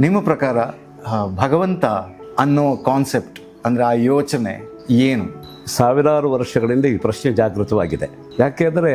ನಿಮ್ಮ ಪ್ರಕಾರ ಭಗವಂತ ಅನ್ನೋ ಕಾನ್ಸೆಪ್ಟ್ ಅಂದರೆ ಆ ಯೋಚನೆ ಏನು? ಸಾವಿರಾರು ವರ್ಷಗಳಿಂದ ಈ ಪ್ರಶ್ನೆ ಜಾಗೃತವಾಗಿದೆ. ಯಾಕೆಂದರೆ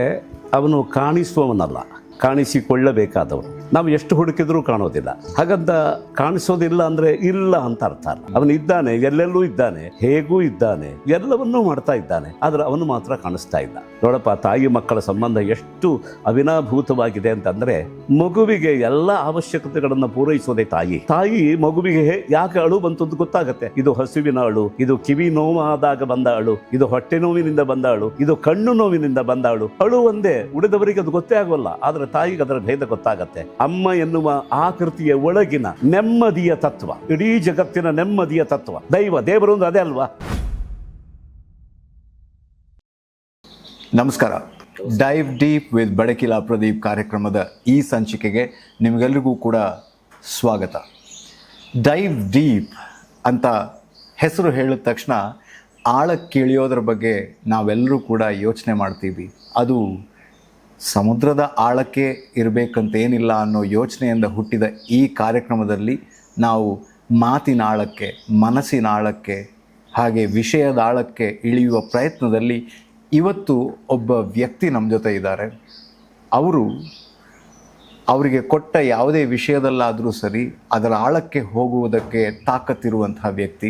ಅವನು ಕಾಣಿಸುವವನಲ್ಲ, ಕಾಣಿಸಿಕೊಳ್ಳಬೇಕಾದವನು. ನಾವು ಎಷ್ಟು ಹುಡುಕಿದ್ರೂ ಕಾಣೋದಿಲ್ಲ. ಹಾಗಂತ ಕಾಣಿಸೋದಿಲ್ಲ ಅಂದರೆ ಇಲ್ಲ ಅಂತ ಅರ್ಥ ಅಲ್ಲ. ಅವನು ಇದ್ದಾನೆ, ಎಲ್ಲೆಲ್ಲೂ ಇದ್ದಾನೆ, ಹೇಗೂ ಇದ್ದಾನೆ, ಎಲ್ಲವನ್ನೂ ಮಾಡ್ತಾ ಇದ್ದಾನೆ. ಆದರೆ ಅವನು ಮಾತ್ರ ಕಾಣಿಸ್ತಾ ಇಲ್ಲ. ನೋಡಪ್ಪ, ತಾಯಿ ಮಕ್ಕಳ ಸಂಬಂಧ ಎಷ್ಟು ಅವಿನಾಭೂತವಾಗಿದೆ ಅಂತಂದರೆ, ಮಗುವಿಗೆ ಎಲ್ಲ ಅವಶ್ಯಕತೆಗಳನ್ನು ಪೂರೈಸೋದೇ ತಾಯಿ. ತಾಯಿ ಮಗುವಿಗೆ ಯಾಕೆ ಅಳು ಬಂತು ಅಂತ ಗೊತ್ತಾಗತ್ತೆ. ಇದು ಹಸುವಿನ ಅಳು, ಇದು ಕಿವಿ ನೋವಾದಾಗ ಬಂದ ಅಳು, ಇದು ಹೊಟ್ಟೆ ನೋವಿನಿಂದ ಬಂದ ಅಳು, ಇದು ಕಣ್ಣು ನೋವಿನಿಂದ ಬಂದ ಅಳು. ಅಳು ಒಂದೇ, ಉಳಿದವರಿಗೆ ಅದು ಗೊತ್ತೇ ಆಗೋಲ್ಲ. ಆದರೆ ತಾಯಿಗೆ ಅದರ ಭೇದ ಗೊತ್ತಾಗತ್ತೆ. ಅಮ್ಮ ಎನ್ನುವ ಆಕೃತಿಯ ಒಳಗಿನ ನೆಮ್ಮದಿಯ ತತ್ವ, ಇಡೀ ಜಗತ್ತಿನ ನೆಮ್ಮದಿಯ ತತ್ವ ದೇವರು ಒಂದು ಅದೇ ಅಲ್ವಾ? ನಮಸ್ಕಾರ. Dive deep with Badakila Pradeep ಕಾರ್ಯಕ್ರಮದ ಈ ಸಂಚಿಕೆಗೆ ನಿಮಗೆಲ್ಲರಿಗೂ ಕೂಡ ಸ್ವಾಗತ. ಡೈವ್ ಡೀಪ್ ಅಂತ ಹೆಸರು ಹೇಳಿದ ತಕ್ಷಣ ಆಳಕ್ಕೆ ಇಳಿಯೋದ್ರ ಬಗ್ಗೆ ನಾವೆಲ್ಲರೂ ಕೂಡ ಯೋಚನೆ ಮಾಡ್ತೀವಿ. ಅದು ಸಮುದ್ರದ ಆಳಕ್ಕೆ ಇರಬೇಕಂತೇನಿಲ್ಲ ಅನ್ನೋ ಯೋಚನೆಯಿಂದ ಹುಟ್ಟಿದ ಈ ಕಾರ್ಯಕ್ರಮದಲ್ಲಿ ನಾವು ಮಾತಿನ ಆಳಕ್ಕೆ, ಮನಸ್ಸಿನ ಆಳಕ್ಕೆ, ಹಾಗೆ ವಿಷಯದ ಆಳಕ್ಕೆ ಇಳಿಯುವ ಪ್ರಯತ್ನದಲ್ಲಿ ಇವತ್ತು ಒಬ್ಬ ವ್ಯಕ್ತಿ ನಮ್ಮ ಜೊತೆ ಇದ್ದಾರೆ. ಅವರಿಗೆ ಕೊಟ್ಟ ಯಾವುದೇ ವಿಷಯದಲ್ಲಾದರೂ ಸರಿ ಅದರ ಆಳಕ್ಕೆ ಹೋಗುವುದಕ್ಕೆ ತಾಕತ್ತಿರುವಂತಹ ವ್ಯಕ್ತಿ.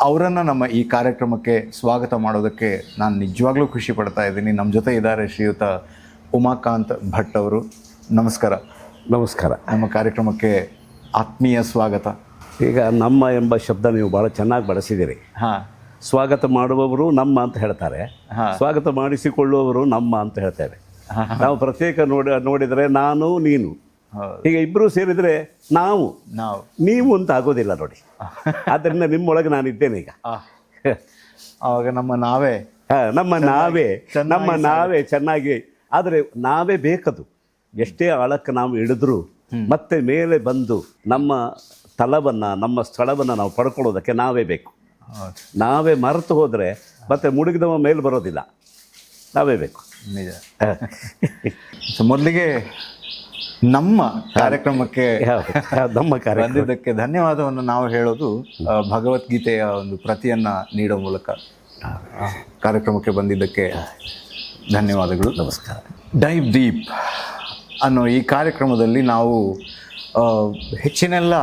ಅವರನ್ನು ನಮ್ಮ ಈ ಕಾರ್ಯಕ್ರಮಕ್ಕೆ ಸ್ವಾಗತ ಮಾಡೋದಕ್ಕೆ ನಾನು ನಿಜವಾಗ್ಲೂ ಖುಷಿ ಪಡ್ತಾ ಇದ್ದೀನಿ. ನಮ್ಮ ಜೊತೆ ಇದ್ದಾರೆ ಶ್ರೀಯುತ ಉಮಾಕಾಂತ್ ಭಟ್ ಅವರು. ನಮಸ್ಕಾರ. ನಮಸ್ಕಾರ. ನಮ್ಮ ಕಾರ್ಯಕ್ರಮಕ್ಕೆ ಆತ್ಮೀಯ ಸ್ವಾಗತ. ಈಗ ನಮ್ಮ ಎಂಬ ಶಬ್ದ ನೀವು ಭಾಳ ಚೆನ್ನಾಗಿ ಬಳಸಿದ್ದೀರಿ. ಸ್ವಾಗತ ಮಾಡುವವರು ನಮ್ಮ ಅಂತ ಹೇಳ್ತಾರೆ, ಸ್ವಾಗತ ಮಾಡಿಸಿಕೊಳ್ಳುವವರು ನಮ್ಮ ಅಂತ ಹೇಳ್ತೇವೆ. ನಾವು ಪ್ರತ್ಯೇಕ ನೋಡಿದರೆ ನಾನು ನೀನು, ಈಗ ಇಬ್ಬರು ಸೇರಿದರೆ ನಾವು ನೀವು ಅಂತ ಆಗೋದಿಲ್ಲ ನೋಡಿ. ಆದ್ದರಿಂದ ನಿಮ್ಮೊಳಗೆ ನಾನಿದ್ದೇನೆ ಈಗ. ಆವಾಗ ನಮ್ಮ ನಾವೇ ಚೆನ್ನಾಗಿ, ಆದರೆ ನಾವೇ ಬೇಕದು. ಎಷ್ಟೇ ಆಳಕ್ಕೆ ನಾವು ಇಳಿದ್ರೂ ಮತ್ತೆ ಮೇಲೆ ಬಂದು ನಮ್ಮ ತಲವನ್ನು, ನಮ್ಮ ಸ್ಥಳವನ್ನು ನಾವು ಪಡ್ಕೊಳ್ಳೋದಕ್ಕೆ ನಾವೇ ಬೇಕು. ನಾವೇ ಮರೆತು ಹೋದರೆ ಮತ್ತೆ ಮುಳುಗಿದವ ಮೇಲೆ ಬರೋದಿಲ್ಲ. ನಾವೇ ಬೇಕು. ನಿಜ. ಮೊದಲಿಗೆ ನಮ್ಮ ಕಾರ್ಯಕ್ರಮಕ್ಕೆ ಬಂದಿದ್ದಕ್ಕೆ ಧನ್ಯವಾದವನ್ನು ನಾವು ಹೇಳೋದು ಭಗವದ್ಗೀತೆಯ ಒಂದು ಪ್ರತಿಯನ್ನು ನೀಡೋ ಮೂಲಕ. ಕಾರ್ಯಕ್ರಮಕ್ಕೆ ಬಂದಿದ್ದಕ್ಕೆ ಧನ್ಯವಾದಗಳು. ನಮಸ್ಕಾರ. ಡೈವ್ ಡೀಪ್ ಅನ್ನೋ ಈ ಕಾರ್ಯಕ್ರಮದಲ್ಲಿ ನಾವು ಹೆಚ್ಚಿನೆಲ್ಲ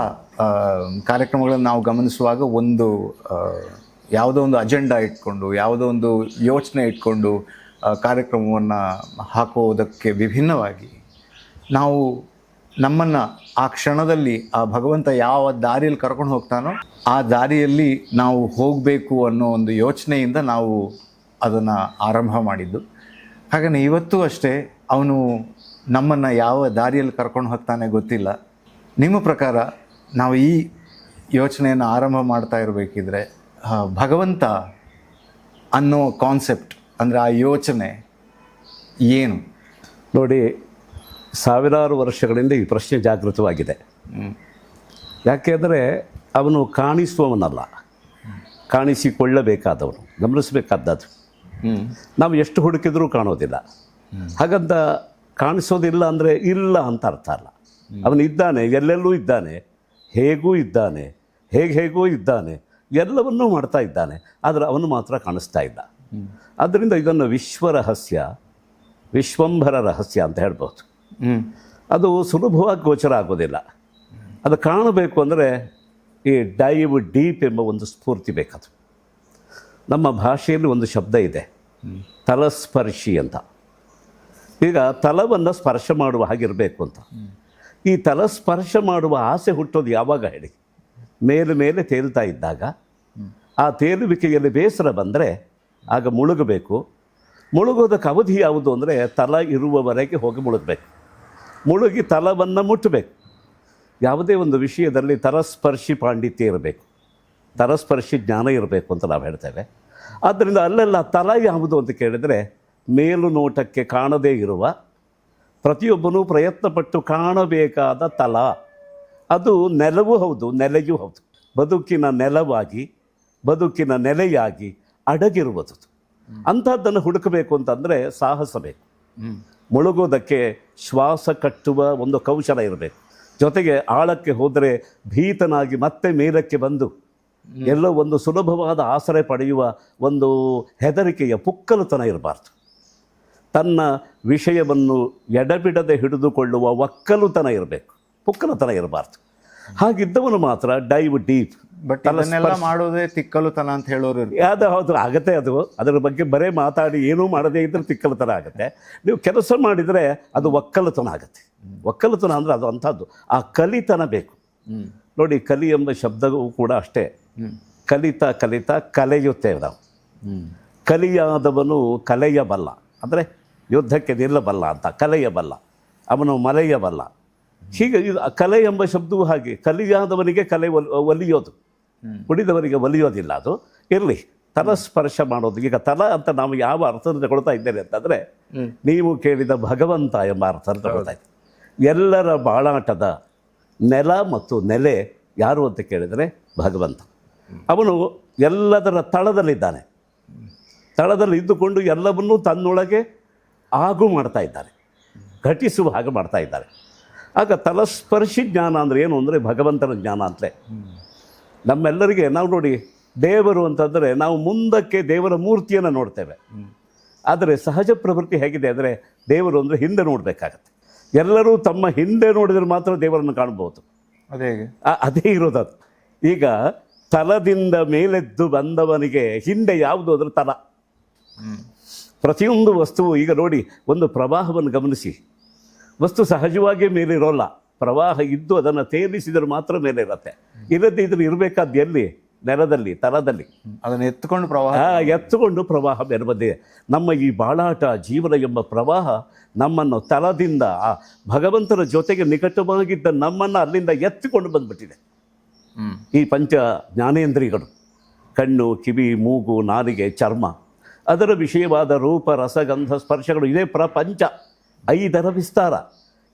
ಕಾರ್ಯಕ್ರಮಗಳನ್ನು ನಾವು ಗಮನಿಸುವಾಗ ಯಾವುದೋ ಒಂದು ಅಜೆಂಡಾ ಇಟ್ಕೊಂಡು, ಯಾವುದೋ ಒಂದು ಯೋಚನೆ ಇಟ್ಕೊಂಡು ಕಾರ್ಯಕ್ರಮವನ್ನು ಹಾಕೋದಕ್ಕೆ ವಿಭಿನ್ನವಾಗಿ ನಾವು ನಮ್ಮನ್ನು ಆ ಕ್ಷಣದಲ್ಲಿ ಆ ಭಗವಂತ ಯಾವ ದಾರಿಯಲ್ಲಿ ಕರ್ಕೊಂಡು ಹೋಗ್ತಾನೋ ಆ ದಾರಿಯಲ್ಲಿ ನಾವು ಹೋಗಬೇಕು ಅನ್ನೋ ಒಂದು ಯೋಚನೆಯಿಂದ ನಾವು ಅದನ್ನು ಆರಂಭ ಮಾಡಿದ್ದು. ಹಾಗೆಯೇ ಇವತ್ತೂ ಅಷ್ಟೇ ಅವನು ನಮ್ಮನ್ನು ಯಾವ ದಾರಿಯಲ್ಲಿ ಕರ್ಕೊಂಡು ಹೋಗ್ತಾನೆ ಗೊತ್ತಿಲ್ಲ. ನಿಮ್ಮ ಪ್ರಕಾರ ನಾವು ಈ ಯೋಚನೆಯನ್ನು ಆರಂಭ ಮಾಡ್ತಾ ಇರಬೇಕಿದ್ರೆ ಭಗವಂತ ಅನ್ನೋ ಕಾನ್ಸೆಪ್ಟ್ ಅಂದರೆ ಆ ಯೋಚನೆ ಏನು? ನೋಡಿ, ಸಾವಿರಾರು ವರ್ಷಗಳಿಂದ ಈ ಪ್ರಶ್ನೆ ಜಾಗೃತವಾಗಿದೆ. ಯಾಕೆಂದರೆ ಅವನು ಕಾಣಿಸುವವನಲ್ಲ, ಕಾಣಿಸಿಕೊಳ್ಳಬೇಕಾದವನು, ಗಮನಿಸಬೇಕಾದದ್ದು. ನಾವು ಎಷ್ಟು ಹುಡುಕಿದ್ರೂ ಕಾಣೋದಿಲ್ಲ. ಹಾಗಂತ ಕಾಣಿಸೋದಿಲ್ಲ ಅಂದರೆ ಇಲ್ಲ ಅಂತ ಅರ್ಥ ಅಲ್ಲ. ಅವನು ಇದ್ದಾನೆ, ಎಲ್ಲೆಲ್ಲೂ ಇದ್ದಾನೆ, ಹೇಗೂ ಇದ್ದಾನೆ, ಹೇಗೋ ಇದ್ದಾನೆ, ಎಲ್ಲವನ್ನೂ ಮಾಡ್ತಾ ಇದ್ದಾನೆ. ಆದರೆ ಅವನು ಮಾತ್ರ ಕಾಣಿಸ್ತಾ ಇಲ್ಲ. ಆದ್ದರಿಂದ ಇದನ್ನು ವಿಶ್ವರಹಸ್ಯ, ವಿಶ್ವಂಭರ ರಹಸ್ಯ ಅಂತ ಹೇಳ್ಬೋದು. ಅದು ಸುಲಭವಾಗಿ ಗೋಚರ ಆಗೋದಿಲ್ಲ. ಅದು ಕಾಣಬೇಕು ಅಂದರೆ ಈ ಡೈವ್ ಡೀಪ್ ಎಂಬ ಒಂದು ಸ್ಫೂರ್ತಿ ಬೇಕದು. ನಮ್ಮ ಭಾಷೆಯಲ್ಲಿ ಒಂದು ಶಬ್ದ ಇದೆ, ತಲಸ್ಪರ್ಶಿ ಅಂತ. ಈಗ ತಲವನ್ನು ಸ್ಪರ್ಶ ಮಾಡುವ ಹಾಗಿರಬೇಕು ಅಂತ. ಈ ತಲಸ್ಪರ್ಶ ಮಾಡುವ ಆಸೆ ಹುಟ್ಟೋದು ಯಾವಾಗ ಹೇಳಿ? ಮೇಲೆ ತೇಲ್ತಾ ಇದ್ದಾಗ, ಆ ತೇಲುವಿಕೆಯಲ್ಲಿ ಬೇಸರ ಬಂದರೆ ಆಗ ಮುಳುಗಬೇಕು. ಮುಳುಗೋದಕ್ಕೆ ಅವಧಿ ಯಾವುದು ಅಂದರೆ ತಲ ಇರುವವರೆಗೆ ಹೋಗಿ ಮುಳುಗಬೇಕು. ಮುಳುಗಿ ತಲವನ್ನು ಮುಟ್ಟಬೇಕು. ಯಾವುದೇ ಒಂದು ವಿಷಯದಲ್ಲಿ ತಲಸ್ಪರ್ಶಿ ಪಾಂಡಿತ್ಯ ಇರಬೇಕು, ತಲಸ್ಪರ್ಶಿ ಜ್ಞಾನ ಇರಬೇಕು ಅಂತ ನಾವು ಹೇಳ್ತೇವೆ. ಆದ್ದರಿಂದ ಅಲ್ಲೆಲ್ಲ ತಲ ಯಾವುದು ಅಂತ ಕೇಳಿದರೆ, ಮೇಲು ನೋಟಕ್ಕೆ ಕಾಣದೇ ಇರುವ, ಪ್ರತಿಯೊಬ್ಬನೂ ಪ್ರಯತ್ನಪಟ್ಟು ಕಾಣಬೇಕಾದ ತಲ. ಅದು ನೆಲವೂ ಹೌದು, ನೆಲೆಯೂ ಹೌದು. ಬದುಕಿನ ನೆಲವಾಗಿ, ಬದುಕಿನ ನೆಲೆಯಾಗಿ ಅಡಗಿರುವುದು. ಅಂಥದ್ದನ್ನು ಹುಡುಕಬೇಕು ಅಂತಂದರೆ ಸಾಹಸ ಬೇಕು. ಮುಳುಗೋದಕ್ಕೆ ಶ್ವಾಸ ಕಟ್ಟುವ ಒಂದು ಕೌಶಲ ಇರಬೇಕು. ಜೊತೆಗೆ ಆಳಕ್ಕೆ ಹೋದರೆ ಭೀತನಾಗಿ ಮತ್ತೆ ಮೇಲಕ್ಕೆ ಬಂದು ಎಲ್ಲೋ ಒಂದು ಸುಲಭವಾದ ಆಸರೆ ಪಡೆಯುವ ಒಂದು ಹೆದರಿಕೆಯ ಪುಕ್ಕಲುತನ ಇರಬಾರ್ದು. ತನ್ನ ವಿಷಯವನ್ನು ಎಡಬಿಡದೆ ಹಿಡಿದುಕೊಳ್ಳುವ ಒಕ್ಕಲುತನ ಇರಬೇಕು, ಪುಕ್ಕಲುತನ ಇರಬಾರ್ದು. ಹಾಗಿದ್ದವನು ಮಾತ್ರ ಡೈವ್ ಡೀಪ್. ಬಟ್ ಇದನ್ನೆಲ್ಲ ಮಾಡೋದೇ ತಿಕ್ಕಲುತನ ಅಂತ ಹೇಳೋರು ಅದು ಹೌದು, ಆಗತ್ತೆ. ಅದರ ಬಗ್ಗೆ ಬರೇ ಮಾತಾಡಿ ಏನೂ ಮಾಡದೇ ಇದ್ದರೆ ತಿಕ್ಕಲುತನ ಆಗುತ್ತೆ. ನೀವು ಕೆಲಸ ಮಾಡಿದರೆ ಅದು ಒಕ್ಕಲುತನ ಆಗುತ್ತೆ. ಒಕ್ಕಲುತನ ಅಂದರೆ ಅದು ಅಂಥದ್ದು. ಆ ಕಲಿತನ ಬೇಕು ನೋಡಿ. ಕಲಿ ಎಂಬ ಶಬ್ದವೂ ಕೂಡ ಅಷ್ಟೇ. ಕಲಿತಾ ಕಲಿತಾ ಕಲೆಯುತ್ತೇವೆ ನಾವು. ಕಲಿಯಾದವನು ಕಲೆಯಬಲ್ಲ, ಅಂದರೆ ಯುದ್ಧಕ್ಕೆ ನಿಲ್ಲಬಲ್ಲ ಅಂತ. ಕಲೆಯಬಲ್ಲ, ಅವನು ಮರೆಯಬಲ್ಲ. ಹೀಗೆ ಇದು ಕಲೆ ಎಂಬ ಶಬ್ದವೂ ಹಾಗೆ. ಕಲಿಯಾದವನಿಗೆ ಕಲೆ ಒಲಿಯೋದು, ಉಳಿದವರಿಗೆ ಒಲಿಯೋದಿಲ್ಲ. ಅದು ಇರಲಿ. ತಲಸ್ಪರ್ಶ ಮಾಡೋದು. ಈಗ ತಲ ಅಂತ ನಾವು ಯಾವ ಅರ್ಥವನ್ನು ತಗೊಳ್ತಾ ಇದ್ದೇನೆ ಅಂತಂದರೆ, ನೀವು ಕೇಳಿದ ಭಗವಂತ ಎಂಬ ಅರ್ಥವನ್ನು ತಗೊಳ್ತಾ ಇದ್ದೇವೆ. ಎಲ್ಲರ ಬಾಳಾಟದ ನೆಲ ಮತ್ತು ನೆಲೆ ಯಾರು ಅಂತ ಕೇಳಿದರೆ ಭಗವಂತ. ಅವನು ಎಲ್ಲದರ ತಳದಲ್ಲಿದ್ದಾನೆ. ತಳದಲ್ಲಿ ಇದ್ದುಕೊಂಡು ಎಲ್ಲವನ್ನೂ ತನ್ನೊಳಗೆ ಆಗು ಮಾಡ್ತಾ ಇದ್ದಾನೆ, ಘಟಿಸುವ ಹಾಗೆ ಮಾಡ್ತಾ ಇದ್ದಾನೆ. ಆಗ ತಲಸ್ಪರ್ಶಿ ಜ್ಞಾನ ಅಂದರೆ ಏನು ಅಂದರೆ ಭಗವಂತನ ಜ್ಞಾನ ಅಂತಲೇ. ನಮ್ಮೆಲ್ಲರಿಗೆ ನಾವು ನೋಡಿ, ದೇವರು ಅಂತಂದರೆ ನಾವು ಮುಂದಕ್ಕೆ ದೇವರ ಮೂರ್ತಿಯನ್ನು ನೋಡ್ತೇವೆ. ಆದರೆ ಸಹಜ ಪ್ರವೃತ್ತಿ ಹೇಗಿದೆ ಅಂದರೆ, ದೇವರು ಅಂದರೆ ಹಿಂದೆ ನೋಡಬೇಕಾಗತ್ತೆ. ಎಲ್ಲರೂ ತಮ್ಮ ಹಿಂದೆ ನೋಡಿದರೆ ಮಾತ್ರ ದೇವರನ್ನು ಕಾಣ್ಬೋದು. ಅದೇ ಇರೋದು. ಈಗ ತಲದಿಂದ ಮೇಲೆದ್ದು ಬಂದವನಿಗೆ ಹಿಂದೆ ಯಾವುದು ಅದರ ತಲ. ಪ್ರತಿಯೊಂದು ವಸ್ತುವು ಈಗ ನೋಡಿ, ಒಂದು ಪ್ರವಾಹವನ್ನು ಗಮನಿಸಿ. ವಸ್ತು ಸಹಜವಾಗಿಯೇ ಮೇಲಿರೋಲ್ಲ. ಪ್ರವಾಹ ಇದ್ದು ಅದನ್ನು ತೇಲಿಸಿದರೆ ಮಾತ್ರ ಮೇಲೆ ಇರುತ್ತೆ. ಇಲ್ಲದೇ ಇದ್ರೆ ಇರಬೇಕಾದ್ದು ಎಲ್ಲಿ? ನೆಲದಲ್ಲಿ, ತಲದಲ್ಲಿ. ಅದನ್ನು ಎತ್ತುಕೊಂಡು ಪ್ರವಾಹ ಮೇಲೆ ಬಂದಿದೆ. ನಮ್ಮ ಈ ಬಾಳಾಟ ಜೀವನ ಎಂಬ ಪ್ರವಾಹ ನಮ್ಮನ್ನು ತಲದಿಂದ ಆ ಭಗವಂತನ ಜೊತೆಗೆ ನಿಕಟವಾಗಿದ್ದ ನಮ್ಮನ್ನು ಅಲ್ಲಿಂದ ಎತ್ತಿಕೊಂಡು ಬಂದ್ಬಿಟ್ಟಿದೆ. ಈ ಪಂಚ ಜ್ಞಾನೇಂದ್ರಿಯಗಳು, ಕಣ್ಣು, ಕಿವಿ, ಮೂಗು, ನಾಲಿಗೆ, ಚರ್ಮ, ಅದರ ವಿಷಯವಾದ ರೂಪ, ರಸಗಂಧ, ಸ್ಪರ್ಶಗಳು, ಇದೇ ಪ್ರಪಂಚ. 5ರ ವಿಸ್ತಾರ.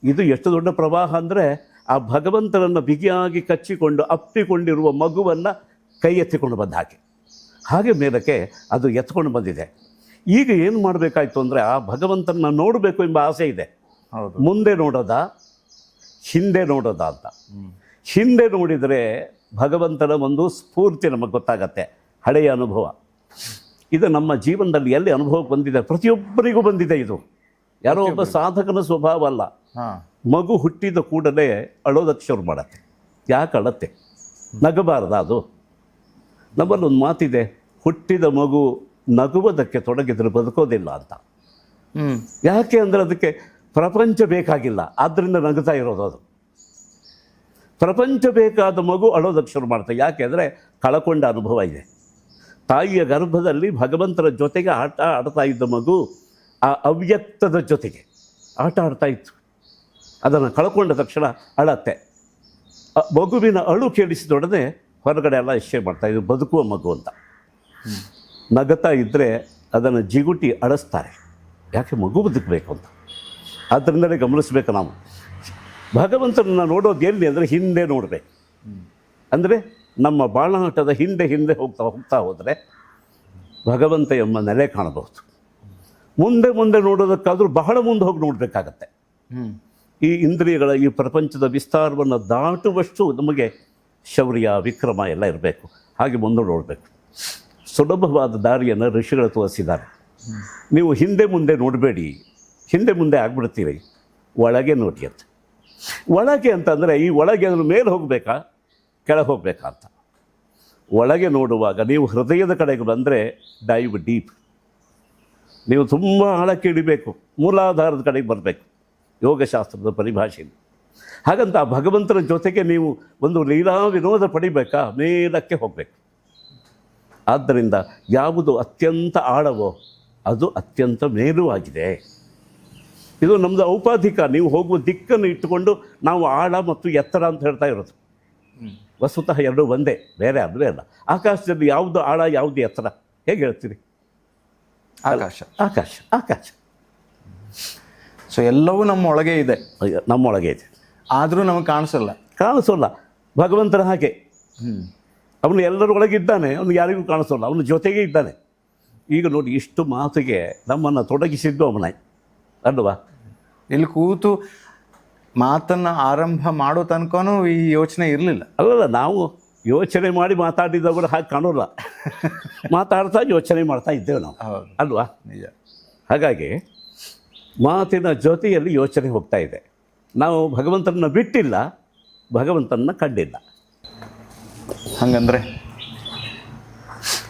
ಇದು ಎಷ್ಟು ದೊಡ್ಡ ಪ್ರವಾಹ ಅಂದರೆ, ಆ ಭಗವಂತನನ್ನು ಬಿಗಿಯಾಗಿ ಕಚ್ಚಿಕೊಂಡು ಅಪ್ಪಿಕೊಂಡಿರುವ ಮಗುವನ್ನು ಕೈ ಎತ್ತಿಕೊಂಡು ಬಂದ ಹಾಗೆ ಮೇಲಕ್ಕೆ ಅದು ಎತ್ಕೊಂಡು ಬಂದಿದೆ. ಈಗ ಏನು ಮಾಡಬೇಕಾಯ್ತು ಅಂದರೆ, ಆ ಭಗವಂತನ ನೋಡಬೇಕು ಎಂಬ ಆಸೆ ಇದೆ. ಮುಂದೆ ನೋಡೋದಾ ಹಿಂದೆ ನೋಡೋದಾ ಅಂತ. ಹಿಂದೆ ನೋಡಿದರೆ ಭಗವಂತನ ಒಂದು ಸ್ಫೂರ್ತಿ ನಮಗೆ ಗೊತ್ತಾಗತ್ತೆ, ಹಳೆಯ ಅನುಭವ. ಇದು ನಮ್ಮ ಜೀವನದಲ್ಲಿ ಎಲ್ಲಿ ಅನುಭವಕ್ಕೆ ಬಂದಿದೆ? ಪ್ರತಿಯೊಬ್ಬರಿಗೂ ಬಂದಿದೆ. ಇದು ಯಾರೋ ಒಬ್ಬ ಸಾಧಕನ ಸ್ವಭಾವ ಅಲ್ಲ. ಮಗು ಹುಟ್ಟಿದ ಕೂಡಲೇ ಅಳೋದಕ್ಕೆ ಶುರು ಮಾಡತ್ತೆ. ಯಾಕೆ ಅಳತ್ತೆ? ನಗಬಾರ್ದ? ಅದು ನಮ್ಮಲ್ಲೊಂದು ಮಾತಿದೆ, ಹುಟ್ಟಿದ ಮಗು ನಗುವುದಕ್ಕೆ ತೊಡಗಿದ್ರೆ ಬದುಕೋದಿಲ್ಲ ಅಂತ. ಯಾಕೆ ಅಂದರೆ ಅದಕ್ಕೆ ಪ್ರಪಂಚ ಬೇಕಾಗಿಲ್ಲ, ಆದ್ದರಿಂದ ನಗುತ್ತಾ ಇರೋದು. ಅದು ಪ್ರಪಂಚ ಬೇಕಾದ ಮಗು ಅಳೋದಕ್ಕೆ ಶುರು ಮಾಡ್ತಾರೆ. ಯಾಕೆ ಅಂದರೆ ಕಳಕೊಂಡ ಅನುಭವ ಇದೆ. ತಾಯಿಯ ಗರ್ಭದಲ್ಲಿ ಭಗವಂತನ ಜೊತೆಗೆ ಆಟ ಆಡ್ತಾ ಇದ್ದ ಮಗು ಆ ಅವ್ಯಕ್ತದ ಜೊತೆಗೆ ಆಟ ಆಡ್ತಾ ಇತ್ತು. ಅದನ್ನು ಕಳ್ಕೊಂಡ ತಕ್ಷಣ ಅಳತ್ತೆ. ಮಗುವಿನ ಅಳು ಕೇಳಿಸಿದೊಡನೆ ಹೊರಗಡೆ ಎಲ್ಲ ಇಷ್ಟೇ ಮಾಡ್ತಾಯಿದ್ರು, ಬದುಕುವ ಮಗು ಅಂತ. ನಗತಾ ಇದ್ದರೆ ಅದನ್ನು ಜಿಗುಟಿ ಅಳಿಸ್ತಾರೆ. ಯಾಕೆ? ಮಗು ಬದುಕಬೇಕು ಅಂತ. ಆದ್ದರಿಂದಲೇ ಗಮನಿಸಬೇಕು ನಾವು. ಭಗವಂತನನ್ನು ನೋಡೋದು ಎಲ್ಲಿ ಅಂದರೆ ಹಿಂದೆ ನೋಡಬೇಕು. ಅಂದರೆ ನಮ್ಮ ಬಾಳಾಟದ ಹಿಂದೆ ಹಿಂದೆ ಹೋಗ್ತಾ ಹೋದರೆ ಭಗವಂತ ಎಂಬ ನೆಲೆ ಕಾಣಬಹುದು. ಮುಂದೆ ಮುಂದೆ ನೋಡೋದಕ್ಕಾದರೂ ಬಹಳ ಮುಂದೆ ಹೋಗಿ ನೋಡಬೇಕಾಗತ್ತೆ. ಈ ಇಂದ್ರಿಯಗಳ ಈ ಪ್ರಪಂಚದ ವಿಸ್ತಾರವನ್ನು ದಾಟುವಷ್ಟು ನಮಗೆ ಶೌರ್ಯ, ವಿಕ್ರಮ ಎಲ್ಲ ಇರಬೇಕು. ಹಾಗೆ ಮುಂದೆ ನೋಡಬೇಕು. ಸುಲಭವಾದ ದಾರಿಯನ್ನು ಋಷಿಗಳು ತೋರಿಸಿದ್ದಾರೆ. ನೀವು ಹಿಂದೆ ಮುಂದೆ ನೋಡಬೇಡಿ, ಹಿಂದೆ ಮುಂದೆ ಆಗ್ಬಿಡ್ತೀರಿ, ಒಳಗೆ ನೋಡಿ ಅಂತ. ಒಳಗೆ ಅಂತಂದರೆ ಈ ಒಳಗೆ ಅದ್ರ ಮೇಲೆ ಹೋಗಬೇಕಾ ಕೆಳಗೆ ಹೋಗಬೇಕಾ ಅಂತ. ಒಳಗೆ ನೋಡುವಾಗ ನೀವು ಹೃದಯದ ಕಡೆಗೆ ಬಂದರೆ ಡೈವ್ ಡೀಪ್. ನೀವು ತುಂಬ ಆಳಕ್ಕೆ ಇಳಿಬೇಕು, ಮೂಲಾಧಾರದ ಕಡೆಗೆ ಬರಬೇಕು, ಯೋಗಶಾಸ್ತ್ರದ ಪರಿಭಾಷೆಯಲ್ಲಿ. ಹಾಗಂತ ಆ ಭಗವಂತನ ಜೊತೆಗೆ ನೀವು ಒಂದು ಲೀಲಾ ವಿನೋದ ಪಡಿಬೇಕಾ, ಮೇಲಕ್ಕೆ ಹೋಗಬೇಕು. ಆದ್ದರಿಂದ ಯಾವುದು ಅತ್ಯಂತ ಆಳವೋ ಅದು ಅತ್ಯಂತ ಮೇಲುವಾಗಿದೆ. ಇದು ನಮ್ಮದು ಔಪಾಧಿಕ. ನೀವು ಹೋಗುವ ದಿಕ್ಕನ್ನು ಇಟ್ಟುಕೊಂಡು ನಾವು ಆಳ ಮತ್ತು ಎತ್ತರ ಅಂತ ಹೇಳ್ತಾ ಇರೋದು. ವಸ್ತುತಃ ಎರಡೂ ಒಂದೇ, ಬೇರೆ ಅಲ್ಲವೇ ಅಲ್ಲ. ಆಕಾಶದಲ್ಲಿ ಯಾವುದು ಆಳ, ಯಾವುದು ಎತ್ತರ ಹೇಗೆ ಹೇಳ್ತೀರಿ? ಆಕಾಶ. ಆಕಾಶ ಆಕಾಶ. ಸೊ ಎಲ್ಲವೂ ನಮ್ಮೊಳಗೆ ಇದೆ, ನಮ್ಮೊಳಗೆ ಇದೆ. ಆದರೂ ನಮಗೆ ಕಾಣಿಸೋಲ್ಲ. ಭಗವಂತನ ಹಾಗೆ ಅವನು ಎಲ್ಲರೊಳಗಿದ್ದಾನೆ, ಅವನು ಯಾರಿಗೂ ಕಾಣಿಸೋಲ್ಲ, ಅವನ ಜೊತೆಗೆ ಇದ್ದಾನೆ. ಈಗ ನೋಡಿ, ಇಷ್ಟು ಮಾತಿಗೆ ನಮ್ಮನ್ನು ತೊಡಗಿಸಿದ್ದು ಅವನೇ ಅಲ್ವಾ? ಇಲ್ಲಿ ಕೂತು ಮಾತನ್ನ ಆರಂಭ ಮಾಡೋ ತನಕನೂ ಈ ಯೋಚನೆ ಇರಲಿಲ್ಲ. ಅಲ್ಲಲ್ಲ, ನಾವು ಯೋಚನೆ ಮಾಡಿ ಮಾತಾಡಿದವರು ಹಾಗೆ ಕಾಣೋಲ್ಲ. ಮಾತಾಡ್ತಾ ಯೋಚನೆ ಮಾಡ್ತಾ ಇದ್ದೇವೆ ನಾವು, ಹೌದು, ಅಲ್ವಾ? ನಿಜ. ಹಾಗಾಗಿ ಮಾತಿನ ಜೊತೆಯಲ್ಲಿ ಯೋಚನೆ ಹೋಗ್ತಾ ಇದೆ. ನಾವು ಭಗವಂತನನ್ನ ಬಿಟ್ಟಿಲ್ಲ, ಭಗವಂತನನ್ನ ಕಂಡಿಲ್ಲ.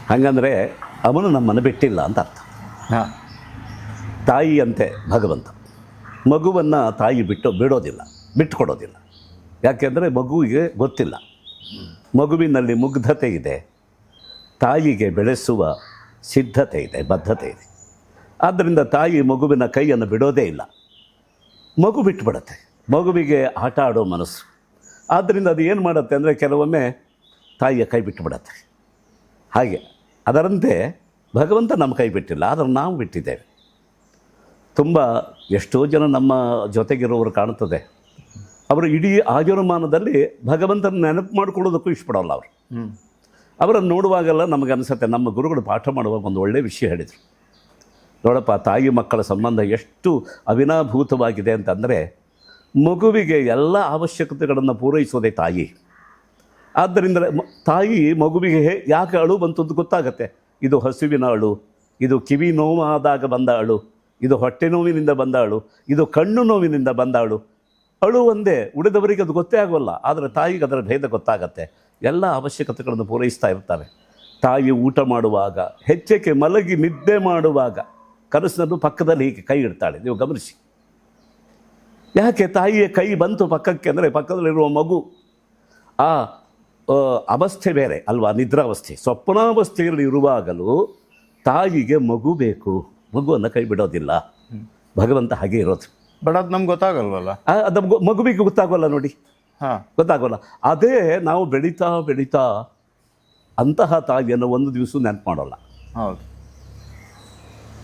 ಹಾಗಂದರೆ ಅವನು ನಮ್ಮನ್ನು ಬಿಟ್ಟಿಲ್ಲ ಅಂತ ಅರ್ಥ. ಹಾಂ, ತಾಯಿಯಂತೆ ಭಗವಂತ ಮಗುವನ್ನು ತಾಯಿ ಬಿಡೋದಿಲ್ಲ, ಬಿಟ್ಟುಕೊಡೋದಿಲ್ಲ. ಯಾಕೆಂದರೆ ಮಗುವಿಗೆ ಗೊತ್ತಿಲ್ಲ, ಮಗುವಿನಲ್ಲಿ ಮುಗ್ಧತೆ ಇದೆ, ತಾಯಿಗೆ ಬೆಳೆಸುವ ಸಿದ್ಧತೆ ಇದೆ, ಬದ್ಧತೆ ಇದೆ. ಆದ್ದರಿಂದ ತಾಯಿ ಮಗುವಿನ ಕೈಯನ್ನು ಬಿಡೋದೇ ಇಲ್ಲ. ಮಗು ಬಿಟ್ಟುಬಿಡುತ್ತೆ, ಮಗುವಿಗೆ ಆಟ ಆಡೋ ಮನಸ್ಸು. ಆದ್ದರಿಂದ ಅದು ಏನು ಮಾಡುತ್ತೆ ಅಂದರೆ ಕೆಲವೊಮ್ಮೆ ತಾಯಿಯ ಕೈ ಬಿಟ್ಟುಬಿಡತ್ತೆ. ಹಾಗೆ ಅದರಂತೆ ಭಗವಂತ ನಮ್ಮ ಕೈ ಬಿಟ್ಟಿಲ್ಲ, ಆದರೆ ನಾವು ಬಿಟ್ಟಿದ್ದೇವೆ. ತುಂಬ ಎಷ್ಟೋ ಜನ ನಮ್ಮ ಜೊತೆಗಿರೋರು ಕಾಣುತ್ತದೆ, ಅವರು ಇಡೀ ಆಯುರ್ಮಾನದಲ್ಲಿ ಭಗವಂತನ ನೆನಪು ಮಾಡಿಕೊಳ್ಳೋದಕ್ಕೂ ಇಷ್ಟಪಡೋಲ್ಲ ಅವರು. ಅವರನ್ನು ನೋಡುವಾಗೆಲ್ಲ ನಮಗನ್ಸುತ್ತೆ, ನಮ್ಮ ಗುರುಗಳು ಪಾಠ ಮಾಡುವಾಗ ಒಂದು ಒಳ್ಳೆಯ ವಿಷಯ ಹೇಳಿದರು. ನೋಡಪ್ಪ, ತಾಯಿ ಮಕ್ಕಳ ಸಂಬಂಧ ಎಷ್ಟು ಅವಿನಾಭೂತವಾಗಿದೆ ಅಂತಂದರೆ, ಮಗುವಿಗೆ ಎಲ್ಲ ಅವಶ್ಯಕತೆಗಳನ್ನು ಪೂರೈಸೋದೇ ತಾಯಿ. ಆದ್ದರಿಂದ ತಾಯಿ ಮಗುವಿಗೆ ಯಾಕೆ ಅಳು ಬಂತದ್ದು ಗೊತ್ತಾಗತ್ತೆ. ಇದು ಹಸುವಿನ ಅಳು, ಇದು ಕಿವಿ ನೋವಾದಾಗ ಬಂದ ಅಳು, ಇದು ಹೊಟ್ಟೆ ನೋವಿನಿಂದ ಬಂದ ಅಳು, ಇದು ಕಣ್ಣು ನೋವಿನಿಂದ ಬಂದ ಅಳು. ಅಳು ಒಂದೇ, ಉಳಿದವರಿಗೆ ಅದು ಗೊತ್ತೇ ಆಗೋಲ್ಲ, ಆದರೆ ತಾಯಿಗೆ ಅದರ ಭೇದ ಗೊತ್ತಾಗತ್ತೆ. ಎಲ್ಲ ಅವಶ್ಯಕತೆಗಳನ್ನು ಪೂರೈಸ್ತಾ ಇರ್ತಾರೆ. ತಾಯಿ ಊಟ ಮಾಡುವಾಗ, ಹೆಚ್ಚಕ್ಕೆ ಮಲಗಿ ನಿದ್ದೆ ಮಾಡುವಾಗ ಕನಸಿನಲ್ಲೂ ಪಕ್ಕದಲ್ಲಿ ಹೀಗೆ ಕೈ ಇಡ್ತಾಳೆ. ನೀವು ಗಮನಿಸಿ, ಯಾಕೆ ತಾಯಿಯ ಕೈ ಬಂತು ಪಕ್ಕಕ್ಕೆ ಅಂದರೆ ಪಕ್ಕದಲ್ಲಿರುವ ಮಗು ಆ ಅವಸ್ಥೆ ಬೇರೆ ಅಲ್ವಾ, ನಿದ್ರಾವಸ್ಥೆ. ಸ್ವಪ್ನಾವಸ್ಥೆಯಲ್ಲಿ ಇರುವಾಗಲೂ ತಾಯಿಗೆ ಮಗು ಬೇಕು, ಮಗುವನ್ನು ಕೈ ಬಿಡೋದಿಲ್ಲ. ಭಗವಂತ ಹಾಗೆ ಇರೋದು. ಬಟ್ ಅದು ನಮ್ಗೆ ಗೊತ್ತಾಗಲ್ವಲ್ಲ, ಅದು ಮಗುವಿಗೆ ಗೊತ್ತಾಗೋಲ್ಲ ನೋಡಿ. ಹಾಂ, ಗೊತ್ತಾಗೋಲ್ಲ. ಅದೇ ನಾವು ಬೆಳೀತಾ ಬೆಳೀತಾ ಅಂತಹ ತಾಯಿಯನ್ನು ಒಂದು ದಿವಸ ನೆನಪು ಮಾಡೋಲ್ಲ. ಹೌದು,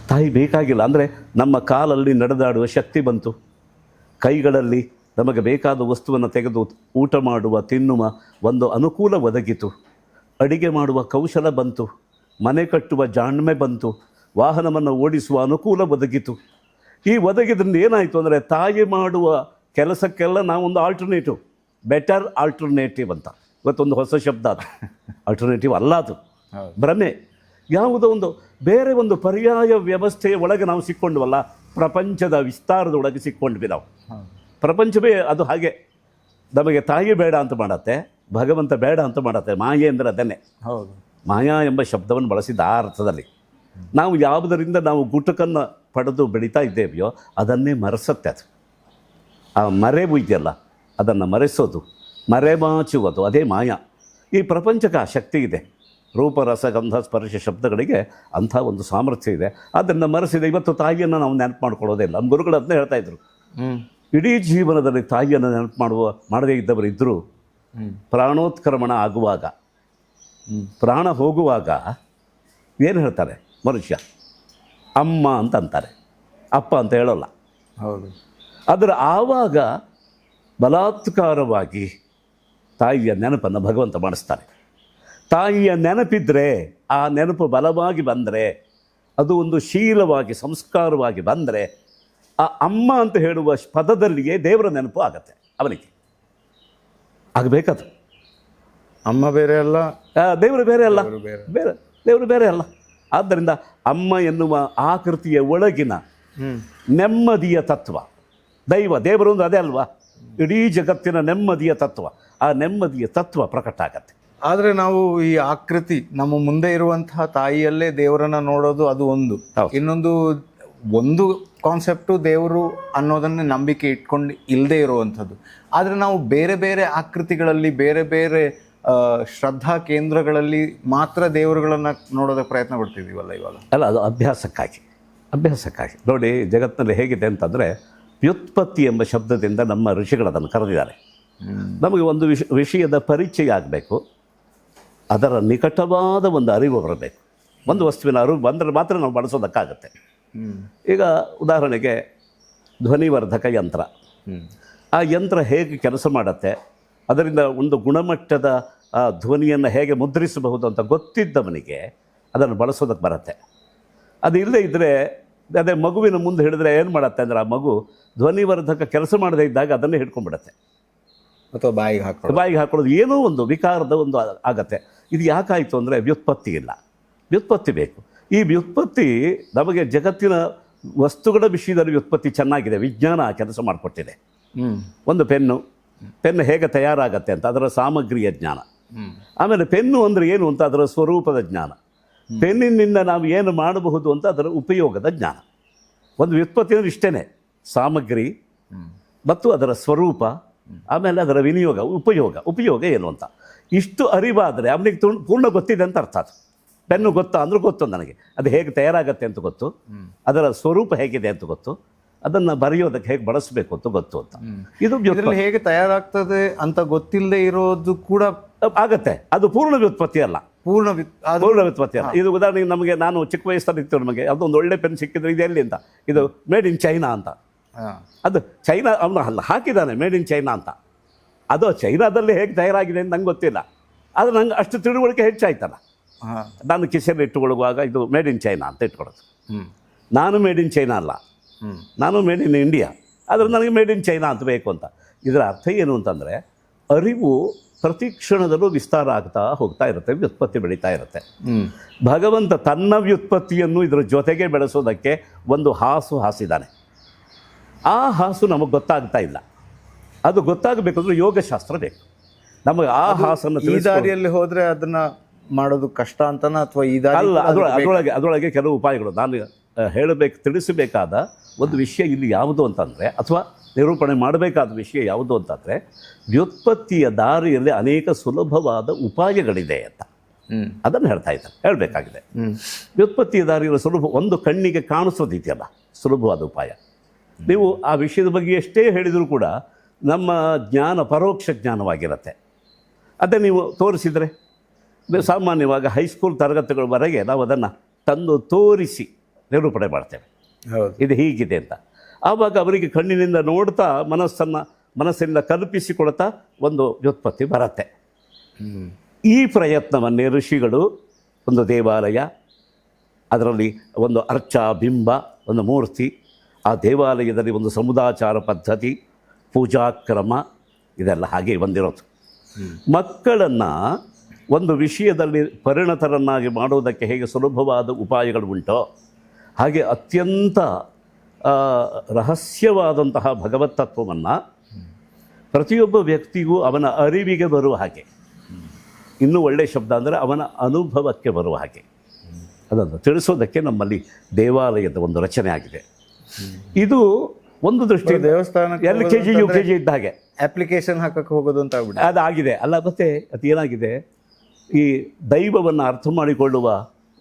ತಾಯಿ ಬೇಕಾಗಿಲ್ಲ ಅಂದರೆ ನಮ್ಮ ಕಾಲಲ್ಲಿ ನಡೆದಾಡುವ ಶಕ್ತಿ ಬಂತು, ಕೈಗಳಲ್ಲಿ ನಮಗೆ ಬೇಕಾದ ವಸ್ತುವನ್ನು ತೆಗೆದು ಊಟ ಮಾಡುವ ತಿನ್ನುವ ಒಂದು ಅನುಕೂಲ ಒದಗಿತು, ಅಡಿಗೆ ಮಾಡುವ ಕೌಶಲ ಬಂತು, ಮನೆ ಕಟ್ಟುವ ಜಾಣ್ಮೆ ಬಂತು, ವಾಹನವನ್ನು ಓಡಿಸುವ ಅನುಕೂಲ ಒದಗಿತು. ಈ ಒದಗಿದ್ರಿಂದ ಏನಾಯಿತು ಅಂದರೆ, ತಾಯಿ ಮಾಡುವ ಕೆಲಸಕ್ಕೆಲ್ಲ ನಾವೊಂದು ಆಲ್ಟರ್ನೇಟಿವ್, ಬೆಟರ್ ಆಲ್ಟರ್ನೇಟಿವ್ ಅಂತ ಇವತ್ತೊಂದು ಹೊಸ ಶಬ್ದ. ಅದು ಆಲ್ಟರ್ನೇಟಿವ್ ಅಲ್ಲ, ಅದು ಭ್ರಮೆ. ಯಾವುದೋ ಒಂದು ಬೇರೆ ಒಂದು ಪರ್ಯಾಯ ವ್ಯವಸ್ಥೆಯ ಒಳಗೆ ನಾವು ಸಿಕ್ಕೊಂಡ್ವಲ್ಲ, ಪ್ರಪಂಚದ ವಿಸ್ತಾರದೊಳಗೆ ಸಿಕ್ಕೊಂಡ್ವಿ ನಾವು. ಪ್ರಪಂಚವೇ ಅದು ಹಾಗೆ ನಮಗೆ ತಾಯಿ ಬೇಡ ಅಂತ ಮಾಡತ್ತೆ, ಭಗವಂತ ಬೇಡ ಅಂತ ಮಾಡತ್ತೆ. ಮಾಯೆ ಅಂದರೆ ಅದನ್ನೇ. ಹೌದು, ಮಾಯಾ ಎಂಬ ಶಬ್ದವನ್ನು ಬಳಸಿದ ಆ ಅರ್ಥದಲ್ಲಿ ನಾವು ಯಾವುದರಿಂದ ನಾವು ಗುಟುಕನ್ನು ಪಡೆದು ಬೆಳೀತಾ ಇದ್ದೇವೆಯೋ ಅದನ್ನೇ ಮರೆಸುತ್ತೆ ಅದು. ಆ ಮರೆವು ಇದೆಯಲ್ಲ, ಅದನ್ನು ಮರೆಸೋದು, ಮರೆಮಾಚುವುದು, ಅದೇ ಮಾಯಾ. ಈ ಪ್ರಪಂಚಕ್ಕೆ ಆ ಶಕ್ತಿ ಇದೆ. ರೂಪ, ರಸ, ಗಂಧ, ಸ್ಪರ್ಶ ಶಬ್ದಗಳಿಗೆ ಅಂಥ ಒಂದು ಸಾಮರ್ಥ್ಯ ಇದೆ. ಅದನ್ನು ಮರೆಸಿದೆ. ಇವತ್ತು ತಾಯಿಯನ್ನು ನಾವು ನೆನಪು ಮಾಡ್ಕೊಳ್ಳೋದೇ ಇಲ್ಲ. ನಮ್ಮ ಗುರುಗಳು ಅದನ್ನೇ ಹೇಳ್ತಾಯಿದ್ರು, ಇಡೀ ಜೀವನದಲ್ಲಿ ತಾಯಿಯನ್ನು ನೆನಪು ಮಾಡದೇ ಇದ್ದವರು ಇದ್ದರೂ ಪ್ರಾಣೋತ್ಕ್ರಮಣ ಆಗುವಾಗ, ಪ್ರಾಣ ಹೋಗುವಾಗ ಏನು ಹೇಳ್ತಾರೆ ಮನುಷ್ಯ? ಅಮ್ಮ ಅಂತ ಅಂತಾರೆ, ಅಪ್ಪ ಅಂತ ಹೇಳೋಲ್ಲ. ಹೌದು. ಆದರೆ ಆವಾಗ ಬಲಾತ್ಕಾರವಾಗಿ ತಾಯಿಯ ನೆನಪನ್ನು ಭಗವಂತ ಮಾಡಿಸ್ತಾರೆ. ತಾಯಿಯ ನೆನಪಿದ್ದರೆ, ಆ ನೆನಪು ಬಲವಾಗಿ ಬಂದರೆ, ಅದು ಒಂದು ಶೀಲವಾಗಿ ಸಂಸ್ಕಾರವಾಗಿ ಬಂದರೆ, ಆ ಅಮ್ಮ ಅಂತ ಹೇಳುವ ಪದದಲ್ಲಿಯೇ ದೇವರ ನೆನಪು ಆಗತ್ತೆ ಅವನಿಗೆ. ಆಗಬೇಕದು. ಅಮ್ಮ ಬೇರೆ ಅಲ್ಲ, ದೇವರು ಬೇರೆ ಅಲ್ಲ, ದೇವರು ಬೇರೆ ಅಲ್ಲ. ಆದ್ದರಿಂದ ಅಮ್ಮ ಎನ್ನುವ ಆಕೃತಿಯ ಒಳಗಿನ ನೆಮ್ಮದಿಯ ತತ್ವ, ದೇವರು ಒಂದು ಅದೇ ಅಲ್ವಾ, ಇಡೀ ಜಗತ್ತಿನ ನೆಮ್ಮದಿಯ ತತ್ವ. ಆ ನೆಮ್ಮದಿಯ ತತ್ವ ಪ್ರಕಟ ಆಗತ್ತೆ. ಆದರೆ ನಾವು ಈ ಆಕೃತಿ, ನಮ್ಮ ಮುಂದೆ ಇರುವಂತಹ ತಾಯಿಯಲ್ಲೇ ದೇವರನ್ನ ನೋಡೋದು ಅದು ಒಂದು. ಇನ್ನೊಂದು ಕಾನ್ಸೆಪ್ಟು ದೇವರು ಅನ್ನೋದನ್ನೇ ನಂಬಿಕೆ ಇಟ್ಕೊಂಡು ಇಲ್ಲದೆ ಇರುವಂಥದ್ದು. ಆದರೆ ನಾವು ಬೇರೆ ಬೇರೆ ಆಕೃತಿಗಳಲ್ಲಿ, ಬೇರೆ ಬೇರೆ ಶ್ರದ್ಧಾ ಕೇಂದ್ರಗಳಲ್ಲಿ ಮಾತ್ರ ದೇವರುಗಳನ್ನು ನೋಡೋದಕ್ಕೆ ಪ್ರಯತ್ನ ಪಡ್ತಿದ್ದೀವಲ್ಲ ಇವಾಗ. ಅಲ್ಲ, ಅದು ಅಭ್ಯಾಸಕ್ಕಾಗಿ ನೋಡಿ. ಜಗತ್ತಿನಲ್ಲಿ ಹೇಗಿದೆ ಅಂತಂದರೆ, ವ್ಯುತ್ಪತ್ತಿ ಎಂಬ ಶಬ್ದದಿಂದ ನಮ್ಮ ಋಷಿಗಳು ಅದನ್ನು ಕರೆದಿದ್ದಾರೆ. ನಮಗೆ ಒಂದು ವಿಷಯದ ಪರಿಚಯ ಆಗಬೇಕು, ಅದರ ನಿಕಟವಾದ ಒಂದು ಅರಿವು ಬರಬೇಕು. ಒಂದು ವಸ್ತುವಿನ ಅರಿವು ಬಂದರೆ ಮಾತ್ರ ನಾವು ಬಳಸೋದಕ್ಕಾಗತ್ತೆ. ಈಗ ಉದಾಹರಣೆಗೆ ಧ್ವನಿವರ್ಧಕ ಯಂತ್ರ. ಆ ಯಂತ್ರ ಹೇಗೆ ಕೆಲಸ ಮಾಡುತ್ತೆ, ಅದರಿಂದ ಒಂದು ಗುಣಮಟ್ಟದ ಧ್ವನಿಯನ್ನು ಹೇಗೆ ಮುದ್ರಿಸಬಹುದು ಅಂತ ಗೊತ್ತಿದ್ದವನಿಗೆ ಅದನ್ನು ಬಳಸೋದಕ್ಕೆ ಬರುತ್ತೆ. ಅದು ಇಲ್ಲದೇ ಇದ್ದರೆ ಅದೇ ಮಗುವಿನ ಮುಂದೆ ಹಿಡಿದ್ರೆ ಏನು ಮಾಡುತ್ತೆ ಅಂದರೆ ಆ ಮಗು ಧ್ವನಿವರ್ಧಕ ಕೆಲಸ ಮಾಡದೇ ಇದ್ದಾಗ ಅದನ್ನೇ ಹಿಡ್ಕೊಂಡ್ಬಿಡುತ್ತೆ, ಅಥವಾ ಬಾಯಿಗೆ ಹಾಕೊಳ್ಳೋದು ಏನೋ ಒಂದು ವಿಕಾರದ ಒಂದು ಆಗತ್ತೆ. ಇದು ಯಾಕಾಯಿತು ಅಂದರೆ ವ್ಯುತ್ಪತ್ತಿ ಇಲ್ಲ, ವ್ಯುತ್ಪತ್ತಿ ಬೇಕು. ಈ ವ್ಯುತ್ಪತ್ತಿ ನಮಗೆ ಜಗತ್ತಿನ ವಸ್ತುಗಳ ವಿಷಯದಲ್ಲಿ ವ್ಯುತ್ಪತ್ತಿ ಚೆನ್ನಾಗಿದೆ, ವಿಜ್ಞಾನ ಕೆಲಸ ಮಾಡಿಕೊಟ್ಟಿದೆ. ಒಂದು ಪೆನ್ನು ಹೇಗೆ ತಯಾರಾಗತ್ತೆ ಅಂತ ಅದರ ಸಾಮಗ್ರಿಯ ಜ್ಞಾನ. ಆಮೇಲೆ ಪೆನ್ನು ಅಂದರೆ ಏನು ಅಂತ ಅದರ ಸ್ವರೂಪದ ಜ್ಞಾನ. ಪೆನ್ನಿನಿಂದ ನಾವು ಏನು ಮಾಡಬಹುದು ಅಂತ ಅದರ ಉಪಯೋಗದ ಜ್ಞಾನ. ಒಂದು ವ್ಯುತ್ಪತ್ತಿ ಅಂದರೆ ಇಷ್ಟೇ, ಸಾಮಗ್ರಿ ಮತ್ತು ಅದರ ಸ್ವರೂಪ, ಆಮೇಲೆ ಅದರ ವಿನಿಯೋಗ, ಉಪಯೋಗ ಏನು ಅಂತ. ಇಷ್ಟು ಅರಿವಾದರೆ ಅವನಿಗೆ ಪೂರ್ಣ ಗೊತ್ತಿದೆ ಅಂತ ಅರ್ಥ. ಅದು ಪೆನ್ನು ಗೊತ್ತಾ ಅಂದ್ರೆ ಗೊತ್ತು ನನಗೆ, ಅದು ಹೇಗೆ ತಯಾರಾಗತ್ತೆ ಅಂತ ಗೊತ್ತು, ಅದರ ಸ್ವರೂಪ ಹೇಗಿದೆ ಅಂತ ಗೊತ್ತು, ಅದನ್ನು ಬರೆಯೋದಕ್ಕೆ ಹೇಗೆ ಬಳಸಬೇಕು ಅಂತ ಗೊತ್ತು ಅಂತ. ಇದು ಹೇಗೆ ತಯಾರಾಗ್ತದೆ ಅಂತ ಗೊತ್ತಿಲ್ಲದೆ ಇರೋದು ಕೂಡ ಆಗತ್ತೆ. ಅದು ಪೂರ್ಣ ವ್ಯುತ್ಪತ್ತಿ ಅಲ್ಲ, ಪೂರ್ಣ ವ್ಯುತ್ಪತ್ತಿ ಅಲ್ಲ. ಇದು ಉದಾಹರಣೆಗೆ ನಮಗೆ, ನಾನು ಚಿಕ್ಕ ವಯಸ್ಸಲ್ಲಿ ಇತ್ತು, ನಮಗೆ ಅದೊಂದು ಒಳ್ಳೆ ಪೆನ್ ಸಿಕ್ಕಿದ್ರೆ ಇದು ಎಲ್ಲಿ ಅಂತ, ಇದು ಮೇಡ್ ಇನ್ ಚೈನಾ ಅಂತ. ಅದು ಚೈನಾ ಅವನು ಅಲ್ಲ ಹಾಕಿದ್ದಾನೆ ಮೇಡ್ ಇನ್ ಚೈನಾ ಅಂತ. ಅದು ಚೈನಾದಲ್ಲಿ ಹೇಗೆ ತಯಾರಾಗಿದೆ ಅಂತ ನಂಗೆ ಗೊತ್ತಿಲ್ಲ, ಆದರೆ ನಂಗೆ ಅಷ್ಟು ತಿಳುವಳಿಕೆ ಹೆಚ್ಚಾಯ್ತಲ್ಲ. ನಾನು ಕಿಸೆಯಲ್ಲಿ ಇಟ್ಟುಕೊಳ್ಳುವಾಗ ಇದು ಮೇಡ್ ಇನ್ ಚೈನಾ ಅಂತ ಇಟ್ಕೊಳ್ಳೋದು. ನಾನು ಮೇಡ್ ಇನ್ ಚೈನಾ ಅಲ್ಲ, ನಾನು ಮೇಡ್ ಇನ್ ಇಂಡಿಯಾ, ಆದರೆ ನನಗೆ ಮೇಡ್ ಇನ್ ಚೈನಾ ಅಂತ ಬೇಕು ಅಂತ. ಇದರ ಅರ್ಥ ಏನು ಅಂತಂದರೆ, ಅರಿವು ಪ್ರತಿ ಕ್ಷಣದಲ್ಲೂ ವಿಸ್ತಾರ ಆಗ್ತಾ ಹೋಗ್ತಾ ಇರುತ್ತೆ, ವ್ಯುತ್ಪತ್ತಿ ಬೆಳೀತಾ ಇರುತ್ತೆ. ಭಗವಂತ ತನ್ನ ವ್ಯುತ್ಪತ್ತಿಯನ್ನು ಇದರ ಜೊತೆಗೆ ಬೆಳೆಸೋದಕ್ಕೆ ಒಂದು ಹಾಸು ಹಾಸಿದ್ದಾನೆ. ಆ ಹಾಸು ನಮಗೆ ಗೊತ್ತಾಗ್ತಾ ಇಲ್ಲ. ಅದು ಗೊತ್ತಾಗಬೇಕಂದ್ರೆ ಯೋಗಶಾಸ್ತ್ರ ಬೇಕು ನಮಗೆ. ಆ ಹಾಸನ್ನು ಈ ದಾರಿಯಲ್ಲಿ ಹೋದರೆ ಅದನ್ನು ಮಾಡೋದು ಕಷ್ಟ ಅಂತನ, ಅಥವಾ ಈ ದಾರಿ ಅಲ್ಲ, ಅದರೊಳಗೆ ಕೆಲವು ಉಪಾಯಗಳು ನಾನು ತಿಳಿಸಬೇಕಾದ ಒಂದು ವಿಷಯ ಇಲ್ಲಿ ಯಾವುದು ಅಂತಂದರೆ, ಅಥವಾ ನಿರೂಪಣೆ ಮಾಡಬೇಕಾದ ವಿಷಯ ಯಾವುದು ಅಂತಂದರೆ, ವ್ಯುತ್ಪತ್ತಿಯ ದಾರಿಯಲ್ಲಿ ಅನೇಕ ಸುಲಭವಾದ ಉಪಾಯಗಳಿದೆ ಅಂತ ಅದನ್ನು ಹೇಳಬೇಕಾಗಿದೆ. ವ್ಯುತ್ಪತ್ತಿಯ ದಾರಿಯಲ್ಲಿ ಒಂದು ಕಣ್ಣಿಗೆ ಕಾಣಿಸೋದಿದೆಯಲ್ಲ ಸುಲಭವಾದ ಉಪಾಯ. ನೀವು ಆ ವಿಷಯದ ಬಗ್ಗೆ ಎಷ್ಟೇ ಹೇಳಿದರೂ ಕೂಡ ನಮ್ಮ ಜ್ಞಾನ ಪರೋಕ್ಷ ಜ್ಞಾನವಾಗಿರುತ್ತೆ. ಅದೇ ನೀವು ತೋರಿಸಿದರೆ, ಸಾಮಾನ್ಯವಾಗಿ ಹೈಸ್ಕೂಲ್ ತರಗತಿಗಳವರೆಗೆ ನಾವು ಅದನ್ನು ತಂದು ತೋರಿಸಿ ನಿರೂಪಣೆ ಮಾಡ್ತೇವೆ, ಇದು ಹೀಗಿದೆ ಅಂತ. ಆವಾಗ ಅವರಿಗೆ ಕಣ್ಣಿನಿಂದ ನೋಡ್ತಾ ಮನಸ್ಸಿನಿಂದ ಕಲ್ಪಿಸಿಕೊಳ್ತಾ ಒಂದು ವ್ಯುತ್ಪತ್ತಿ ಬರುತ್ತೆ. ಈ ಪ್ರಯತ್ನವನ್ನೇ ಋಷಿಗಳು ಒಂದು ದೇವಾಲಯ, ಅದರಲ್ಲಿ ಒಂದು ಅರ್ಚಾ ಬಿಂಬ, ಒಂದು ಮೂರ್ತಿ, ಆ ದೇವಾಲಯದಲ್ಲಿ ಒಂದು ಸಮುದಾಚಾರ ಪದ್ಧತಿ, ಪೂಜಾಕ್ರಮ, ಇದೆಲ್ಲ ಹಾಗೆ ಬಂದಿರೋದು. ಮಕ್ಕಳನ್ನು ಒಂದು ವಿಷಯದಲ್ಲಿ ಪರಿಣತರನ್ನಾಗಿ ಮಾಡುವುದಕ್ಕೆ ಹೇಗೆ ಸುಲಭವಾದ ಉಪಾಯಗಳು ಉಂಟೋ, ಹಾಗೆ ಅತ್ಯಂತ ರಹಸ್ಯವಾದಂತಹ ಭಗವತ್ ತತ್ವವನ್ನು ಪ್ರತಿಯೊಬ್ಬ ವ್ಯಕ್ತಿಗೂ ಅವನ ಅರಿವಿಗೆ ಬರುವ ಹಾಗೆ, ಇನ್ನೂ ಒಳ್ಳೆಯ ಶಬ್ದ ಅಂದರೆ ಅವನ ಅನುಭವಕ್ಕೆ ಬರುವ ಹಾಗೆ ಅದನ್ನು ತಿಳಿಸೋದಕ್ಕೆ ನಮ್ಮಲ್ಲಿ ದೇವಾಲಯದ ಒಂದು ರಚನೆ ಆಗಿದೆ. ಇದು ಒಂದು ದೃಷ್ಟಿ ದೇವಸ್ಥಾನ LKG UKG ಇದ್ದ ಹಾಗೆ ಅಪ್ಲಿಕೇಶನ್ ಹಾಕಕ್ಕೆ ಹೋಗೋದು ಅಂತ ಅದಾಗಿದೆ ಅಲ್ಲ. ಮತ್ತೆ ಅದೇನಾಗಿದೆ, ಈ ದೈವವನ್ನು ಅರ್ಥ ಮಾಡಿಕೊಳ್ಳುವ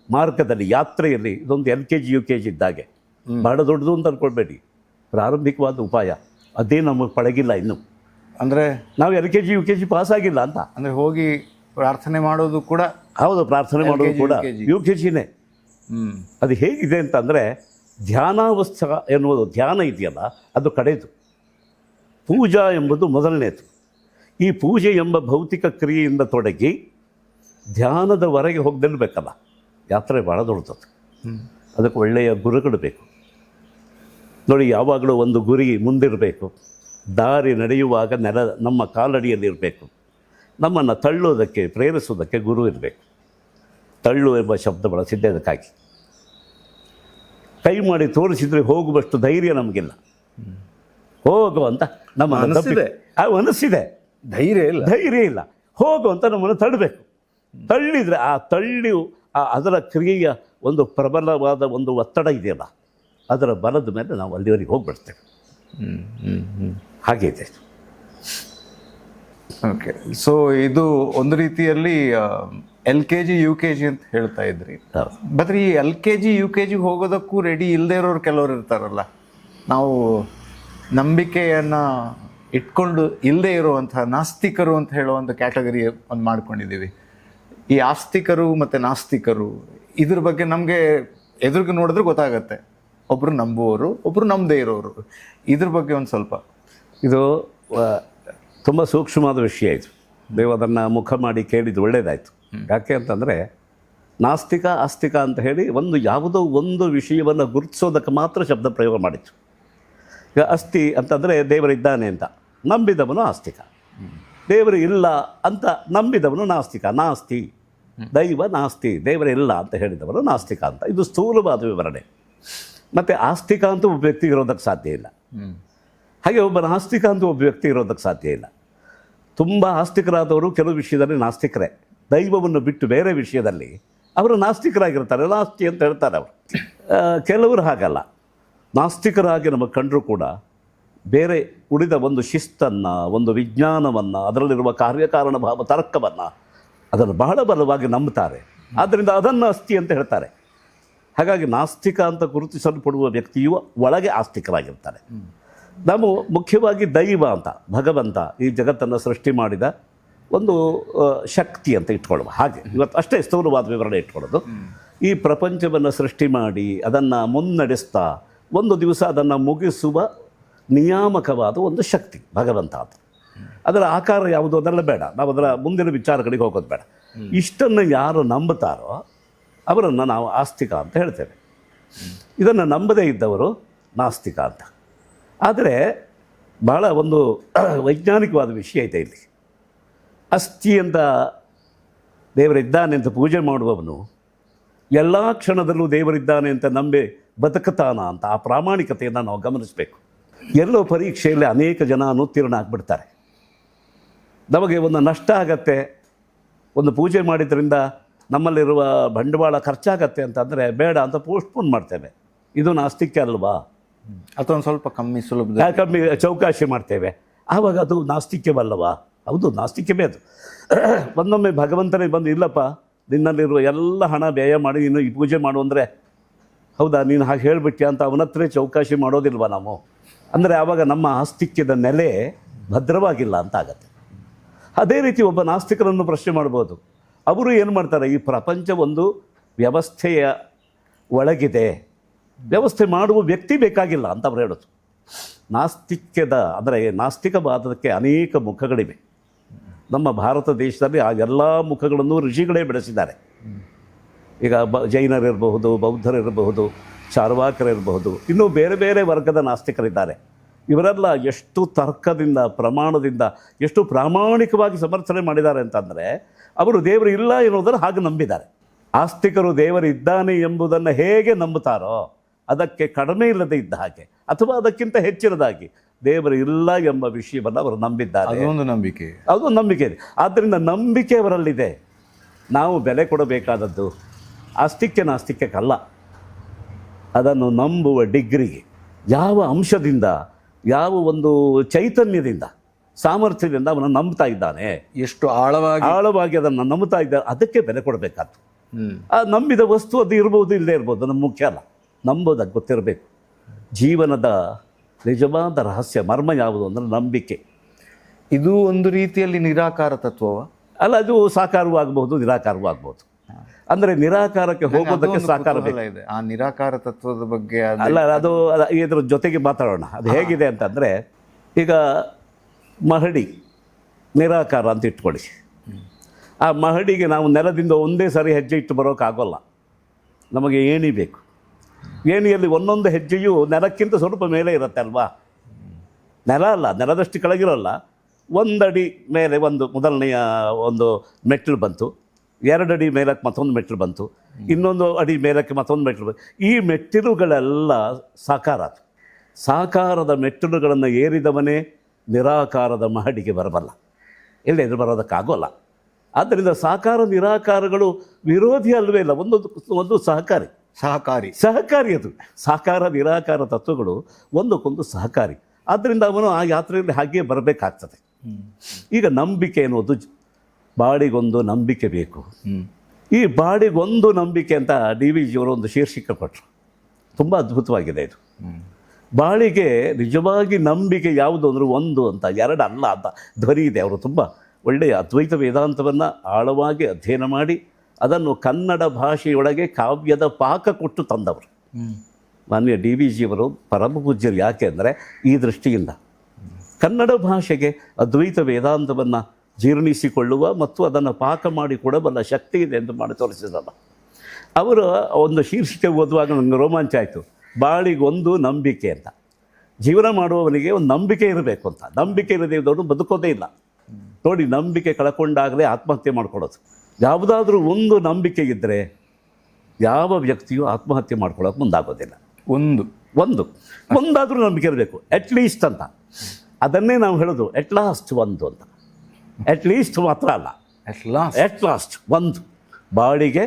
ಮಾರ್ಗದಲ್ಲಿ, ಯಾತ್ರೆಯಲ್ಲಿ ಇದೊಂದು LKG UKG ಇದ್ದಾಗೆ. ಬಹಳ ದೊಡ್ಡದು ಅಂತ ಅಂದ್ಕೊಳ್ಬೇಡಿ, ಪ್ರಾರಂಭಿಕವಾದ ಉಪಾಯ ಅದೇ ನಮಗೆ ಪಳಗಿಲ್ಲ ಇನ್ನು. ಅಂದರೆ ನಾವು LKG UKG ಪಾಸ್ ಆಗಿಲ್ಲ ಅಂತ. ಅಂದರೆ ಹೋಗಿ ಪ್ರಾರ್ಥನೆ ಮಾಡೋದು ಕೂಡ, ಹೌದು, ಪ್ರಾರ್ಥನೆ ಮಾಡೋದು ಕೂಡ UKGನೇ. ಅದು ಹೇಗಿದೆ ಅಂತಂದರೆ, ಧ್ಯಾನಾವಸ್ಥೆ ಎನ್ನುವುದು ಧ್ಯಾನ ಇದೆಯಲ್ಲ ಅದು ಕಡೆದು, ಪೂಜಾ ಎಂಬುದು ಮೊದಲನೇದು. ಈ ಪೂಜೆ ಎಂಬ ಭೌತಿಕ ಕ್ರಿಯೆಯಿಂದ ತೊಡಗಿ ಧ್ಯಾನದವರೆಗೆ ಹೋಗಿ ನಿಲ್ಲಬೇಕಲ್ಲ, ಯಾತ್ರೆ ಭಾಳ ದೊಡ್ಡದು. ಅದಕ್ಕೆ ಒಳ್ಳೆಯ ಗುರುಗಳು ಬೇಕು ನೋಡಿ. ಯಾವಾಗಲೂ ಒಂದು ಗುರಿ ಮುಂದಿರಬೇಕು, ದಾರಿ ನಡೆಯುವಾಗ ನಮ್ಮ ಕಾಲಡಿಯಲ್ಲಿರಬೇಕು. ನಮ್ಮನ್ನು ತಳ್ಳೋದಕ್ಕೆ ಪ್ರೇರಿಸೋದಕ್ಕೆ ಗುರು ಇರಬೇಕು. ತಳ್ಳು ಎಂಬ ಶಬ್ದ ಬಳಸಿದ್ದೆ ಅದಕ್ಕಾಗಿ. ಕೈ ಮಾಡಿ ತೋರಿಸಿದರೆ ಹೋಗುವಷ್ಟು ಧೈರ್ಯ ನಮಗಿಲ್ಲ, ಹೋಗು ಅಂತ ನಮ್ಮ ಮನಸ್ಸಿದೆ, ಧೈರ್ಯ ಇಲ್ಲ, ಹೋಗು ಅಂತ ನಮ್ಮನ್ನು ತಳ್ಳಬೇಕು. ತಳ್ಳಿದರೆ ಅದರ ಕ್ರಿಯೆಯ ಒಂದು ಪ್ರಬಲವಾದ ಒಂದು ಒತ್ತಡ ಇದೆಯಲ್ಲ, ಅದರ ಬಲದ ಮೇಲೆ ನಾವು ಅಲ್ಲಿವರೆಗೆ ಹೋಗ್ಬಿಡ್ತೇವೆ. ಹಾಗೆ ಇದೆ. ಓಕೆ, ಸೊ ಇದು ಒಂದು ರೀತಿಯಲ್ಲಿ LKG UKG ಅಂತ ಹೇಳ್ತಾ ಇದ್ರಿ. ಬಟ್ ಈ LKG UKG ಹೋಗೋದಕ್ಕೂ ರೆಡಿ ಇಲ್ಲದೆ ಇರೋರು ಕೆಲವರು ಇರ್ತಾರಲ್ಲ. ನಾವು ನಂಬಿಕೆಯನ್ನು ಇಟ್ಕೊಂಡು ಇಲ್ಲದೆ ಇರುವಂತಹ ನಾಸ್ತಿಕರು ಅಂತ ಹೇಳೋ ಒಂದು ಕ್ಯಾಟಗರಿ ಒಂದು ಮಾಡ್ಕೊಂಡಿದ್ದೀವಿ. ಈ ಆಸ್ತಿಕರು ಮತ್ತು ನಾಸ್ತಿಕರು ಇದ್ರ ಬಗ್ಗೆ ನಮಗೆ ಎದುರಿಗೆ ನೋಡಿದ್ರೆ ಗೊತ್ತಾಗತ್ತೆ, ಒಬ್ಬರು ನಂಬುವವರು, ಒಬ್ಬರು ನಂಬದೇ ಇರೋರು. ಇದ್ರ ಬಗ್ಗೆ ಒಂದು ಸ್ವಲ್ಪ. ಇದು ತುಂಬ ಸೂಕ್ಷ್ಮವಾದ ವಿಷಯ ಇದು. ನೀವು ಅದನ್ನು ಮುಖ ಮಾಡಿ ಕೇಳಿದ್ದು ಒಳ್ಳೆಯದಾಯಿತು. ಯಾಕೆ ಅಂತಂದರೆ, ನಾಸ್ತಿಕ ಆಸ್ತಿಕ ಅಂತ ಹೇಳಿ ಒಂದು ಯಾವುದೋ ಒಂದು ವಿಷಯವನ್ನು ಗುರುತಿಸೋದಕ್ಕೆ ಮಾತ್ರ ಶಬ್ದ ಪ್ರಯೋಗ ಮಾಡಿತ್ತು. ಈಗ ಅಸ್ತಿ ಅಂತಂದರೆ ದೇವರಿದ್ದಾನೆ ಅಂತ ನಂಬಿದವನು ಆಸ್ತಿಕ, ದೇವರು ಇಲ್ಲ ಅಂತ ನಂಬಿದವನು ನಾಸ್ತಿಕ. ನಾಸ್ತಿ ದೈವ ನಾಸ್ತಿ, ದೇವರಿಲ್ಲ ಅಂತ ಹೇಳಿದವನು ನಾಸ್ತಿಕ ಅಂತ. ಇದು ಸ್ಥೂಲವಾದ ವಿವರಣೆ. ಮತ್ತು ಆಸ್ತಿಕ ಅಂತ ಒಬ್ಬ ವ್ಯಕ್ತಿ ಇರೋದಕ್ಕೆ ಸಾಧ್ಯ ಇಲ್ಲ, ಹಾಗೆ ಒಬ್ಬ ನಾಸ್ತಿಕ ಅಂತ ಒಬ್ಬ ವ್ಯಕ್ತಿ ಇರೋದಕ್ಕೆ ಸಾಧ್ಯ ಇಲ್ಲ. ತುಂಬ ಆಸ್ತಿಕರಾದವರು ಕೆಲವು ವಿಷಯದಲ್ಲಿ ನಾಸ್ತಿಕರೇ, ದೈವವನ್ನು ಬಿಟ್ಟು ಬೇರೆ ವಿಷಯದಲ್ಲಿ ಅವರು ನಾಸ್ತಿಕರಾಗಿರ್ತಾರೆ, ನಾಸ್ತಿ ಅಂತ ಹೇಳ್ತಾರೆ ಅವರು. ಕೆಲವರು ಹಾಗಲ್ಲ, ನಾಸ್ತಿಕರಾಗಿ ನಮಗೆ ಕಂಡರೂ ಕೂಡ ಬೇರೆ ಉಳಿದ ಒಂದು ಶಿಸ್ತನ್ನು, ಒಂದು ವಿಜ್ಞಾನವನ್ನು, ಅದರಲ್ಲಿರುವ ಕಾರ್ಯಕಾರಣ ಭಾವ ತರ್ಕವನ್ನು ಅದನ್ನು ಬಹಳ ಬಲವಾಗಿ ನಂಬುತ್ತಾರೆ. ಆದ್ದರಿಂದ ಅದನ್ನು ಅಸ್ತಿ ಅಂತ ಹೇಳ್ತಾರೆ. ಹಾಗಾಗಿ ನಾಸ್ತಿಕ ಅಂತ ಗುರುತಿಸಲ್ಪಡುವ ವ್ಯಕ್ತಿಯು ಒಳಗೆ ಆಸ್ತಿಕರಾಗಿರ್ತಾರೆ. ನಾವು ಮುಖ್ಯವಾಗಿ ದೈವ ಅಂತ, ಭಗವಂತ ಈ ಜಗತ್ತನ್ನು ಸೃಷ್ಟಿ ಮಾಡಿದ ಒಂದು ಶಕ್ತಿ ಅಂತ ಇಟ್ಕೊಳ್ಳುವ ಹಾಗೆ ಇವತ್ತು ಅಷ್ಟೇ ಸ್ಥೂಲವಾದ ವಿವರಣೆ ಇಟ್ಕೊಳ್ಳೋದು. ಈ ಪ್ರಪಂಚವನ್ನು ಸೃಷ್ಟಿ ಮಾಡಿ ಅದನ್ನು ಮುನ್ನಡೆಸ್ತಾ ಒಂದು ದಿವಸ ಅದನ್ನು ಮುಗಿಸುವ ನಿಯಾಮಕವಾದ ಒಂದು ಶಕ್ತಿ ಭಗವಂತ ಅಂತ. ಅದರ ಆಕಾರ ಯಾವುದು ಅದೆಲ್ಲ ಬೇಡ, ನಾವು ಅದರ ಮುಂದಿನ ವಿಚಾರಗಳಿಗೆ ಹೋಗೋದು ಬೇಡ. ಇಷ್ಟನ್ನು ಯಾರು ನಂಬುತ್ತಾರೋ ಅವರನ್ನು ನಾವು ಆಸ್ತಿಕ ಅಂತ ಹೇಳ್ತೇವೆ. ಇದನ್ನು ನಂಬದೇ ಇದ್ದವರು ನಾಸ್ತಿಕ ಅಂತ. ಆದರೆ ಭಾಳ ಒಂದು ವೈಜ್ಞಾನಿಕವಾದ ವಿಷಯ ಐತೆ ಇಲ್ಲಿ. ಅಸ್ಥಿ ಅಂತ ದೇವರಿದ್ದಾನೆ ಅಂತ ಪೂಜೆ ಮಾಡುವವನು ಎಲ್ಲ ಕ್ಷಣದಲ್ಲೂ ದೇವರಿದ್ದಾನೆ ಅಂತ ನಂಬಿ ಬದುಕುತ್ತಾನ ಅಂತ ಆ ಪ್ರಾಮಾಣಿಕತೆಯನ್ನು ನಾವು ಗಮನಿಸಬೇಕು. ಎಲ್ಲೋ ಪರೀಕ್ಷೆಯಲ್ಲಿ ಅನೇಕ ಜನ ಅನುತ್ತೀರ್ಣ ಆಗಿಬಿಡ್ತಾರೆ. ನಮಗೆ ಒಂದು ನಷ್ಟ ಆಗತ್ತೆ, ಒಂದು ಪೂಜೆ ಮಾಡಿದ್ರಿಂದ ನಮ್ಮಲ್ಲಿರುವ ಬಂಡವಾಳ ಖರ್ಚಾಗತ್ತೆ ಅಂತಂದರೆ ಬೇಡ ಅಂತ ಪೋಸ್ಟ್ಪೋನ್ ಮಾಡ್ತೇವೆ. ಇದು ನಾಸ್ತಿಕ್ಯ ಅಲ್ವಾ? ಅಥವಾ ಒಂದು ಸ್ವಲ್ಪ ಕಮ್ಮಿ ಸುಲಭ ಕಮ್ಮಿ ಚೌಕಾಶಿ ಮಾಡ್ತೇವೆ, ಆವಾಗ ಅದು ನಾಸ್ತಿಕ್ಯವಲ್ಲವಾ? ಹೌದು, ನಾಸ್ತಿಕ್ಯವೇ ಅದು. ಒಂದೊಮ್ಮೆ ಭಗವಂತನೇ ಬಂದು ಇಲ್ಲಪ್ಪ ನಿನ್ನಲ್ಲಿರುವ ಎಲ್ಲ ಹಣ ವ್ಯಯ ಮಾಡಿ ನೀನು ಈ ಪೂಜೆ ಮಾಡು ಅಂದರೆ, ಹೌದಾ ನೀನು ಹಾಗೆ ಹೇಳಿಬಿಟ್ಯಾ ಅಂತ ಅವನ ಹತ್ರ ಚೌಕಾಶಿ ಮಾಡೋದಿಲ್ವ ನಾವು? ಅಂದರೆ ಆವಾಗ ನಮ್ಮ ಆಸ್ತಿಕ್ಯದ ನೆಲೆ ಭದ್ರವಾಗಿಲ್ಲ ಅಂತ ಆಗತ್ತೆ. ಅದೇ ರೀತಿ ಒಬ್ಬ ನಾಸ್ತಿಕರನ್ನು ಪ್ರಶ್ನೆ ಮಾಡ್ಬೋದು. ಅವರು ಏನು ಮಾಡ್ತಾರೆ, ಈ ಪ್ರಪಂಚ ಒಂದು ವ್ಯವಸ್ಥೆಯ ಒಳಗಿದೆ, ವ್ಯವಸ್ಥೆ ಮಾಡುವ ವ್ಯಕ್ತಿ ಬೇಕಾಗಿಲ್ಲ ಅಂತ ಅವ್ರು ಹೇಳೋದು. ನಾಸ್ತಿಕ್ಯದ ಅಂದರೆ ನಾಸ್ತಿಕವಾದಕ್ಕೆ ಅನೇಕ ಮುಖಗಳಿವೆ. ನಮ್ಮ ಭಾರತ ದೇಶದಲ್ಲಿ ಆ ಎಲ್ಲ ಮುಖಗಳನ್ನು ಋಷಿಗಳೇ ಬೆಳೆಸಿದ್ದಾರೆ. ಈಗ ಜೈನರಿರಬಹುದು, ಬೌದ್ಧರಿರಬಹುದು, ಚಾರ್ವಾಕರಿರಬಹುದು, ಇನ್ನೂ ಬೇರೆ ಬೇರೆ ವರ್ಗದ ನಾಸ್ತಿಕರಿದ್ದಾರೆ. ಇವರೆಲ್ಲ ಎಷ್ಟು ತರ್ಕದಿಂದ, ಪ್ರಮಾಣದಿಂದ, ಎಷ್ಟು ಪ್ರಾಮಾಣಿಕವಾಗಿ ಸಮರ್ಥನೆ ಮಾಡಿದ್ದಾರೆ ಅಂತಂದರೆ ಅವರು ದೇವರು ಇಲ್ಲ ಎನ್ನುವುದನ್ನು ಹಾಗೆ ನಂಬಿದ್ದಾರೆ. ಆಸ್ತಿಕರು ದೇವರು ಇದ್ದಾನೆ ಎಂಬುದನ್ನು ಹೇಗೆ ನಂಬುತ್ತಾರೋ ಅದಕ್ಕೆ ಕಡಿಮೆ ಇಲ್ಲದೆ ಇದ್ದ ಹಾಗೆ ಅಥವಾ ಅದಕ್ಕಿಂತ ಹೆಚ್ಚಿನದಾಗಿ ದೇವರು ಇಲ್ಲ ಎಂಬ ವಿಷಯವನ್ನು ಅವರು ನಂಬಿದ್ದಾರೆ. ಅದೊಂದು ನಂಬಿಕೆ, ಅದೊಂದು ನಂಬಿಕೆ ಇದೆ. ಆದ್ದರಿಂದ ನಂಬಿಕೆ ಅವರಲ್ಲಿದೆ. ನಾವು ಬೆಲೆ ಕೊಡಬೇಕಾದದ್ದು ಆಸ್ತಿಕ್ಯ ನಾಸ್ತಿಕ್ಯಕ್ಕಲ್ಲ, ಅದನ್ನು ನಂಬುವ ಡಿಗ್ರಿಗೆ, ಯಾವ ಅಂಶದಿಂದ, ಯಾವ ಒಂದು ಚೈತನ್ಯದಿಂದ, ಸಾಮರ್ಥ್ಯದಿಂದ ಅವನು ನಂಬ್ತಾ ಇದ್ದಾನೆ, ಎಷ್ಟು ಆಳವಾಗಿ ಅದನ್ನು ನಂಬ್ತಾ ಇದ್ದಾನೆ, ಅದಕ್ಕೆ ಬೆಲೆ ಕೊಡಬೇಕಾದ್ದು. ಆ ನಂಬಿದ ವಸ್ತು ಅದು ಇರ್ಬೋದು, ಇಲ್ಲದೆ ಇರ್ಬೋದು, ನಮ್ಮ ಮುಖ್ಯ ಅಲ್ಲ. ನಂಬೋದಕ್ಕೆ ಗೊತ್ತಿರಬೇಕು. ಜೀವನದ ನಿಜವಾದ ರಹಸ್ಯ ಮರ್ಮ ಯಾವುದು ಅಂದರೆ ನಂಬಿಕೆ. ಇದು ಒಂದು ರೀತಿಯಲ್ಲಿ ನಿರಾಕಾರ ತತ್ವವ ಅಲ್ಲ, ಅದು ಸಾಕಾರವೂ ಆಗಬಹುದು, ನಿರಾಕಾರವೂ ಆಗಬಹುದು. ಅಂದರೆ ನಿರಾಕಾರಕ್ಕೆ ಹೋಗೋದಕ್ಕೆ ಸಾಕಾರ ಇದೆ. ಆ ನಿರಾಕಾರ ತತ್ವದ ಬಗ್ಗೆ ಅಲ್ಲ, ಅದು ಇದ್ರ ಜೊತೆಗೆ ಮಾತಾಡೋಣ. ಅದು ಹೇಗಿದೆ ಅಂತಂದರೆ, ಈಗ ಮಹಡಿ ನಿರಾಕಾರ ಅಂತ ಇಟ್ಕೊಳ್ಳಿ. ಆ ಮಹಡಿಗೆ ನಾವು ನೆಲದಿಂದ ಒಂದೇ ಸಾರಿ ಹೆಜ್ಜೆ ಇಟ್ಟು ಬರೋಕ್ಕಾಗೋಲ್ಲ, ನಮಗೆ ಏಣಿ ಬೇಕು. ಏಣಿಯಲ್ಲಿ ಒಂದೊಂದು ಹೆಜ್ಜೆಯೂ ನೆಲಕ್ಕಿಂತ ಸ್ವಲ್ಪ ಮೇಲೆ ಇರುತ್ತೆ ಅಲ್ವಾ? ನೆಲ ಅಲ್ಲ, ನೆಲದಷ್ಟು ಕೆಳಗಿರೋಲ್ಲ. ಒಂದಡಿ ಮೇಲೆ ಒಂದು ಮೊದಲನೆಯ ಒಂದು ಮೆಟ್ಟಿಲು ಬಂತು, 2 ಅಡಿ ಮೇಲಕ್ಕೆ ಮತ್ತೊಂದು ಮೆಟ್ಟಿಲು ಬಂತು, ಇನ್ನೊಂದು ಅಡಿ ಮೇಲಕ್ಕೆ ಮತ್ತೊಂದು ಮೆಟ್ಟಿಲು ಬಂತು. ಈ ಮೆಟ್ಟಿಲುಗಳೆಲ್ಲ ಸಾಕಾರ. ಸಾಕಾರದ ಮೆಟ್ಟಿಲುಗಳನ್ನು ಏರಿದವನೇ ನಿರಾಕಾರದ ಮಹಡಿಗೆ ಬರಬಲ್ಲ, ಇಲ್ಲ ಎದುರು ಬರೋದಕ್ಕಾಗೋಲ್ಲ. ಆದ್ದರಿಂದ ಸಾಕಾರ ನಿರಾಕಾರಗಳು ವಿರೋಧಿ ಅಲ್ಲವೇ ಇಲ್ಲ, ಒಂದು ಸಹಕಾರಿ. ಅದು ಸಾಕಾರ ನಿರಾಕಾರ ತತ್ವಗಳು ಒಂದಕ್ಕೊಂದು ಸಹಕಾರಿ. ಆದ್ದರಿಂದ ಅವನು ಆ ಯಾತ್ರೆಯಲ್ಲಿ ಹಾಗೆಯೇ ಬರಬೇಕಾಗ್ತದೆ. ಈಗ ನಂಬಿಕೆ ಎನ್ನುವುದು, ಬಾಡಿಗೊಂದು ನಂಬಿಕೆ ಬೇಕು. ಈ ಬಾಡಿಗೊಂದು ನಂಬಿಕೆ ಅಂತ DV ಜಿಯವರು ಒಂದು ಶೀರ್ಷಿಕೆ ಕೊಟ್ಟರು. ತುಂಬ ಅದ್ಭುತವಾಗಿದೆ ಇದು. ಬಾಳಿಗೆ ನಿಜವಾಗಿ ನಂಬಿಕೆ ಯಾವುದು ಅಂದರೆ ಒಂದು ಅಂತ, 2 ಅಲ್ಲ ಅಂತ ಧ್ವನಿ ಇದೆ. ಅವರು ತುಂಬ ಒಳ್ಳೆಯ ಅದ್ವೈತ ವೇದಾಂತವನ್ನು ಆಳವಾಗಿ ಅಧ್ಯಯನ ಮಾಡಿ ಅದನ್ನು ಕನ್ನಡ ಭಾಷೆಯೊಳಗೆ ಕಾವ್ಯದ ಪಾಕ ಕೊಟ್ಟು ತಂದವರು ಮಾನ್ಯ DV ಜಿಯವರು ಪರಮ ಪೂಜ್ಯರು. ಯಾಕೆ ಅಂದರೆ ಈ ದೃಷ್ಟಿಯಿಂದ ಕನ್ನಡ ಭಾಷೆಗೆ ಅದ್ವೈತ ವೇದಾಂತವನ್ನು ಜೀರ್ಣಿಸಿಕೊಳ್ಳುವ ಮತ್ತು ಅದನ್ನು ಪಾಕ ಮಾಡಿ ಕೊಡಬಲ್ಲ ಶಕ್ತಿ ಇದೆ ಎಂದು ಮಾಡಿ ತೋರಿಸಿದಲ್ಲ. ಅವರು ಒಂದು ಶೀರ್ಷಿಕೆ ಓದುವಾಗ ನನಗೆ ರೋಮಾಂಚ ಆಯಿತು. ಬಾಳಿಗೊಂದು ನಂಬಿಕೆ ಅಂತ. ಜೀವನ ಮಾಡುವವನಿಗೆ ಒಂದು ನಂಬಿಕೆ ಇರಬೇಕು ಅಂತ. ನಂಬಿಕೆ ಇರದೇ ಇದ್ದವನು ಬದುಕೋದೇ ಇಲ್ಲ. ನೋಡಿ, ನಂಬಿಕೆ ಕಳ್ಕೊಂಡಾಗಲೇ ಆತ್ಮಹತ್ಯೆ ಮಾಡ್ಕೊಳ್ಳೋದು. ಯಾವುದಾದ್ರೂ ಒಂದು ನಂಬಿಕೆ ಇದ್ದರೆ ಯಾವ ವ್ಯಕ್ತಿಯೂ ಆತ್ಮಹತ್ಯೆ ಮಾಡ್ಕೊಳ್ಳೋಕೆ ಮುಂದಾಗೋದಿಲ್ಲ. ಒಂದಾದರೂ ನಂಬಿಕೆ ಇರಬೇಕು, ಅಟ್ಲೀಸ್ಟ್ ಅಂತ. ಅದನ್ನೇ ನಾವು ಹೇಳೋದು ಎಟ್ ಲಾಸ್ಟ್ ಒಂದು ಅಂತ. ಅಟ್ಲೀಸ್ಟ್ ಮಾತ್ರ ಅಲ್ಲ, ಎಟ್ ಲಾಸ್ಟ್ ಒಂದು. ಬಾಳಿಗೆ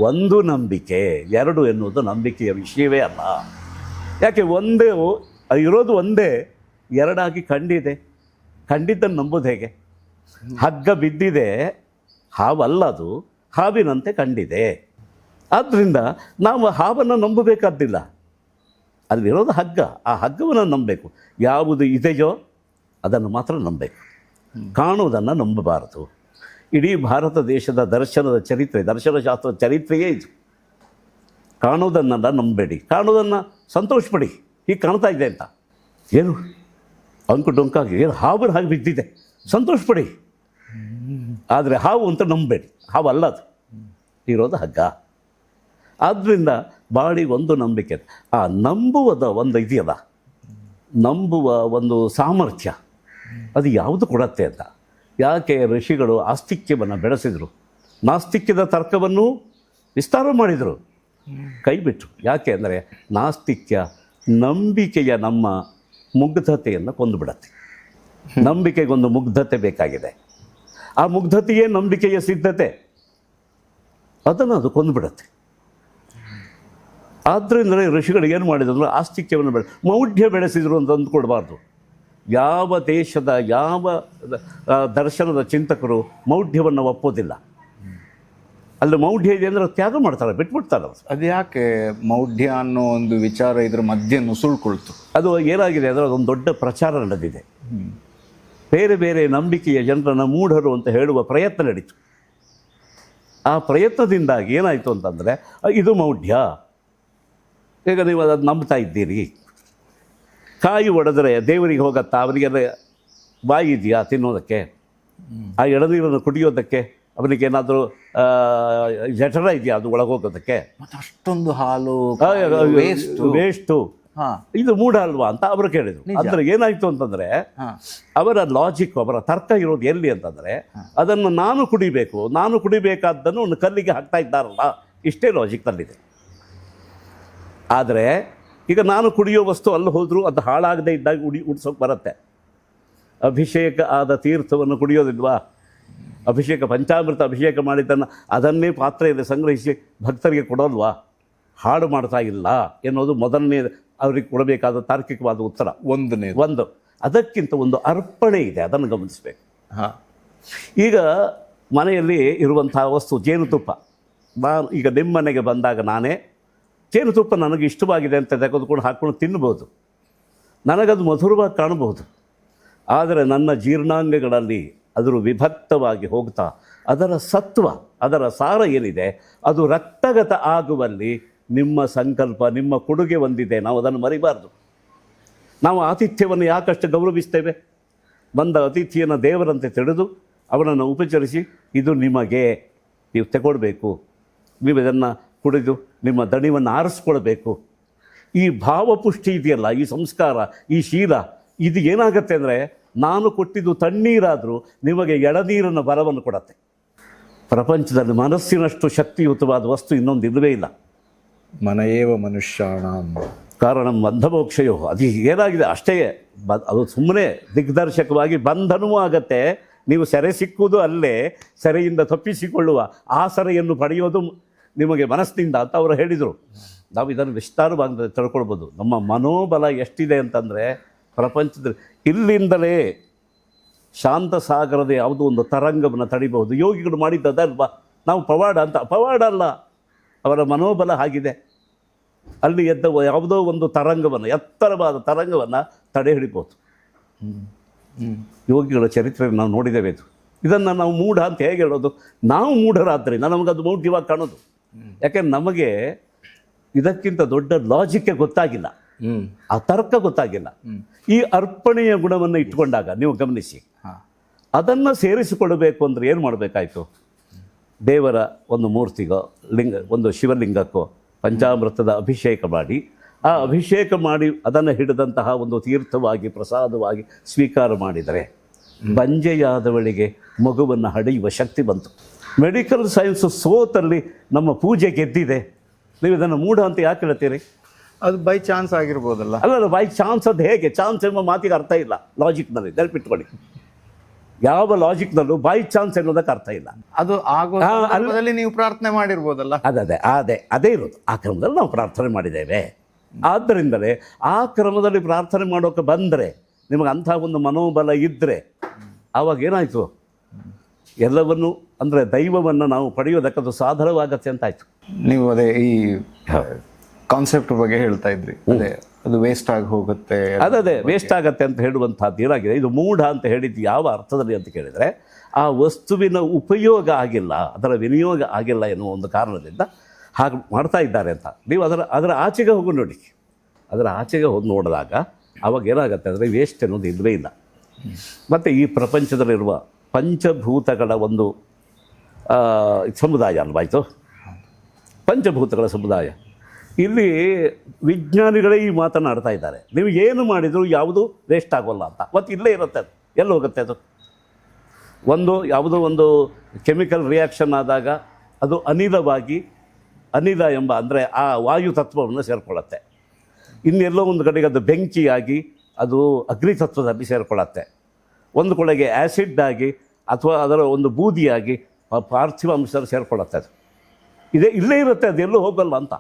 ಒಂದು ನಂಬಿಕೆ, ಎರಡು ಎನ್ನುವುದು ನಂಬಿಕೆಯ ವಿಷಯವೇ ಅಲ್ಲ. ಯಾಕೆ ಒಂದೇ ಇರೋದು ಒಂದೇ, ಎರಡಾಗಿ ಕಂಡಿದೆ. ಕಂಡಿದ್ದನ್ನು ನಂಬೋದು ಹೇಗೆ? ಹಗ್ಗ ಬಿದ್ದಿದೆ, ಹಾವಲ್ಲದು, ಹಾವಿನಂತೆ ಕಂಡಿದೆ. ಆದ್ದರಿಂದ ನಾವು ಹಾವನ್ನು ನಂಬಬೇಕಾದ್ದಿಲ್ಲ, ಅಲ್ಲಿರೋದು ಹಗ್ಗ. ಆ ಹಗ್ಗವನ್ನು ನಂಬಬೇಕು. ಯಾವುದು ಇದೆಯೋ ಅದನ್ನು ಮಾತ್ರ ನಂಬಬೇಕು, ಕಾಣುವುದನ್ನು ನಂಬಬಾರದು. ಇಡೀ ಭಾರತ ದೇಶದ ದರ್ಶನದ ಚರಿತ್ರೆ, ದರ್ಶನಶಾಸ್ತ್ರದ ಚರಿತ್ರೆಯೇ ಇದು. ಕಾಣುವುದನ್ನೆಲ್ಲ ನಂಬಬೇಡಿ, ಕಾಣುವುದನ್ನು ಸಂತೋಷಪಡಿ. ಹೀಗೆ ಕಾಣ್ತಾ ಇದೆ ಅಂತ, ಏನು ಅಂಕು ಡೊಂಕಾಗಿ ಏನು ಹಾವು ಹಾಗೆ ಬಿದ್ದಿದೆ, ಸಂತೋಷಪಡಿ. ಆದರೆ ಹಾವು ಅಂತ ನಂಬಬೇಡಿ, ಹಾವು ಅಲ್ಲದು, ಇರೋದು ಹಗ್ಗ. ಆದ್ದರಿಂದ ಬಾಳಿಗೆ ಒಂದು ನಂಬಿಕೆ. ಆ ನಂಬುವುದ ಒಂದು ಇದೆಯಲ್ಲ, ನಂಬುವ ಒಂದು ಸಾಮರ್ಥ್ಯ, ಅದು ಯಾವುದು ಕೊಡತ್ತೆ ಅಂತ. ಯಾಕೆ ಋಷಿಗಳು ಆಸ್ತಿಕ್ಯವನ್ನು ಬೆಳೆಸಿದರು, ನಾಸ್ತಿಕ್ಯದ ತರ್ಕವನ್ನು ವಿಸ್ತಾರ ಮಾಡಿದರು, ಕೈ ಬಿಟ್ಟರು. ಯಾಕೆ ಅಂದರೆ ನಾಸ್ತಿಕ್ಯ ನಂಬಿಕೆಯ ನಮ್ಮ ಮುಗ್ಧತೆಯನ್ನು ಕೊಂದುಬಿಡತ್ತೆ. ನಂಬಿಕೆಗೊಂದು ಮುಗ್ಧತೆ ಬೇಕಾಗಿದೆ. ಆ ಮುಗ್ಧತೆಯೇ ನಂಬಿಕೆಯ ಸಿದ್ಧತೆ, ಅದನ್ನು ಅದು ಕೊಂದುಬಿಡತ್ತೆ. ಆದ್ದರಿಂದ ಋಷಿಗಳು ಏನು ಮಾಡಿದ್ರು, ಆಸ್ತಿಕ್ಯವನ್ನು ಮೌಢ್ಯ ಬೆಳೆಸಿದರು ಅಂತ ಅಂದ್ಕೊಡ್ಬಾರ್ದು. ಯಾವ ದೇಶದ ಯಾವ ದರ್ಶನದ ಚಿಂತಕರು ಮೌಢ್ಯವನ್ನು ಒಪ್ಪೋದಿಲ್ಲ. ಅಲ್ಲಿ ಮೌಢ್ಯ ಇದೆ ಅಂದರೆ ತ್ಯಾಗ ಮಾಡ್ತಾರೆ, ಬಿಟ್ಬಿಡ್ತಾರೆ. ಅದು ಯಾಕೆ ಮೌಢ್ಯ ಅನ್ನೋ ಒಂದು ವಿಚಾರ ಇದ್ರ ಮಧ್ಯೆ ನುಸುಳ್ಕೊಳ್ತು? ಅದು ಏನಾಗಿದೆ ಅಂದರೆ ಅದೊಂದು ದೊಡ್ಡ ಪ್ರಚಾರ ನಡೆದಿದೆ. ಬೇರೆ ಬೇರೆ ನಂಬಿಕೆಯ ಜನರನ್ನು ಮೂಢರು ಅಂತ ಹೇಳುವ ಪ್ರಯತ್ನ ನಡೀತು. ಆ ಪ್ರಯತ್ನದಿಂದಾಗಿ ಏನಾಯಿತು ಅಂತಂದರೆ, ಇದು ಮೌಢ್ಯ, ಈಗ ನೀವು ಅದನ್ನು ನಂಬ್ತಾ ಇದ್ದೀರಿ. ಕಾಯಿ ಒಡೆದ್ರೆ ದೇವರಿಗೆ ಹೋಗತ್ತಾ? ಅವನಿಗೆಲ್ಲ ಬಾಯಿ ಇದೆಯಾ ತಿನ್ನೋದಕ್ಕೆ? ಆ ಎಳನೀರನ್ನು ಕುಡಿಯೋದಕ್ಕೆ ಅವನಿಗೇನಾದರೂ ಜಠರ ಇದೆಯಾ ಅದು ಒಳಗೋಗೋದಕ್ಕೆ? ಮತ್ತು ಅಷ್ಟೊಂದು ಹಾಲು ವೇಸ್ಟು, ಇದು ಮೂಢ ಅಲ್ವಾ ಅಂತ ಅವರು ಕೇಳಿದರು. ಅಂದರೆ ಏನಾಯಿತು ಅಂತಂದರೆ, ಅವರ ಲಾಜಿಕ್, ಅವರ ತರ್ಕ ಇರೋದು ಎಲ್ಲಿ ಅಂತಂದರೆ, ಅದನ್ನು ನಾನು ಕುಡಿಬೇಕಾದ್ದನ್ನು ಒಂದು ಕಲ್ಲಿಗೆ ಹಾಕ್ತಾ ಇದ್ದಾರಲ್ಲ, ಇಷ್ಟೇ ಲಾಜಿಕ್ನಲ್ಲಿದೆ. ಆದರೆ ಈಗ ನಾನು ಕುಡಿಯೋ ವಸ್ತು ಅಲ್ಲಿ ಹೋದರೂ ಅದು ಹಾಳಾಗದೇ ಇದ್ದಾಗ ಉಡ್ಸೋಕೆ ಬರುತ್ತೆ. ಅಭಿಷೇಕ ಆದ ತೀರ್ಥವನ್ನು ಕುಡಿಯೋದಿಲ್ವಾ? ಅಭಿಷೇಕ, ಪಂಚಾಮೃತ ಅಭಿಷೇಕ ಮಾಡಿದ್ದನ್ನು ಅದನ್ನೇ ಪಾತ್ರೆಯಲ್ಲಿ ಸಂಗ್ರಹಿಸಿ ಭಕ್ತರಿಗೆ ಕೊಡೋಲ್ವಾ? ಹಾಳು ಮಾಡ್ತಾ ಇಲ್ಲ ಎನ್ನುವುದು ಮೊದಲನೇ ಅವರಿಗೆ ಕೊಡಬೇಕಾದ ತಾರ್ಕಿಕವಾದ ಉತ್ತರ. ಒಂದು ಅದಕ್ಕಿಂತ ಒಂದು ಅರ್ಪಣೆ ಇದೆ, ಅದನ್ನು ಗಮನಿಸಬೇಕು. ಈಗ ಮನೆಯಲ್ಲಿ ಇರುವಂಥ ವಸ್ತು ಜೇನುತುಪ್ಪ. ನಾನು ಈಗ ನಿಮ್ಮ ಮನೆಗೆ ಬಂದಾಗ ನಾನೇ ಜೇನುತುಪ್ಪ ನನಗೆ ಇಷ್ಟವಾಗಿದೆ ಅಂತ ತೆಗೆದುಕೊಂಡು ಹಾಕ್ಕೊಂಡು ತಿನ್ಬೋದು, ನನಗದು ಮಧುರವಾಗಿ ಕಾಣಬಹುದು. ಆದರೆ ನನ್ನ ಜೀರ್ಣಾಂಗಗಳಲ್ಲಿ ಅದರ ವಿಭಕ್ತವಾಗಿ ಹೋಗ್ತಾ ಅದರ ಸತ್ವ, ಅದರ ಸಾರ ಏನಿದೆ ಅದು ರಕ್ತಗತ ಆಗುವಲ್ಲಿ ನಿಮ್ಮ ಸಂಕಲ್ಪ, ನಿಮ್ಮ ಕೊಡುಗೆ ಹೊಂದಿದೆ. ನಾವು ಅದನ್ನು ಮರಿಬಾರ್ದು. ನಾವು ಆತಿಥ್ಯವನ್ನು ಯಾಕಷ್ಟು ಗೌರವಿಸ್ತೇವೆ? ಬಂದ ಅತಿಥಿಯನ್ನು ದೇವರಂತೆ ತಿಳಿದು ಅವನನ್ನು ಉಪಚರಿಸಿ, ಇದು ನಿಮಗೆ, ನೀವು ತಗೊಳ್ಬೇಕು, ನೀವು ಇದನ್ನು ಕುಡಿದು ನಿಮ್ಮ ದಣಿವನ್ನು ಆರಿಸ್ಕೊಳ್ಬೇಕು. ಈ ಭಾವಪುಷ್ಟಿ ಇದೆಯಲ್ಲ, ಈ ಸಂಸ್ಕಾರ, ಈ ಶೀಲ, ಇದು ಏನಾಗುತ್ತೆ ಅಂದರೆ, ನಾನು ಕೊಟ್ಟಿದ್ದು ತಣ್ಣೀರಾದರೂ ನಿಮಗೆ ಎಳನೀರನ್ನು ಬರವನ್ನು ಕೊಡತ್ತೆ. ಪ್ರಪಂಚದಲ್ಲಿ ಮನಸ್ಸಿನಷ್ಟು ಶಕ್ತಿಯುತವಾದ ವಸ್ತು ಇನ್ನೊಂದು ಇಲ್ಲವೇ ಇಲ್ಲ. ಮನಯೇವ ಮನುಷ್ಯಾಣಂ ಕಾರಣಂ ಬಂಧಮೋಕ್ಷಯೋ. ಅದು ಏನಾಗಿದೆ ಅಷ್ಟೇ, ಅದು ಸುಮ್ಮನೆ ದಿಗ್ದರ್ಶಕವಾಗಿ ಬಂಧನವೂ ಆಗತ್ತೆ. ನೀವು ಸೆರೆ ಸಿಕ್ಕುವುದು ಅಲ್ಲೇ, ಸೆರೆಯಿಂದ ತಪ್ಪಿಸಿಕೊಳ್ಳುವ ಆ ಸೆರೆಯನ್ನು ಪಡೆಯೋದು ನಿಮಗೆ ಮನಸ್ಸಿನಿಂದ ಅಂತ ಅವರು ಹೇಳಿದರು. ನಾವು ಇದನ್ನು ವಿಸ್ತಾರವಾಗಿ ತಿಳ್ಕೊಳ್ಬೋದು. ನಮ್ಮ ಮನೋಬಲ ಎಷ್ಟಿದೆ ಅಂತಂದರೆ, ಪ್ರಪಂಚದಲ್ಲಿ ಇಲ್ಲಿಂದಲೇ ಶಾಂತ ಸಾಗರದ ಯಾವುದೋ ಒಂದು ತರಂಗವನ್ನು ತಡಿಬಹುದು. ಯೋಗಿಗಳು ಮಾಡಿದ್ದಲ್ವಾ? ನಾವು ಪವಾಡ ಅಂತ, ಪವಾಡ ಅಲ್ಲ, ಅವರ ಮನೋಬಲ ಆಗಿದೆ. ಅಲ್ಲಿ ಎದ್ದ ಯಾವುದೋ ಒಂದು ತರಂಗವನ್ನು, ಎತ್ತರವಾದ ತರಂಗವನ್ನು ತಡೆ ಹಿಡಿಬೋದು. ಯೋಗಿಗಳ ಚರಿತ್ರೆ ನಾವು ನೋಡಿದ್ದೇವೆ. ಇದನ್ನು ನಾವು ಮೂಢ ಅಂತ ಹೇಗೆ ಹೇಳೋದು? ನಾವು ಮೂಢರಾದ್ದರಿಂದ ನಮಗದು ಮೌಢ್ಯವಾಗಿ ಕಾಣೋದು. ಯಾಕೆಂದ್ರೆ ನಮಗೆ ಇದಕ್ಕಿಂತ ದೊಡ್ಡ ಲಾಜಿಕ್ಕೆ ಗೊತ್ತಾಗಿಲ್ಲ, ಆ ತರ್ಕ ಗೊತ್ತಾಗಿಲ್ಲ. ಈ ಅರ್ಪಣೆಯ ಗುಣವನ್ನು ಇಟ್ಕೊಂಡಾಗ ನೀವು ಗಮನಿಸಿ, ಅದನ್ನು ಸೇರಿಸಿಕೊಳ್ಬೇಕು ಅಂದರೆ ಏನು ಮಾಡಬೇಕಾಯ್ತು? ದೇವರ ಒಂದು ಮೂರ್ತಿಗೋ ಒಂದು ಶಿವಲಿಂಗಕ್ಕೋ ಪಂಚಾಮೃತದ ಅಭಿಷೇಕ ಮಾಡಿ, ಆ ಅಭಿಷೇಕ ಮಾಡಿ ಅದನ್ನು ಹಿಡಿದಂತಹ ಒಂದು ತೀರ್ಥವಾಗಿ ಪ್ರಸಾದವಾಗಿ ಸ್ವೀಕಾರ ಮಾಡಿದರೆ ಬಂಜೆಯಾದವಳಿಗೆ ಮಗುವನ್ನು ಹಡೆಯುವ ಶಕ್ತಿ ಬಂತು. ಮೆಡಿಕಲ್ ಸೈನ್ಸು ಸೋತಲ್ಲಿ ನಮ್ಮ ಪೂಜೆ ಗೆದ್ದಿದೆ. ನೀವು ಇದನ್ನು ಮೂಢ ಅಂತ ಯಾಕೆ ಹೇಳ್ತೀರಿ? ಅದು ಬೈ ಚಾನ್ಸ್ ಆಗಿರ್ಬೋದಲ್ಲ. ಅಲ್ಲ, ಬೈ ಚಾನ್ಸ್ ಅದು ಹೇಗೆ? ಚಾನ್ಸ್ ಎಂಬ ಮಾತಿಗೆ ಅರ್ಥ ಇಲ್ಲ ಲಾಜಿಕ್ನಲ್ಲಿ, ನೆನಪಿಟ್ಕೊಳ್ಳಿ. ಯಾವ ಲಾಜಿಕ್ನಲ್ಲೂ ಬೈ ಚಾನ್ಸ್ ಎನ್ನುವುದಕ್ಕೆ ಅರ್ಥ ಇಲ್ಲ. ಅದು ಆಗೋ ಸಂದರ್ಭದಲ್ಲಿ ನೀವು ಪ್ರಾರ್ಥನೆ ಮಾಡಿರ್ಬೋದಲ್ಲ. ಅದೇ ಇರೋದು. ಆ ಕ್ರಮದಲ್ಲಿ ನಾವು ಪ್ರಾರ್ಥನೆ ಮಾಡಿದ್ದೇವೆ. ಆದ್ದರಿಂದಲೇ ಆ ಕ್ರಮದಲ್ಲಿ ಪ್ರಾರ್ಥನೆ ಮಾಡೋಕೆ ಬಂದರೆ, ನಿಮಗೆ ಅಂಥ ಒಂದು ಮನೋಬಲ ಇದ್ದರೆ, ಆವಾಗ ಏನಾಯಿತು, ಎಲ್ಲವನ್ನು ಅಂದರೆ ದೈವವನ್ನು ನಾವು ಪಡೆಯೋದಕ್ಕದು ಸಾಧನವಾಗತ್ತೆ ಅಂತಾಯಿತು. ನೀವು ಅದೇ ಈ ಕಾನ್ಸೆಪ್ಟ್ ಬಗ್ಗೆ ಹೇಳ್ತಾ ಇದ್ರಿ, ಅದೇ ಅದು ವೇಸ್ಟ್ ಆಗಿ ಹೋಗುತ್ತೆ, ಅದೇ ವೇಸ್ಟ್ ಆಗತ್ತೆ ಅಂತ ಹೇಳುವಂಥದ್ದು ಏನಾಗಿದೆ, ಇದು ಮೂಢ ಅಂತ ಹೇಳಿದ್ದು ಯಾವ ಅರ್ಥದಲ್ಲಿ ಅಂತ ಕೇಳಿದರೆ, ಆ ವಸ್ತುವಿನ ಉಪಯೋಗ ಆಗಿಲ್ಲ, ಅದರ ವಿನಿಯೋಗ ಆಗಿಲ್ಲ ಎನ್ನುವ ಒಂದು ಕಾರಣದಿಂದ ಹಾಗೆ ಮಾಡ್ತಾ ಇದ್ದಾರೆ ಅಂತ. ನೀವು ಅದರ ಆಚೆಗೆ ಹೋಗಿ ನೋಡಿ. ಅದರ ಆಚೆಗೆ ಹೋಗಿ ನೋಡಿದಾಗ ಅವಾಗ ಏನಾಗುತ್ತೆ ಅಂದರೆ ವೇಸ್ಟ್ ಅನ್ನೋದು ಇಲ್ಲವೇ ಇಲ್ಲ. ಮತ್ತು ಈ ಪ್ರಪಂಚದಲ್ಲಿರುವ ಪಂಚಭೂತಗಳ ಒಂದು ಸಮುದಾಯ ಅಲ್ವಾಯಿತು, ಪಂಚಭೂತಗಳ ಸಮುದಾಯ. ಇಲ್ಲಿ ವಿಜ್ಞಾನಿಗಳೇ ಈ ಮಾತನಾಡ್ತಾ ಇದ್ದಾರೆ, ನೀವು ಏನು ಮಾಡಿದರೂ ಯಾವುದು ವೇಸ್ಟ್ ಆಗೋಲ್ಲ ಅಂತ. ಮತ್ತು ಇಲ್ಲೇ ಇರುತ್ತೆ, ಅದು ಎಲ್ಲಿ ಹೋಗುತ್ತೆ? ಅದು ಯಾವುದೋ ಒಂದು ಕೆಮಿಕಲ್ ರಿಯಾಕ್ಷನ್ ಆದಾಗ ಅದು ಅನಿಲ ಎಂಬ ಅಂದರೆ ಆ ವಾಯು ತತ್ವವನ್ನು ಸೇರಿಕೊಳ್ಳುತ್ತೆ. ಇನ್ನೆಲ್ಲೋ ಒಂದು ಕಡೆಗೆ ಅದು ಬೆಂಕಿಯಾಗಿ ಅದು ಅಗ್ನಿ ತತ್ವದಲ್ಲಿ ಸೇರಿಕೊಳ್ಳುತ್ತೆ. ಒಂದು ಕಡೆಗೆ ಆ್ಯಸಿಡ್ ಆಗಿ ಅಥವಾ ಅದರ ಒಂದು ಬೂದಿಯಾಗಿ ಪಾರ್ಥಿವ ಅಂಶದಲ್ಲಿ ಸೇರಿಕೊಳ್ಳುತ್ತೆ. ಅದು ಇಲ್ಲೇ ಇರುತ್ತೆ, ಅದು ಎಲ್ಲೂ ಹೋಗಲ್ಲ ಅಂತ.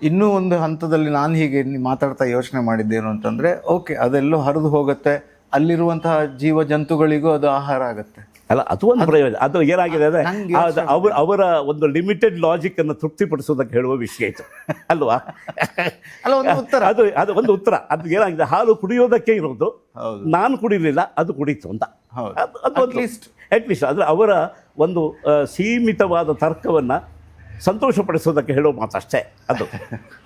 ಇನ್ನೂ ಒಂದು ಹಂತದಲ್ಲಿ ನಾನು ಹೀಗೆ ಮಾತಾಡ್ತಾ ಯೋಚನೆ ಮಾಡಿದ್ದೇನು ಅಂತಂದರೆ, ಓಕೆ ಅದೆಲ್ಲೋ ಹರಿದು ಹೋಗುತ್ತೆ, ಅಲ್ಲಿರುವಂತಹ ಜೀವ ಜಂತುಗಳಿಗೂ ಅದು ಆಹಾರ ಆಗುತ್ತೆ. ಅಲ್ಲ, ಅದು ಒಂದು ಪ್ರಯೋಜನ. ಅದು ಏನಾಗಿದೆ ಅಂದರೆ ಅವರ ಒಂದು ಲಿಮಿಟೆಡ್ ಲಾಜಿಕ್ಕನ್ನು ತೃಪ್ತಿಪಡಿಸೋದಕ್ಕೆ ಹೇಳುವ ವಿಷಯ ಇದು ಅಲ್ವಾ? ಅಲ್ಲ, ಒಂದು ಉತ್ತರ. ಅದು ಒಂದು ಉತ್ತರ. ಅದು ಏನಾಗಿದೆ, ಹಾಲು ಕುಡಿಯೋದಕ್ಕೆ ಇರೋದು, ನಾನು ಕುಡಿಲಿಲ್ಲ, ಅದು ಕುಡೀತು ಅಂತ. ಅಟ್ಲೀಸ್ಟ್ ಅಂದರೆ ಅವರ ಒಂದು ಸೀಮಿತವಾದ ತರ್ಕವನ್ನು ಸಂತೋಷಪಡಿಸೋದಕ್ಕೆ ಹೇಳೋ ಮಾತಷ್ಟೇ.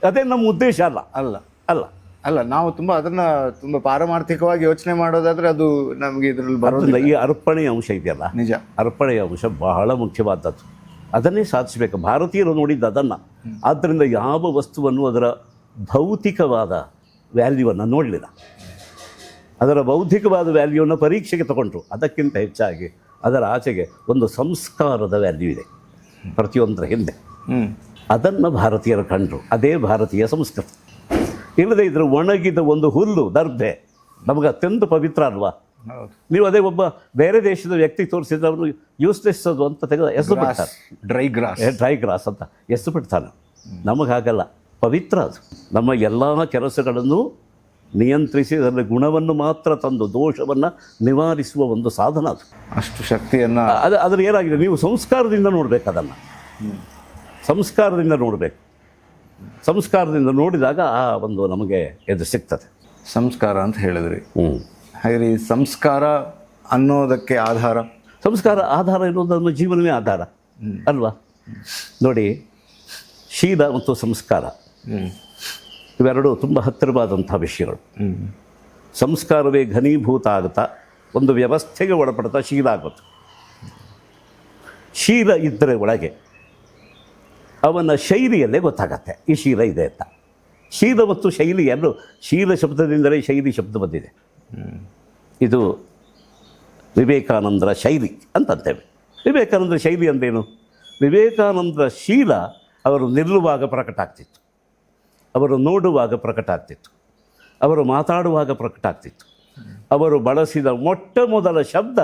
ಅದೇ ನಮ್ಮ ಉದ್ದೇಶ ಅಲ್ಲ. ಅಲ್ಲ ಅಲ್ಲ ಅಲ್ಲ ನಾವು ತುಂಬ ಪಾರಮಾರ್ಥಿಕವಾಗಿ ಯೋಚನೆ ಮಾಡೋದಾದ್ರೆ ಅದು ನಮಗೆ ಇದರಲ್ಲಿ ಬರೋದಿಲ್ಲ. ಈ ಅರ್ಪಣೆಯ ಅಂಶ ಇದೆಯಲ್ಲ, ನಿಜ, ಅರ್ಪಣೆಯ ಅಂಶ ಬಹಳ ಮುಖ್ಯವಾದದ್ದು. ಅದನ್ನೇ ಸಾಧಿಸಬೇಕು. ಭಾರತೀಯರು ನೋಡಿದ್ದು ಅದನ್ನು. ಆದ್ದರಿಂದ ಯಾವ ವಸ್ತುವನ್ನು ಅದರ ಭೌತಿಕವಾದ ವ್ಯಾಲ್ಯೂವನ್ನು ನೋಡಲಿಲ್ಲ, ಅದರ ಬೌದ್ಧಿಕವಾದ ವ್ಯಾಲ್ಯೂವನ್ನು ಪರೀಕ್ಷೆಗೆ ತಗೊಂಡ್ರು. ಅದಕ್ಕಿಂತ ಹೆಚ್ಚಾಗಿ ಅದರ ಆಚೆಗೆ ಒಂದು ಸಂಸ್ಕಾರದ ವ್ಯಾಲ್ಯೂ ಇದೆ ಪ್ರತಿಯೊಂದರ ಹಿಂದೆ. ಅದನ್ನು ಭಾರತೀಯರು ಕಂಡರು. ಅದೇ ಭಾರತೀಯ ಸಂಸ್ಕೃತಿ. ಇಲ್ಲದೆ ಇದ್ರೆ ಒಣಗಿದ ಒಂದು ಹುಲ್ಲು, ದರ್ಭೆ ನಮಗೆ ಅತ್ಯಂತ ಪವಿತ್ರ ಅಲ್ವಾ? ನೀವು ಅದೇ ಒಬ್ಬ ಬೇರೆ ದೇಶದ ವ್ಯಕ್ತಿ ತೋರಿಸಿದ್ರೆ ಅವರು ಯೂಸ್ಲೆಸ್ ಅದು ಅಂತ ತೆಗೆದು ಹೆಸರು ಬಿಡ್ತಾರೆ, ಡ್ರೈ ಗ್ರಾಸ್ ಅಂತ ಹೆಸರು ಬಿಡ್ತಾನೆ. ನಮಗಾಗಲ್ಲ, ಪವಿತ್ರ ಅದು. ನಮ್ಮ ಎಲ್ಲ ಕೆಲಸಗಳನ್ನು ನಿಯಂತ್ರಿಸಿ ಅದರಲ್ಲಿ ಗುಣವನ್ನು ಮಾತ್ರ ತಂದು ದೋಷವನ್ನು ನಿವಾರಿಸುವ ಒಂದು ಸಾಧನ ಅದು. ಅಷ್ಟು ಶಕ್ತಿಯನ್ನು ಅದ್ರ ಏನಾಗಿದೆ, ನೀವು ಸಂಸ್ಕಾರದಿಂದ ನೋಡಬೇಕು. ಅದನ್ನು ಸಂಸ್ಕಾರದಿಂದ ನೋಡಬೇಕು. ಸಂಸ್ಕಾರದಿಂದ ನೋಡಿದಾಗ ಆ ಒಂದು ನಮಗೆ ಎದು ಸಿಗ್ತದೆ. ಸಂಸ್ಕಾರ ಅಂತ ಹೇಳಿದ್ರಿ. ಹಾಗೆ ಸಂಸ್ಕಾರ ಅನ್ನೋದಕ್ಕೆ ಆಧಾರ, ಸಂಸ್ಕಾರ ಆಧಾರ ಎನ್ನುವುದು ನಮ್ಮ ಜೀವನವೇ ಆಧಾರ ಅಲ್ವಾ? ನೋಡಿ, ಶೀಲ ಮತ್ತು ಸಂಸ್ಕಾರ ಇವೆರಡು ತುಂಬ ಹತ್ತಿರವಾದಂಥ ವಿಷಯಗಳು. ಸಂಸ್ಕಾರವೇ ಘನೀಭೂತ ಆಗುತ್ತಾ ಒಂದು ವ್ಯವಸ್ಥೆಗೆ ಒಳಪಡ್ತಾ ಶೀಲ ಆಗುತ್ತೆ. ಶೀಲ ಇದ್ದರೆ ಒಳಗೆ ಅವನ ಶೈಲಿಯಲ್ಲೇ ಗೊತ್ತಾಗತ್ತೆ ಈ ಶೀಲ ಇದೆ ಅಂತ. ಶೀಲ ಮತ್ತು ಶೈಲಿ ಎರಡು, ಶೀಲ ಶಬ್ದದಿಂದಲೇ ಶೈಲಿ ಶಬ್ದ ಬಂದಿದೆ. ಇದು ವಿವೇಕಾನಂದರ ಶೈಲಿ ಅಂತಂತೇವೆ. ವಿವೇಕಾನಂದರ ಶೈಲಿ ಅಂದೇನು? ವಿವೇಕಾನಂದರ ಶೀಲ ಅವರು ನಿಲ್ಲುವಾಗ ಪ್ರಕಟ ಆಗ್ತಿತ್ತು, ಅವರು ನೋಡುವಾಗ ಪ್ರಕಟ ಆಗ್ತಿತ್ತು, ಅವರು ಮಾತಾಡುವಾಗ ಪ್ರಕಟ ಆಗ್ತಿತ್ತು. ಅವರು ಬಳಸಿದ ಮೊಟ್ಟ ಮೊದಲ ಶಬ್ದ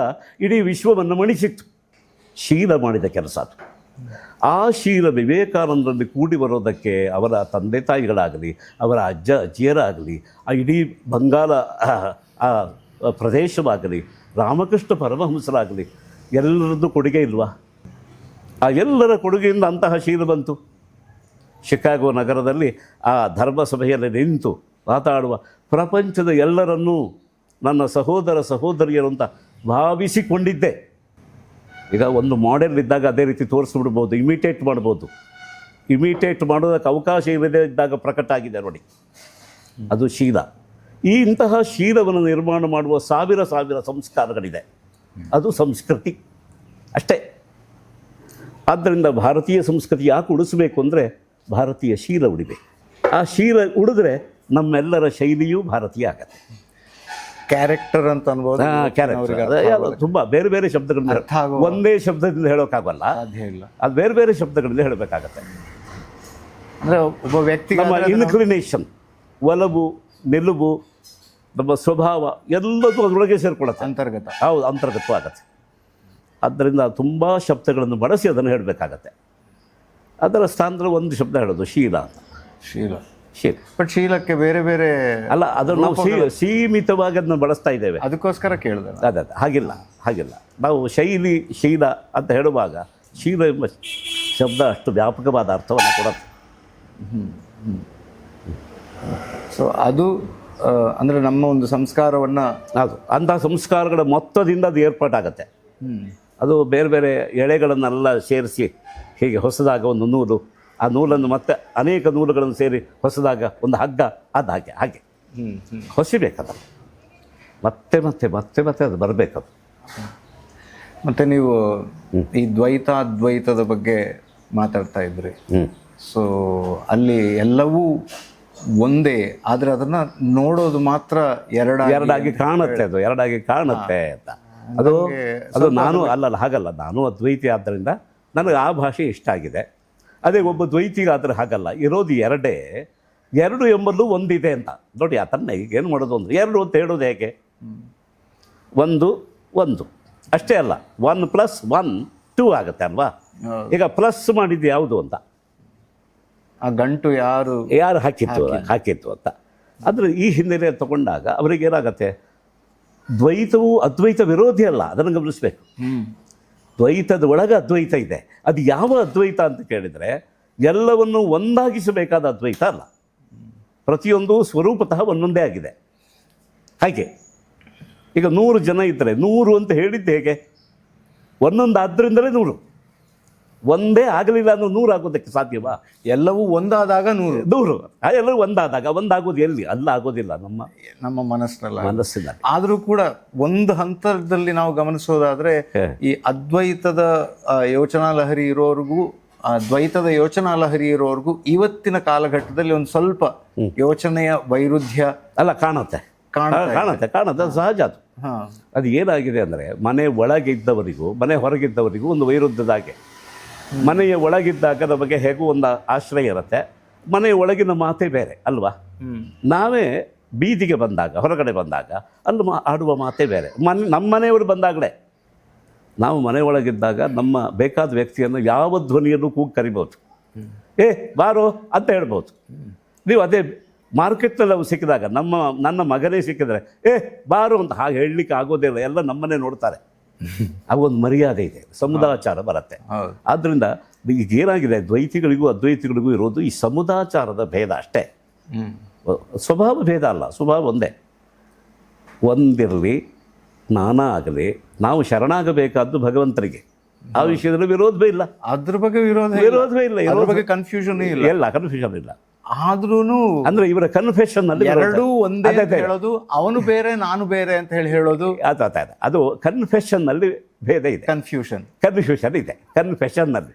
ಇಡೀ ವಿಶ್ವವನ್ನು ಮಣಿಸಿತ್ತು. ಶೀಲ ಮಾಡಿದ ಕೆಲಸ ಅದು. ಆ ಶೀಲ ವಿವೇಕಾನಂದರಲ್ಲಿ ಕೂಡಿ ಬರೋದಕ್ಕೆ ಅವರ ತಂದೆ ತಾಯಿಗಳಾಗಲಿ, ಅವರ ಅಜ್ಜ ಅಜ್ಜಿಯರಾಗಲಿ, ಆ ಇಡೀ ಬಂಗಾಲ ಆ ಪ್ರದೇಶವಾಗಲಿ, ರಾಮಕೃಷ್ಣ ಪರಮಹಂಸರಾಗಲಿ, ಎಲ್ಲರದ್ದು ಕೊಡುಗೆ ಇಲ್ವಾ? ಆ ಎಲ್ಲರ ಕೊಡುಗೆಯಿಂದ ಅಂತಹ ಶೀಲ ಬಂತು. ಶಿಕಾಗೋ ನಗರದಲ್ಲಿ ಆ ಧರ್ಮಸಭೆಯಲ್ಲಿ ನಿಂತು ಮಾತಾಡುವ, ಪ್ರಪಂಚದ ಎಲ್ಲರನ್ನೂ ನನ್ನ ಸಹೋದರ ಸಹೋದರಿಯರು ಅಂತ ಭಾವಿಸಿಕೊಂಡಿದ್ದೆ. ಈಗ ಒಂದು ಮಾಡೆಲ್ ಇದ್ದಾಗ ಅದೇ ರೀತಿ ತೋರಿಸ್ಬಿಡ್ಬೋದು, ಇಮಿಟೇಟ್ ಮಾಡ್ಬೋದು. ಇಮಿಟೇಟ್ ಮಾಡೋದಕ್ಕೆ ಅವಕಾಶ ಇಲ್ಲದೆ ಇದ್ದಾಗ ಪ್ರಕಟ ಆಗಿದೆ ನೋಡಿ, ಅದು ಶೀಲ. ಇಂತಹ ಶೀಲವನ್ನು ನಿರ್ಮಾಣ ಮಾಡುವ ಸಾವಿರ ಸಾವಿರ ಸಂಸ್ಕಾರಗಳಿದೆ. ಅದು ಸಂಸ್ಕೃತಿ ಅಷ್ಟೇ. ಆದ್ದರಿಂದ ಭಾರತೀಯ ಸಂಸ್ಕೃತಿ ಯಾಕೆ ಉಳಿಸ್ಬೇಕು ಅಂದರೆ ಭಾರತೀಯ ಶೀಲ ಉಳಿಬೇಕು. ಆ ಶೀಲ ಉಳಿದ್ರೆ ನಮ್ಮೆಲ್ಲರ ಶೈಲಿಯೂ ಭಾರತೀಯ ಆಗತ್ತೆ. ಕ್ಯಾರೆಕ್ಟರ್ ಅಂತ ಅನ್ಬೋದು. ಕ್ಯಾರೆಕ್ಟರ್ ತುಂಬ ಬೇರೆ ಬೇರೆ ಶಬ್ದಗಳಿಂದ, ಒಂದೇ ಶಬ್ದದಿಂದ ಹೇಳೋಕ್ಕಾಗಲ್ಲ, ಸಾಧ್ಯ ಇಲ್ಲ. ಅದು ಬೇರೆ ಬೇರೆ ಶಬ್ದಗಳಿಂದ ಹೇಳಬೇಕಾಗತ್ತೆ. ಅಂದರೆ ಒಬ್ಬ ವ್ಯಕ್ತಿ ನಮ್ಮ ಇನ್ಕ್ಲಿನೇಷನ್, ಒಲವು, ನಿಲುವು, ನಮ್ಮ ಸ್ವಭಾವ ಎಲ್ಲದೂ ಅದರೊಳಗೆ ಸೇರಿಕೊಳ್ಳುತ್ತೆ, ಅಂತರ್ಗತ. ಹೌದು, ಅಂತರ್ಗತವಾಗತ್ತೆ. ಆದ್ದರಿಂದ ತುಂಬ ಶಬ್ದಗಳನ್ನು ಬಳಸಿ ಅದನ್ನು ಹೇಳಬೇಕಾಗತ್ತೆ. ಅದರ ಸ್ಥಾನದಲ್ಲಿ ಒಂದು ಶಬ್ದ ಹೇಳೋದು ಶೀಲ ಅಂತ. ಶೀಲ. ಶೀಲ. ಬಟ್ ಶೀಲಕ್ಕೆ ಬೇರೆ ಬೇರೆ ಅಲ್ಲ, ಅದನ್ನು ನಾವು ಸೀಮಿತವಾಗಿ ಅದನ್ನು ಬಳಸ್ತಾ ಇದ್ದೇವೆ. ಅದಕ್ಕೋಸ್ಕರ ಕೇಳಿದೆ. ಅದೇ ಹಾಗಿಲ್ಲ. ನಾವು ಶೈಲಿ, ಶೀಲ ಅಂತ ಹೇಳುವಾಗ ಶೀಲ ಎಂಬ ಶಬ್ದ ಅಷ್ಟು ವ್ಯಾಪಕವಾದ ಅರ್ಥವನ್ನು ಕೊಡುತ್ತೆ. ಸೊ ಅದು ಅಂದರೆ ನಮ್ಮ ಒಂದು ಸಂಸ್ಕಾರವನ್ನು, ಅದು ಅಂಥ ಸಂಸ್ಕಾರಗಳ ಮೊತ್ತದಿಂದ ಅದು ಏರ್ಪಾಟಾಗತ್ತೆ. ಅದು ಬೇರೆ ಬೇರೆ ಎಳೆಗಳನ್ನೆಲ್ಲ ಸೇರಿಸಿ ಹೀಗೆ ಹೊಸದಾಗ ಒಂದು ನೂಲು, ಆ ನೂಲನ್ನು ಮತ್ತೆ ಅನೇಕ ನೂಲುಗಳನ್ನು ಸೇರಿ ಹೊಸದಾಗ ಒಂದು ಹಗ್ಗ, ಅದು ಹಾಗೆ ಹೊಸಿಬೇಕದು, ಮತ್ತೆ ಮತ್ತೆ ಮತ್ತೆ ಮತ್ತೆ ಅದು ಬರಬೇಕದು. ಮತ್ತು ನೀವು ಈ ದ್ವೈತ ಅದ್ವೈತದ ಬಗ್ಗೆ ಮಾತಾಡ್ತಾ ಇದ್ರಿ. ಸೊ ಅಲ್ಲಿ ಎಲ್ಲವೂ ಒಂದೇ, ಆದರೆ ಅದನ್ನು ನೋಡೋದು ಮಾತ್ರ ಎರಡಾಗಿ ಕಾಣುತ್ತೆ ಅಂತ. ಅದು ನಾನು ಹಾಗಲ್ಲ, ನಾನು ಅದ್ವೈತಿ ಆದ್ದರಿಂದ ನನಗೆ ಆ ಭಾಷೆ ಇಷ್ಟ ಆಗಿದೆ. ಅದೇ ಒಬ್ಬ ದ್ವೈತಿಗಾದರೆ ಹಾಗಲ್ಲ, ಇರೋದು ಎರಡೇ, ಎರಡು ಎಂಬಲ್ಲೂ ಒಂದಿದೆ ಅಂತ ನೋಡಿ. ಅದನ್ನ ಈಗ ಏನು ಮಾಡೋದು ಅಂದರೆ, ಎರಡು ಅಂತ ಹೇಳೋದು ಹೇಗೆ? ಒಂದು ಅಷ್ಟೇ ಅಲ್ಲ, 1 + 1 2 ಆಗುತ್ತೆ ಅಲ್ವಾ? ಈಗ ಪ್ಲಸ್ ಮಾಡಿದ್ದು ಯಾವುದು ಅಂತ, ಆ ಗಂಟು ಯಾರು ಹಾಕಿತ್ತು ಅಂತ. ಆದರೆ ಈ ಹಿನ್ನೆಲೆ ತಗೊಂಡಾಗ ಅವರಿಗೆ ಏನಾಗತ್ತೆ, ದ್ವೈತವು ಅದ್ವೈತ ವಿರೋಧಿ ಅಲ್ಲ, ಅದನ್ನು ಗಮನಿಸಬೇಕು. ದ್ವೈತದ ಒಳಗೆ ಅದ್ವೈತ ಇದೆ. ಅದು ಯಾವ ಅದ್ವೈತ ಅಂತ ಕೇಳಿದರೆ, ಎಲ್ಲವನ್ನು ಒಂದಾಗಿಸಬೇಕಾದ ಅದ್ವೈತ ಅಲ್ಲ. ಪ್ರತಿಯೊಂದು ಸ್ವರೂಪತಃ ಒಂದೊಂದೇ ಆಗಿದೆ. ಹಾಗೆ ಈಗ 100 ಜನ ಇದ್ದರೆ 100 ಅಂತ ಹೇಳಿದ್ದು ಹೇಗೆ? ಒಂದೊಂದು ಆದ್ದರಿಂದಲೇ 100. ಒಂದೇ ಆಗಲಿಲ್ಲ ಅಂದ್ರೆ 100 ಆಗೋದಕ್ಕೆ ಸಾಧ್ಯವಾ? ಎಲ್ಲವೂ ಒಂದಾದಾಗ 100. ಎಲ್ಲರೂ ಒಂದಾಗೋದು ಎಲ್ಲಿ? ಅಲ್ಲ, ಆಗೋದಿಲ್ಲ. ನಮ್ಮ ಮನಸ್ಸಿನಲ್ಲಿ. ಆದರೂ ಕೂಡ ಒಂದು ಹಂತದಲ್ಲಿ ನಾವು ಗಮನಿಸೋದಾದ್ರೆ, ಈ ಅದ್ವೈತದ ಯೋಚನಾ ಲಹರಿ ಇರೋರ್ಗೂ ದ್ವೈತದ ಯೋಚನಾ ಲಹರಿ ಇರೋರ್ಗೂ ಇವತ್ತಿನ ಕಾಲಘಟ್ಟದಲ್ಲಿ ಒಂದು ಸ್ವಲ್ಪ ಯೋಚನೆಯ ವೈರುಧ್ಯ ಅಲ್ಲ ಕಾಣುತ್ತೆ. ಅದು ಸಹಜ. ಅದು ಏನಾಗಿದೆ ಅಂದರೆ, ಮನೆ ಒಳಗಿದ್ದವರಿಗೂ ಮನೆ ಹೊರಗಿದ್ದವರಿಗೂ ಒಂದು ವೈರುಧ್ಯದಾಗೆ. ಮನೆಯ ಒಳಗಿದ್ದಾಗ ನಮಗೆ ಹೇಗೂ ಒಂದು ಆಶ್ರಯ ಇರುತ್ತೆ, ಮನೆಯ ಒಳಗಿನ ಮಾತೇ ಬೇರೆ ಅಲ್ವಾ? ನಾವೇ ಬೀದಿಗೆ ಬಂದಾಗ, ಹೊರಗಡೆ ಬಂದಾಗ ಅಲ್ಲಿ ಆಡುವ ಮಾತೇ ಬೇರೆ. ನಮ್ಮ ಮನೆಯವರು ಬಂದಾಗಲೇ, ನಾವು ಮನೆ ಒಳಗಿದ್ದಾಗ ನಮ್ಮ ಬೇಕಾದ ವ್ಯಕ್ತಿಯನ್ನು ಯಾವ ಧ್ವನಿಯನ್ನು ಕೂಗಿ ಕರಿಬೋದು, ಬಾರೋ ಅಂತ ಹೇಳ್ಬೋದು. ನೀವು ಅದೇ ಮಾರ್ಕೆಟ್ನಲ್ಲಿ ಅವು ಸಿಕ್ಕಿದಾಗ, ನನ್ನ ಮಗನೇ ಸಿಕ್ಕಿದರೆ ಬಾರೋ ಅಂತ ಹಾಗೆ ಹೇಳಲಿಕ್ಕೆ ಆಗೋದಿಲ್ಲ. ಎಲ್ಲ ನಮ್ಮನ್ನೇ ನೋಡ್ತಾರೆ. ಅವೊಂದು ಮರ್ಯಾದೆ ಇದೆ, ಸಮುದಾಚಾರ ಬರುತ್ತೆ. ಆದ್ದರಿಂದ ಈಗ ಏನಾಗಿದೆ, ದ್ವೈತಿಗಳಿಗೂ ಅದ್ವೈತಿಗಳಿಗೂ ಇರೋದು ಈ ಸಮುದಾಚಾರದ ಭೇದ ಅಷ್ಟೇ, ಸ್ವಭಾವ ಭೇದ ಅಲ್ಲ. ಸ್ವಭಾವ ಒಂದಿರಲಿ, ನಾನಾ ಆಗಲಿ, ನಾವು ಶರಣಾಗಬೇಕಾದ್ದು ಭಗವಂತರಿಗೆ. ಆ ವಿಷಯದಲ್ಲಿ ವಿರೋಧವೇ ಇಲ್ಲ. ಅದ್ರ ಬಗ್ಗೆ ವಿರೋಧವೇ ಇಲ್ಲ. ಅದ್ರ ಬಗ್ಗೆ ಕನ್ಫ್ಯೂಷನ್ ಇಲ್ಲ. ಆದ್ರೂ ಅಂದ್ರೆ ಇವರ ಕನ್ಫೆಷನ್ ಅಲ್ಲಿ ಎರಡೂ ಒಂದೇ ಹೇಳೋದು, ಅವನು ಬೇರೆ ನಾನು ಬೇರೆ ಅಂತ ಹೇಳೋದು, ಅದು ಕನ್ಫೆಷನ್ ನಲ್ಲಿ ಭೇದ ಇದೆ, ಕನ್ಫ್ಯೂಷನ್ ಇದೆ ಕನ್ಫೆಷನ್ ನಲ್ಲಿ.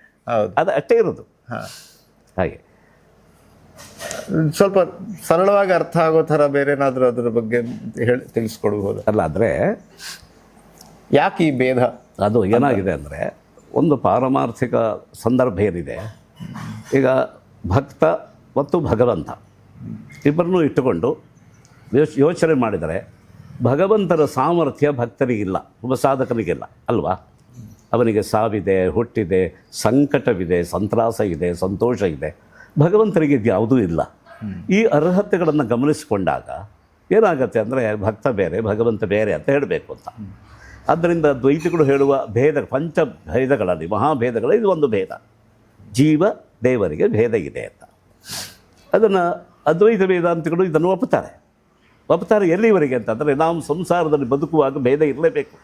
ಅದು ಅಷ್ಟೇ ಇರೋದು. ಹಾಗೆ ಸ್ವಲ್ಪ ಸರಳವಾಗಿ ಅರ್ಥ ಆಗೋ ಥರ ಬೇರೆ ಏನಾದರೂ ಅದ್ರ ಬಗ್ಗೆ ತಿಳಿಸ್ಕೊಡ್ಬೋದು ಅಲ್ಲ? ಆದರೆ ಯಾಕೆ ಈ ಭೇದ? ಅದು ಏನಾಗಿದೆ ಅಂದರೆ, ಒಂದು ಪಾರಮಾರ್ಥಿಕ ಸಂದರ್ಭ ಏನಿದೆ, ಈಗ ಭಕ್ತ ಮತ್ತು ಭಗವಂತ ಇಬ್ಬರನ್ನೂ ಇಟ್ಟುಕೊಂಡು ಯೋಚನೆ ಮಾಡಿದರೆ, ಭಗವಂತನ ಸಾಮರ್ಥ್ಯ ಭಕ್ತನಿಗಿಲ್ಲ, ಒಬ್ಬ ಸಾಧಕನಿಗಿಲ್ಲ ಅಲ್ವಾ? ಅವನಿಗೆ ಸಾವಿದೆ, ಹುಟ್ಟಿದೆ, ಸಂಕಟವಿದೆ, ಸಂತ್ರಾಸ ಇದೆ, ಸಂತೋಷ ಇದೆ. ಭಗವಂತನಿಗೆ ಇದು ಯಾವುದೂ ಇಲ್ಲ. ಈ ಅರ್ಹತೆಗಳನ್ನು ಗಮನಿಸಿಕೊಂಡಾಗ ಏನಾಗತ್ತೆ ಅಂದರೆ, ಭಕ್ತ ಬೇರೆ ಭಗವಂತ ಬೇರೆ ಅಂತ ಹೇಳಬೇಕು ಅಂತ. ಆದ್ದರಿಂದ ದ್ವೈತಿಗಳು ಹೇಳುವ ಪಂಚಭೇದಗಳಲ್ಲಿ, ಮಹಾಭೇದಗಳ ಇದು ಒಂದು ಭೇದ. ಜೀವ ದೇವರಿಗೆ ಭೇದ ಇದೆ ಅಂತ. ಅದನ್ನು ಅದ್ವೈತ ವೇದಾಂತಿಗಳು ಇದನ್ನು ಒಪ್ಪುತ್ತಾರೆ. ಎಲ್ಲಿವರೆಗೆ ಅಂತಂದರೆ, ನಾವು ಸಂಸಾರದಲ್ಲಿ ಬದುಕುವಾಗ ಭೇದ ಇರಲೇಬೇಕು.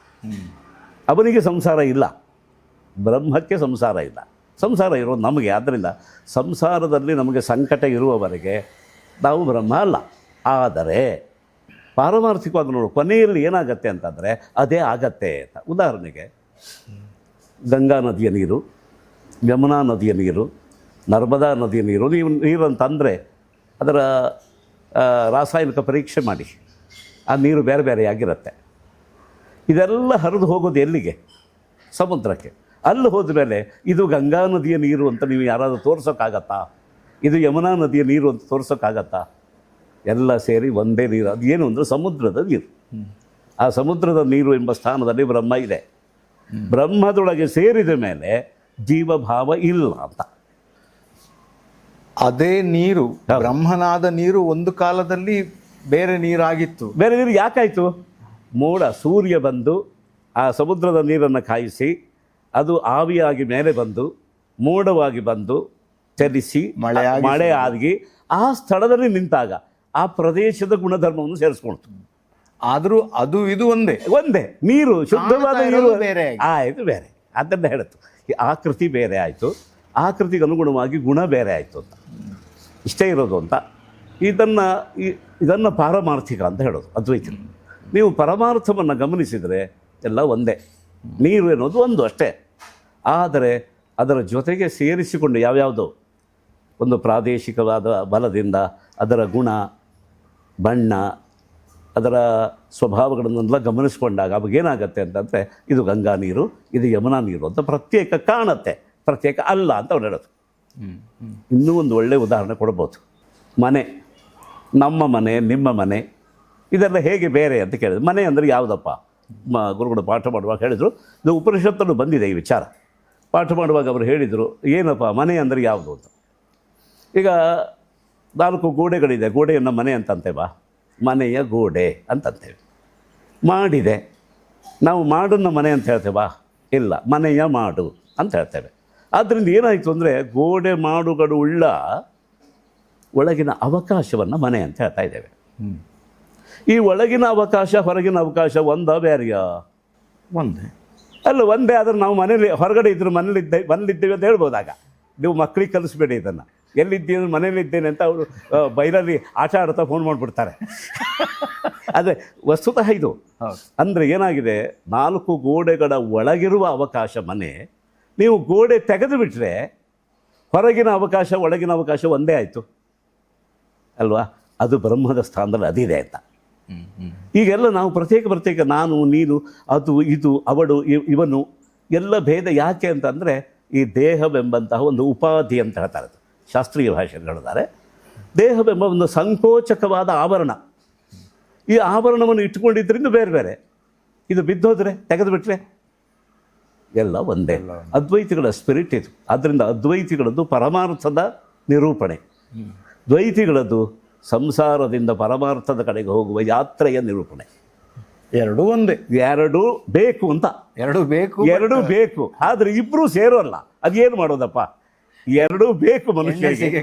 ಅವನಿಗೆ ಸಂಸಾರ ಇಲ್ಲ, ಬ್ರಹ್ಮಕ್ಕೆ ಸಂಸಾರ ಇಲ್ಲ. ಸಂಸಾರ ಇರೋದು ನಮಗೆ. ಆದ್ದರಿಂದ ಸಂಸಾರದಲ್ಲಿ ನಮಗೆ ಸಂಕಟ ಇರುವವರೆಗೆ ನಾವು ಬ್ರಹ್ಮ ಅಲ್ಲ. ಆದರೆ ಪಾರಮಾರ್ಥಿಕವಾಗಿ ನೋಡು, ಕೊನೆಯಲ್ಲಿ ಏನಾಗತ್ತೆ ಅಂತಂದರೆ ಅದೇ ಆಗತ್ತೆ ಅಂತ. ಉದಾಹರಣೆಗೆ, ಗಂಗಾ ನದಿಯ ನೀರು ಯಮುನಾ ನದಿಯ ನೀರು, ನರ್ಮದಾ ನದಿಯ ನೀರು. ನೀವು ನೀರಂತಂದರೆ ಅದರ ರಾಸಾಯನಿಕ ಪರೀಕ್ಷೆ ಮಾಡಿ, ಆ ನೀರು ಬೇರೆ ಬೇರೆಯಾಗಿರುತ್ತೆ. ಇದೆಲ್ಲ ಹರಿದು ಹೋಗೋದು ಎಲ್ಲಿಗೆ? ಸಮುದ್ರಕ್ಕೆ. ಅಲ್ಲಿ ಹೋದ ಮೇಲೆ ಇದು ಗಂಗಾ ನದಿಯ ನೀರು ಅಂತ ನೀವು ಯಾರಾದರೂ ತೋರ್ಸೋಕ್ಕಾಗತ್ತಾ? ಇದು ಯಮುನಾ ನದಿಯ ನೀರು ಅಂತ ತೋರ್ಸೋಕ್ಕಾಗತ್ತಾ? ಎಲ್ಲ ಸೇರಿ ಒಂದೇ ನೀರು. ಅದು ಏನು ಅಂದರೆ ಸಮುದ್ರದ ನೀರು. ಆ ಸಮುದ್ರದ ನೀರು ಎಂಬ ಸ್ಥಾನದಲ್ಲಿ ಬ್ರಹ್ಮ ಇದೆ. ಬ್ರಹ್ಮದೊಳಗೆ ಸೇರಿದ ಮೇಲೆ ಜೀವಭಾವ ಇಲ್ಲ ಅಂತ. ಅದೇ ನೀರು, ಬ್ರಹ್ಮನಾದ ನೀರು ಒಂದು ಕಾಲದಲ್ಲಿ ಬೇರೆ ನೀರಾಗಿತ್ತು. ಬೇರೆ ನೀರು ಯಾಕಾಯಿತು? ಮೋಡ, ಸೂರ್ಯ ಬಂದು ಆ ಸಮುದ್ರದ ನೀರನ್ನು ಕಾಯಿಸಿ ಅದು ಆವಿಯಾಗಿ ಮೇಲೆ ಬಂದು ಮೋಡವಾಗಿ ಬಂದು ಚಲಿಸಿ ಮಳೆ ಆಗಿ ಆ ಸ್ಥಳದಲ್ಲಿ ನಿಂತಾಗ ಆ ಪ್ರದೇಶದ ಗುಣಧರ್ಮವನ್ನು ಸೇರಿಸ್ಕೊಳ್ತು. ಆದರೂ ಅದು ಇದು ಒಂದೇ ನೀರು, ಶುದ್ಧವಾದ ನೀರು ಬೇರೆ ಆಯಿತು, ಬೇರೆ. ಅದನ್ನು ಹೇಳುತ್ತು, ಈ ಆಕೃತಿ ಬೇರೆ ಆಯಿತು, ಆಕೃತಿಗೆ ಅನುಗುಣವಾಗಿ ಗುಣ ಬೇರೆ ಆಯಿತು ಅಂತ. ಇಷ್ಟೇ ಇರೋದು ಅಂತ. ಇದನ್ನು ಪಾರಮಾರ್ಥಿಕ ಅಂತ ಹೇಳೋದು ಅದ್ವೈತರು. ನೀವು ಪರಮಾರ್ಥವನ್ನು ಗಮನಿಸಿದರೆ ಎಲ್ಲ ಒಂದೇ. ನೀರು ಎನ್ನುವುದು ಒಂದು ಅಷ್ಟೇ. ಆದರೆ ಅದರ ಜೊತೆಗೆ ಸೇರಿಸಿಕೊಂಡು ಯಾವ್ಯಾವುದೋ ಒಂದು ಪ್ರಾದೇಶಿಕವಾದ ಬಲದಿಂದ ಅದರ ಗುಣ, ಬಣ್ಣ, ಅದರ ಸ್ವಭಾವಗಳನ್ನೆಲ್ಲ ಗಮನಿಸ್ಕೊಂಡಾಗ ಅವಾಗೇನಾಗತ್ತೆ ಅಂತಂದರೆ ಇದು ಗಂಗಾ ನೀರು, ಇದು ಯಮುನಾ ನೀರು ಅಂತ ಪ್ರತ್ಯೇಕ ಕಾಣುತ್ತೆ, ಪ್ರತ್ಯೇಕ ಅಲ್ಲ ಅಂತ ಅವ್ರು ಹೇಳೋದು. ಇನ್ನೂ ಒಂದು ಒಳ್ಳೆಯ ಉದಾಹರಣೆ ಕೊಡ್ಬೋದು. ಮನೆ, ನಮ್ಮ ಮನೆ, ನಿಮ್ಮ ಮನೆ, ಇದೆಲ್ಲ ಹೇಗೆ ಬೇರೆ ಅಂತ ಕೇಳಿದ್ರು. ಮನೆ ಅಂದರೆ ಯಾವುದಪ್ಪ? ಗುರುಗಳು ಪಾಠ ಮಾಡುವಾಗ ಹೇಳಿದರು, ಇದು ಉಪನಿಷತ್ತಲ್ಲೂ ಬಂದಿದೆ ಈ ವಿಚಾರ. ಪಾಠ ಮಾಡುವಾಗ ಅವರು ಹೇಳಿದರು, ಏನಪ್ಪ ಮನೆ ಅಂದರೆ ಯಾವುದು ಅಂತ. ಈಗ 4 ಗೋಡೆಗಳಿದೆ, ಗೋಡೆಯನ್ನು ಮನೆ ಅಂತಂತೇವಾ? ಮನೆಯ ಗೋಡೆ ಅಂತಂತೇವೆ. ಮಾಡಿದೆ, ನಾವು ಮಾಡನ್ನು ಮನೆ ಅಂತ ಹೇಳ್ತೇವಾ? ಇಲ್ಲ, ಮನೆಯ ಮಾಡು ಅಂತ ಹೇಳ್ತೇವೆ. ಆದ್ದರಿಂದ ಏನಾಯಿತು ಅಂದರೆ ಗೋಡೆ ಮಾಡುಗಳು ಉಳ್ಳ ಒಳಗಿನ ಅವಕಾಶವನ್ನು ಮನೆ ಅಂತ ಹೇಳ್ತಾ ಇದ್ದೇವೆ. ಈ ಒಳಗಿನ ಅವಕಾಶ, ಹೊರಗಿನ ಅವಕಾಶ ಒಂದ ಬೇರೆಯಾ? ಒಂದೇ. ಅಲ್ಲ, ಒಂದೇ. ಆದರೆ ನಾವು ಮನೇಲಿ ಹೊರಗಡೆ ಇದ್ರು ಮನೇಲಿದ್ದೇವೆ ಅಂತ ಹೇಳ್ಬೋದಾಗ. ನೀವು ಮಕ್ಕಳಿಗೆ ಕಲಿಸ್ಬೇಡಿ ಇದನ್ನು. ಎಲ್ಲಿದ್ದೀನಿ? ಮನೇಲಿದ್ದೇನೆ ಅಂತ ಅವರು ಬೈರಲ್ಲಿ ಆಟ ಆಡ್ತಾ ಫೋನ್ ಮಾಡಿಬಿಡ್ತಾರೆ. ಆದರೆ ವಸ್ತುತಃ ಇದು ಅಂದರೆ ಏನಾಗಿದೆ, 4 ಗೋಡೆಗಳ ಒಳಗಿರುವ ಅವಕಾಶ ಮನೆ. ನೀವು ಗೋಡೆ ತೆಗೆದು ಬಿಟ್ಟರೆ ಹೊರಗಿನ ಅವಕಾಶ, ಒಳಗಿನ ಅವಕಾಶ ಒಂದೇ ಆಯಿತು ಅಲ್ವಾ? ಅದು ಬ್ರಹ್ಮದ ಸ್ಥಾನದಲ್ಲಿ ಅದಿದೆ ಅಂತ. ಈಗೆಲ್ಲ ನಾವು ಪ್ರತ್ಯೇಕ ನಾನು, ನೀನು, ಅದು, ಇದು, ಅವಳು, ಇವನು ಎಲ್ಲ ಭೇದ ಯಾಕೆ ಅಂತಂದರೆ ಈ ದೇಹವೆಂಬಂತಹ ಒಂದು ಉಪಾಧಿ ಅಂತ ಹೇಳ್ತಾರೆ. ಶಾಸ್ತ್ರೀಯ ಭಾಷೆಯಲ್ಲಿ ಹೇಳಿದ್ದಾರೆ, ದೇಹವೆಂಬ ಒಂದು ಸಂಕೋಚಕವಾದ ಆವರಣ. ಈ ಆವರಣವನ್ನು ಇಟ್ಕೊಂಡಿದ್ದರಿಂದ ಬೇರೆ ಬೇರೆ. ಇದು ಬಿದ್ದೋದ್ರೆ, ತೆಗೆದು ಬಿಟ್ಟರೆ ಎಲ್ಲ ಒಂದೇ. ಅದ್ವೈತಿಗಳ ಸ್ಪಿರಿಟ್ ಇದು. ಆದ್ದರಿಂದ ಅದ್ವೈತಿಗಳದ್ದು ಪರಮಾರ್ಥದ ನಿರೂಪಣೆ, ದ್ವೈತಿಗಳದ್ದು ಸಂಸಾರದಿಂದ ಪರಮಾರ್ಥದ ಕಡೆಗೆ ಹೋಗುವ ಯಾತ್ರೆಯ ನಿರೂಪಣೆ. ಎರಡೂ ಒಂದೇ. ಎರಡೂ ಬೇಕು ಅಂತ. ಎರಡೂ ಬೇಕು. ಆದರೆ ಇಬ್ಬರೂ ಸೇರೋಲ್ಲ. ಅದೇನು ಮಾಡೋದಪ್ಪ? ಎರಡೂ ಬೇಕು ಮನುಷ್ಯನಿಗೆ.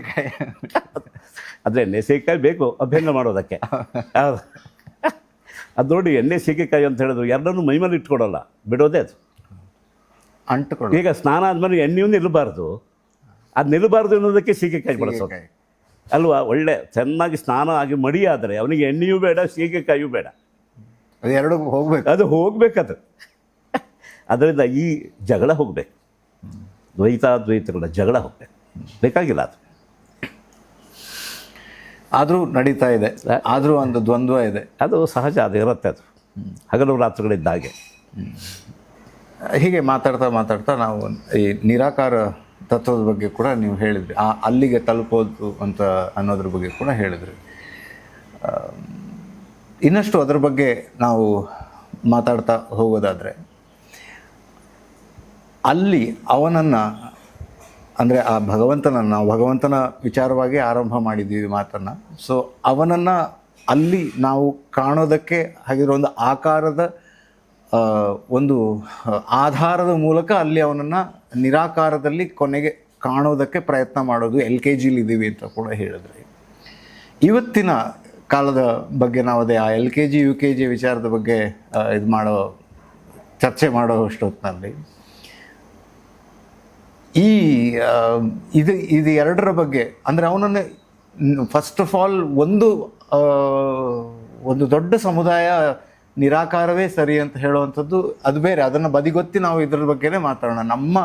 ಆದರೆ ಎಣ್ಣೆ ಸೀಗೆಕಾಯಿ ಬೇಕು ಅಭ್ಯಂಗ ಮಾಡೋದಕ್ಕೆ. ಅದು ನೋಡಿ, ಎಣ್ಣೆ ಸೀಗೆಕಾಯಿ ಅಂತ ಹೇಳಿದ್ರು ಎರಡನ್ನೂ ಮೈಮೇಲೆ ಇಟ್ಕೊಡೋಲ್ಲ, ಬಿಡೋದೇ ಅದು ಅಂಟುಕೊಳ್ಳಿ. ಈಗ ಸ್ನಾನ ಆದಮೇಲೆ ಎಣ್ಣೆಯೂ ನಿಲ್ಲಬಾರ್ದು. ಅದು ನಿಲ್ಲಬಾರ್ದು ಅನ್ನೋದಕ್ಕೆ ಸೀಗೆಕಾಯಿ ಬಳಸೋದು ಅಲ್ವಾ? ಒಳ್ಳೆ ಚೆನ್ನಾಗಿ ಸ್ನಾನ ಆಗಿ ಮಡಿಯಾದರೆ ಅವನಿಗೆ ಎಣ್ಣೆಯೂ ಬೇಡ, ಸೀಗೆಕಾಯಿಯೂ ಬೇಡ. ಅದು ಎರಡು ಹೋಗ್ಬೇಕು. ಅದು ಹೋಗ್ಬೇಕದು. ಅದರಿಂದ ಈ ಜಗಳ ಹೋಗಬೇಕು, ದ್ವೈತಾದ್ವೈತಗಳ ಜಗಳ ಹೋಗ್ಬೇಕು. ಬೇಕಾಗಿಲ್ಲ ಅದು. ಆದರೂ ನಡೀತಾ ಇದೆ, ಆದರೂ ಒಂದು ದ್ವಂದ್ವ ಇದೆ. ಅದು ಸಹಜ, ಅದು ಇರುತ್ತೆ. ಅದು ಹಗಲು ರಾತ್ರಿಗಳಿದ್ದ ಹಾಗೆ. ಹೀಗೆ ಮಾತಾಡ್ತಾ ನಾವು ಈ ನಿರಾಕಾರ ತತ್ವದ ಬಗ್ಗೆ ಕೂಡ ನೀವು ಹೇಳಿದ್ರಿ. ಅಲ್ಲಿಗೆ ತಲುಪೋದು ಅಂತ ಅನ್ನೋದ್ರ ಬಗ್ಗೆ ಕೂಡ ಹೇಳಿದ್ರಿ. ಇನ್ನಷ್ಟು ಅದರ ಬಗ್ಗೆ ನಾವು ಮಾತಾಡ್ತಾ ಹೋಗೋದಾದರೆ, ಅಲ್ಲಿ ಅವನನ್ನು ಅಂದರೆ ಆ ಭಗವಂತನನ್ನು, ನಾವು ಭಗವಂತನ ವಿಚಾರವಾಗಿ ಆರಂಭ ಮಾಡಿದ್ದೀವಿ ಮಾತನ್ನು. ಸೊ ಅವನನ್ನು ಅಲ್ಲಿ ನಾವು ಕಾಣೋದಕ್ಕೆ ಹಾಗಿರೋ ಒಂದು ಆಕಾರದ ಒಂದು ಆಧಾರದ ಮೂಲಕ ಅಲ್ಲಿ ಅವನನ್ನು ನಿರಾಕಾರದಲ್ಲಿ ಕೊನೆಗೆ ಕಾಣೋದಕ್ಕೆ ಪ್ರಯತ್ನ ಮಾಡೋದು LKGಲಿ ಇದ್ದೀವಿ ಅಂತ ಕೂಡ ಹೇಳಿದ್ರಿ. ಇವತ್ತಿನ ಕಾಲದ ಬಗ್ಗೆ ನಾವು ಅದೇ ಆ LKG UKG ವಿಚಾರದ ಬಗ್ಗೆ ಚರ್ಚೆ ಮಾಡೋಷ್ಟೊತ್ತಿನಲ್ಲಿ ಇದು ಎರಡರ ಬಗ್ಗೆ ಅಂದರೆ ಅವನನ್ನು ಫಸ್ಟ್ ಆಫ್ ಆಲ್ ಒಂದು ದೊಡ್ಡ ಸಮುದಾಯ ನಿರಾಕಾರವೇ ಸರಿ ಅಂತ ಹೇಳುವಂಥದ್ದು ಅದು ಬೇರೆ. ಅದನ್ನು ಬದಿಗೊತ್ತಿ ನಾವು ಇದರ ಬಗ್ಗೆನೇ ಮಾತಾಡೋಣ. ನಮ್ಮ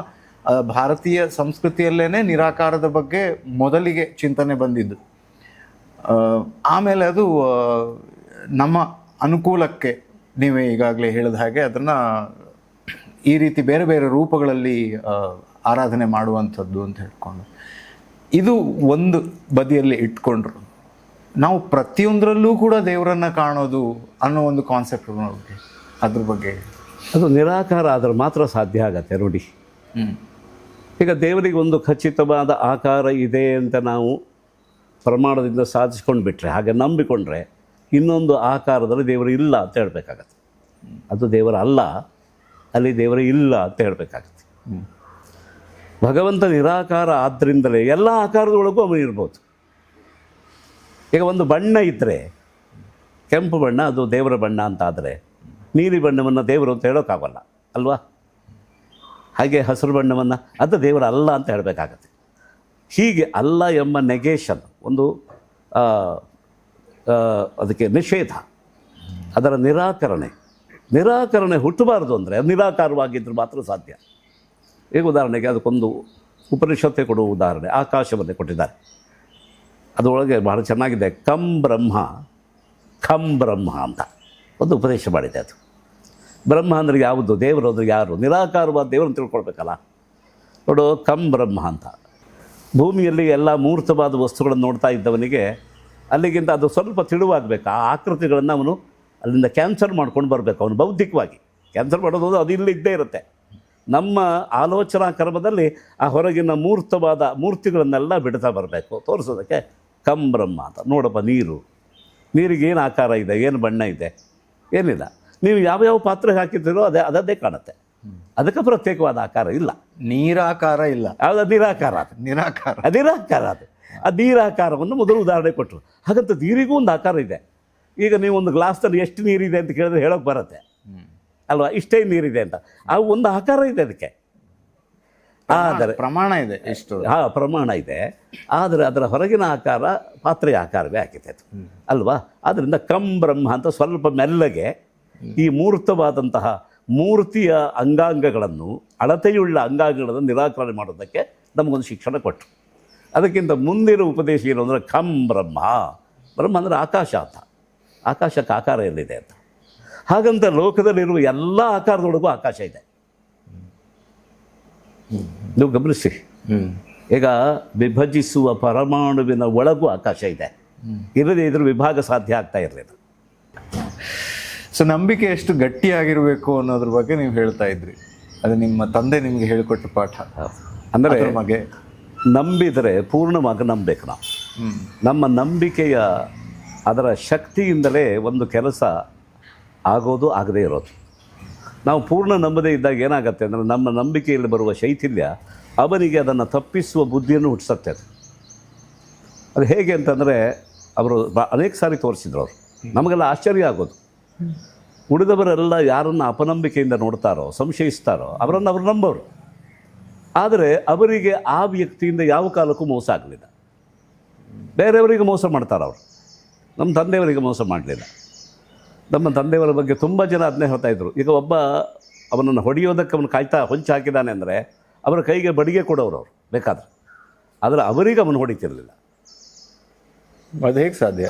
ಭಾರತೀಯ ಸಂಸ್ಕೃತಿಯಲ್ಲೇ ನಿರಾಕಾರದ ಬಗ್ಗೆ ಮೊದಲಿಗೆ ಚಿಂತನೆ ಬಂದಿದ್ದು. ಆಮೇಲೆ ಅದು ನಮ್ಮ ಅನುಕೂಲಕ್ಕೆ ನೀವೇ ಈಗಾಗಲೇ ಹೇಳಿದ ಹಾಗೆ ಅದನ್ನು ಈ ರೀತಿ ಬೇರೆ ಬೇರೆ ರೂಪಗಳಲ್ಲಿ ಆರಾಧನೆ ಮಾಡುವಂಥದ್ದು ಅಂತ ಹೇಳ್ಕೊಂಡು, ಇದು ಒಂದು ಬದಿಯಲ್ಲಿ ಇಟ್ಕೊಂಡ್ರು. ನಾವು ಪ್ರತಿಯೊಂದರಲ್ಲೂ ಕೂಡ ದೇವರನ್ನು ಕಾಣೋದು ಅನ್ನೋ ಒಂದು ಕಾನ್ಸೆಪ್ಟ್ ನೋಡಿ, ಅದ್ರ ಬಗ್ಗೆ. ಅದು ನಿರಾಕಾರ ಆದ್ರೆ ಮಾತ್ರ ಸಾಧ್ಯ ಆಗತ್ತೆ ನೋಡಿ. ಈಗ ದೇವರಿಗೆ ಒಂದು ಖಚಿತವಾದ ಆಕಾರ ಇದೆ ಅಂತ ನಾವು ಪ್ರಮಾಣದಿಂದ ಸಾಧಿಸ್ಕೊಂಡು ಬಿಟ್ಟರೆ, ಹಾಗೆ ನಂಬಿಕೊಂಡ್ರೆ ಇನ್ನೊಂದು ಆಕಾರದಲ್ಲಿ ದೇವರು ಇಲ್ಲ ಅಂತ ಹೇಳಬೇಕಾಗತ್ತೆ. ಅದು ದೇವರ ಅಲ್ಲ, ಅಲ್ಲಿ ದೇವರ ಇಲ್ಲ ಅಂತ ಹೇಳಬೇಕಾಗತ್ತೆ. ಭಗವಂತ ನಿರಾಕಾರ ಆದ್ದರಿಂದಲೇ ಎಲ್ಲ ಆಕಾರದೊಳಗೂ ಅವನು ಇರ್ಬೋದು. ಈಗ ಒಂದು ಬಣ್ಣ ಇದ್ದರೆ, ಕೆಂಪು ಬಣ್ಣ ಅದು ದೇವರ ಬಣ್ಣ ಅಂತ ಆದರೆ, ನೀಲಿ ಬಣ್ಣವನ್ನು ದೇವರು ಅಂತ ಹೇಳೋಕ್ಕಾಗಲ್ಲ ಅಲ್ವಾ? ಹಾಗೆ ಹಸಿರು ಬಣ್ಣವನ್ನು ಅದು ದೇವರ ಅಲ್ಲ ಅಂತ ಹೇಳಬೇಕಾಗತ್ತೆ. ಹೀಗೆ ಅಲ್ಲ ಎಂಬ ನೆಗೇಷನ್, ಒಂದು ಅದಕ್ಕೆ ನಿಷೇಧ, ಅದರ ನಿರಾಕರಣೆ ಹುಟ್ಟಬಾರದು ಅಂದರೆ ಅದು ನಿರಾಕಾರವಾಗಿದ್ದರೂ ಮಾತ್ರ ಸಾಧ್ಯ. ಈಗ ಉದಾಹರಣೆಗೆ ಅದಕ್ಕೊಂದು ಉಪನಿಷತ್ತೆ ಕೊಡುವ ಉದಾಹರಣೆ ಆಕಾಶವನ್ನೇ ಕೊಟ್ಟಿದ್ದಾರೆ. ಅದರೊಳಗೆ ಬಹಳ ಚೆನ್ನಾಗಿದೆ. ಖಂ ಬ್ರಹ್ಮ ಅಂತ ಒಂದು ಉಪದೇಶ ಮಾಡಿದೆ. ಅದು ಬ್ರಹ್ಮ ಅಂದರೆ ಯಾವುದು, ದೇವರು ಅಂದರೆ ಯಾರು, ನಿರಾಕಾರವಾದ ದೇವರನ್ನು ತಿಳ್ಕೊಳ್ಬೇಕಲ್ಲ. ನೋಡು, ಖಂ ಬ್ರಹ್ಮ ಅಂತ. ಭೂಮಿಯಲ್ಲಿ ಎಲ್ಲ ಮೂರ್ತವಾದ ವಸ್ತುಗಳನ್ನು ನೋಡ್ತಾ ಇದ್ದವನಿಗೆ ಅಲ್ಲಿಗಿಂತ ಅದು ಸ್ವಲ್ಪ ತಿಳಿವಾಗಬೇಕು. ಆ ಆಕೃತಿಗಳನ್ನು ಅವನು ಅಲ್ಲಿಂದ ಕ್ಯಾನ್ಸಲ್ ಮಾಡ್ಕೊಂಡು ಬರಬೇಕು. ಅವನು ಬೌದ್ಧಿಕವಾಗಿ ಕ್ಯಾನ್ಸಲ್ ಮಾಡೋದು ಅದು ಇಲ್ಲಿ ಇದ್ದೇ ಇರುತ್ತೆ. ನಮ್ಮ ಆಲೋಚನಾ ಕ್ರಮದಲ್ಲಿ ಆ ಹೊರಗಿನ ಮೂರ್ತವಾದ ಮೂರ್ತಿಗಳನ್ನೆಲ್ಲ ಬಿಡ್ತಾ ಬರಬೇಕು, ತೋರಿಸೋದಕ್ಕೆ ಖಂ ಬ್ರಹ್ಮ ಅಂತ. ನೋಡಪ್ಪ, ನೀರಿಗೆ ಏನು ಆಕಾರ ಇದೆ, ಏನು ಬಣ್ಣ ಇದೆ, ಏನಿಲ್ಲ. ನೀವು ಯಾವ್ಯಾವ ಪಾತ್ರೆ ಹಾಕಿದ್ದೀರೋ ಅದದೇ ಕಾಣುತ್ತೆ. ಅದಕ್ಕೆ ಪ್ರತ್ಯೇಕವಾದ ಆಕಾರ ಇಲ್ಲ, ನೀರಾಕಾರ ಇಲ್ಲ. ಯಾವುದು ನಿರಾಕಾರ, ನಿರಾಕಾರ ಅದು. ಆ ನೀರಾಕಾರವನ್ನು ಮೊದಲು ಉದಾಹರಣೆ ಕೊಟ್ಟರು. ಹಾಗಂತ ನೀರಿಗೂ ಒಂದು ಆಕಾರ ಇದೆ. ಈಗ ನೀವು ಒಂದು ಗ್ಲಾಸ್ನಲ್ಲಿ ಎಷ್ಟು ನೀರಿದೆ ಅಂತ ಕೇಳಿದ್ರೆ ಹೇಳೋಕೆ ಬರುತ್ತೆ ಅಲ್ವಾ, ಇಷ್ಟೇ ನೀರಿದೆ ಅಂತ. ಆ ಒಂದು ಆಕಾರ ಇದೆ ಅದಕ್ಕೆ, ಆದರೆ ಪ್ರಮಾಣ ಇದೆ, ಎಷ್ಟು ಪ್ರಮಾಣ ಇದೆ. ಆದರೆ ಅದರ ಹೊರಗಿನ ಆಕಾರ ಪಾತ್ರೆಯ ಆಕಾರವೇ ಆಗಿದೆ ಅದು ಅಲ್ವಾ. ಆದ್ದರಿಂದ ಖಂ ಬ್ರಹ್ಮ ಅಂತ ಸ್ವಲ್ಪ ಮೆಲ್ಲಗೆ ಈ ಮೂರ್ತವಾದಂತಹ ಮೂರ್ತಿಯ ಅಂಗಾಂಗಗಳನ್ನು, ಅಳತೆಯುಳ್ಳ ಅಂಗಾಂಗಗಳನ್ನು ನಿರಾಕರಣೆ ಮಾಡೋದಕ್ಕೆ ನಮಗೊಂದು ಶಿಕ್ಷಣ ಕೊಟ್ಟರು. ಅದಕ್ಕಿಂತ ಮುಂದಿನ ಉಪದೇಶ ಏನು ಅಂದರೆ ಖಂ ಬ್ರಹ್ಮ ಅಂದರೆ ಆಕಾಶ ಅಂತ. ಆಕಾಶಕ್ಕೆ ಆಕಾರ ಎಲ್ಲಿದೆ ಅಂತ. ಹಾಗಂತ ಲೋಕದಲ್ಲಿರುವ ಎಲ್ಲ ಆಕಾರದೊಳಗೂ ಆಕಾಶ ಇದೆ. ನೀವು ಗಮನಿಸಿ, ಈಗ ವಿಭಜಿಸುವ ಪರಮಾಣುವಿನ ಒಳಗೂ ಆಕಾಶ ಇದೆ. ಇಲ್ಲದೆ ಇದ್ರ ವಿಭಾಗ ಸಾಧ್ಯ ಆಗ್ತಾ ಇರಲಿಲ್ಲ. ಸೊ ನಂಬಿಕೆ ಎಷ್ಟು ಗಟ್ಟಿಯಾಗಿರಬೇಕು ಅನ್ನೋದ್ರ ಬಗ್ಗೆ ನೀವು ಹೇಳ್ತಾ ಇದ್ರಿ. ಅದು ನಿಮ್ಮ ತಂದೆ ನಿಮಗೆ ಹೇಳಿಕೊಟ್ಟ ಪಾಠ. ಅಂದರೆ ನಮಗೆ ನಂಬಿದರೆ ಪೂರ್ಣವಾಗಿ ನಂಬಬೇಕು ನಾವು. ನಮ್ಮ ನಂಬಿಕೆಯ ಅದರ ಶಕ್ತಿಯಿಂದಲೇ ಒಂದು ಕೆಲಸ ಆಗೋದು, ಆಗದೇ ಇರೋದು. ನಾವು ಪೂರ್ಣ ನಂಬದೇ ಇದ್ದಾಗ ಏನಾಗುತ್ತೆ ಅಂದರೆ, ನಮ್ಮ ನಂಬಿಕೆಯಲ್ಲಿ ಬರುವ ಶೈಥಿಲ್ಯ ಅವನಿಗೆ ಅದನ್ನು ತಪ್ಪಿಸುವ ಬುದ್ಧಿಯನ್ನು ಹುಟ್ಟಿಸುತ್ತೆ. ಅದು ಹೇಗೆ ಅಂತಂದರೆ, ಅವರು ಅನೇಕ ಸಾರಿ ತೋರಿಸಿದ್ರು. ಅವರು ನಮಗೆಲ್ಲ ಆಶ್ಚರ್ಯ ಆಗೋದು. ಉಳಿದವರೆಲ್ಲ ಯಾರನ್ನು ಅಪನಂಬಿಕೆಯಿಂದ ನೋಡ್ತಾರೋ, ಸಂಶಯಿಸ್ತಾರೋ ಅವರನ್ನು ಅವರು ನಂಬೋರು. ಆದರೆ ಅವರಿಗೆ ಆ ವ್ಯಕ್ತಿಯಿಂದ ಯಾವ ಕಾಲಕ್ಕೂ ಮೋಸ ಆಗಲಿಲ್ಲ. ಬೇರೆಯವರಿಗೆ ಮೋಸ ಮಾಡ್ತಾರೆ ಅವರು. ನಮ್ಮ ತಂದೆಯವರಿಗೆ ಮೋಸ ಮಾಡಲಿಲ್ಲ. ನಮ್ಮ ತಂದೆಯವರ ಬಗ್ಗೆ ತುಂಬ ಜನ ಅದನ್ನೇ ಹೇಳ್ತಾಯಿದ್ರು. ಈಗ ಒಬ್ಬ ಅವನನ್ನು ಹೊಡೆಯೋದಕ್ಕೆ ಅವನು ಕಾಯ್ತಾ ಹೊಂಚು ಹಾಕಿದ್ದಾನೆ ಅಂದರೆ ಅವರ ಕೈಗೆ ಬಡಿಗೆ ಕೊಡೋರು ಅವರು ಬೇಕಾದ್ರೆ. ಆದರೆ ಅವರಿಗೆ ಅವನು ಹೊಡಿತಿರಲಿಲ್ಲ. ಅದು ಹೇಗೆ ಸಾಧ್ಯ?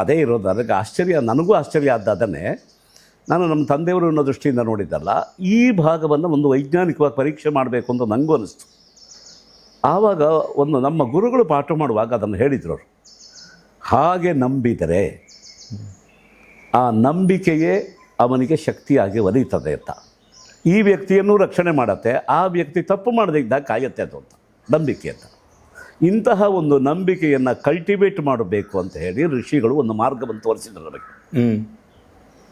ಅದೇ ಇರೋದು. ಅದಕ್ಕೆ ಆಶ್ಚರ್ಯ, ನನಗೂ ಆಶ್ಚರ್ಯ ಆದ ಅದನ್ನೇ ನಾನು ನಮ್ಮ ತಂದೆಯವರು ಅನ್ನೋ ದೃಷ್ಟಿಯಿಂದ ನೋಡಿದ್ದಲ್ಲ. ಈ ಭಾಗವನ್ನು ಒಂದು ವೈಜ್ಞಾನಿಕವಾಗಿ ಪರೀಕ್ಷೆ ಮಾಡಬೇಕು ಅಂತ ನನಗೂ ಅನ್ನಿಸ್ತು. ಆವಾಗ ಒಂದು ನಮ್ಮ ಗುರುಗಳು ಪಾಠ ಮಾಡುವಾಗ ಅದನ್ನು ಹೇಳಿದರು ಅವರು. ಹಾಗೆ ನಂಬಿದರೆ ಆ ನಂಬಿಕೆಯೇ ಅವನಿಗೆ ಶಕ್ತಿಯಾಗಿ ಒಲಿಯುತ್ತದೆ ಅಂತ. ಈ ವ್ಯಕ್ತಿಯನ್ನು ರಕ್ಷಣೆ ಮಾಡುತ್ತೆ, ಆ ವ್ಯಕ್ತಿ ತಪ್ಪು ಮಾಡದೇ ಇದ್ದಾಗ ಕಾಯುತ್ತೆ ಅದು ಅಂತ ನಂಬಿಕೆ ಅಂತ. ಇಂತಹ ಒಂದು ನಂಬಿಕೆಯನ್ನು ಕಲ್ಟಿವೇಟ್ ಮಾಡಬೇಕು ಅಂತ ಹೇಳಿ ಋಷಿಗಳು ಒಂದು ಮಾರ್ಗವನ್ನು ತೋರಿಸಿದ್ರು ನಮಗೆ.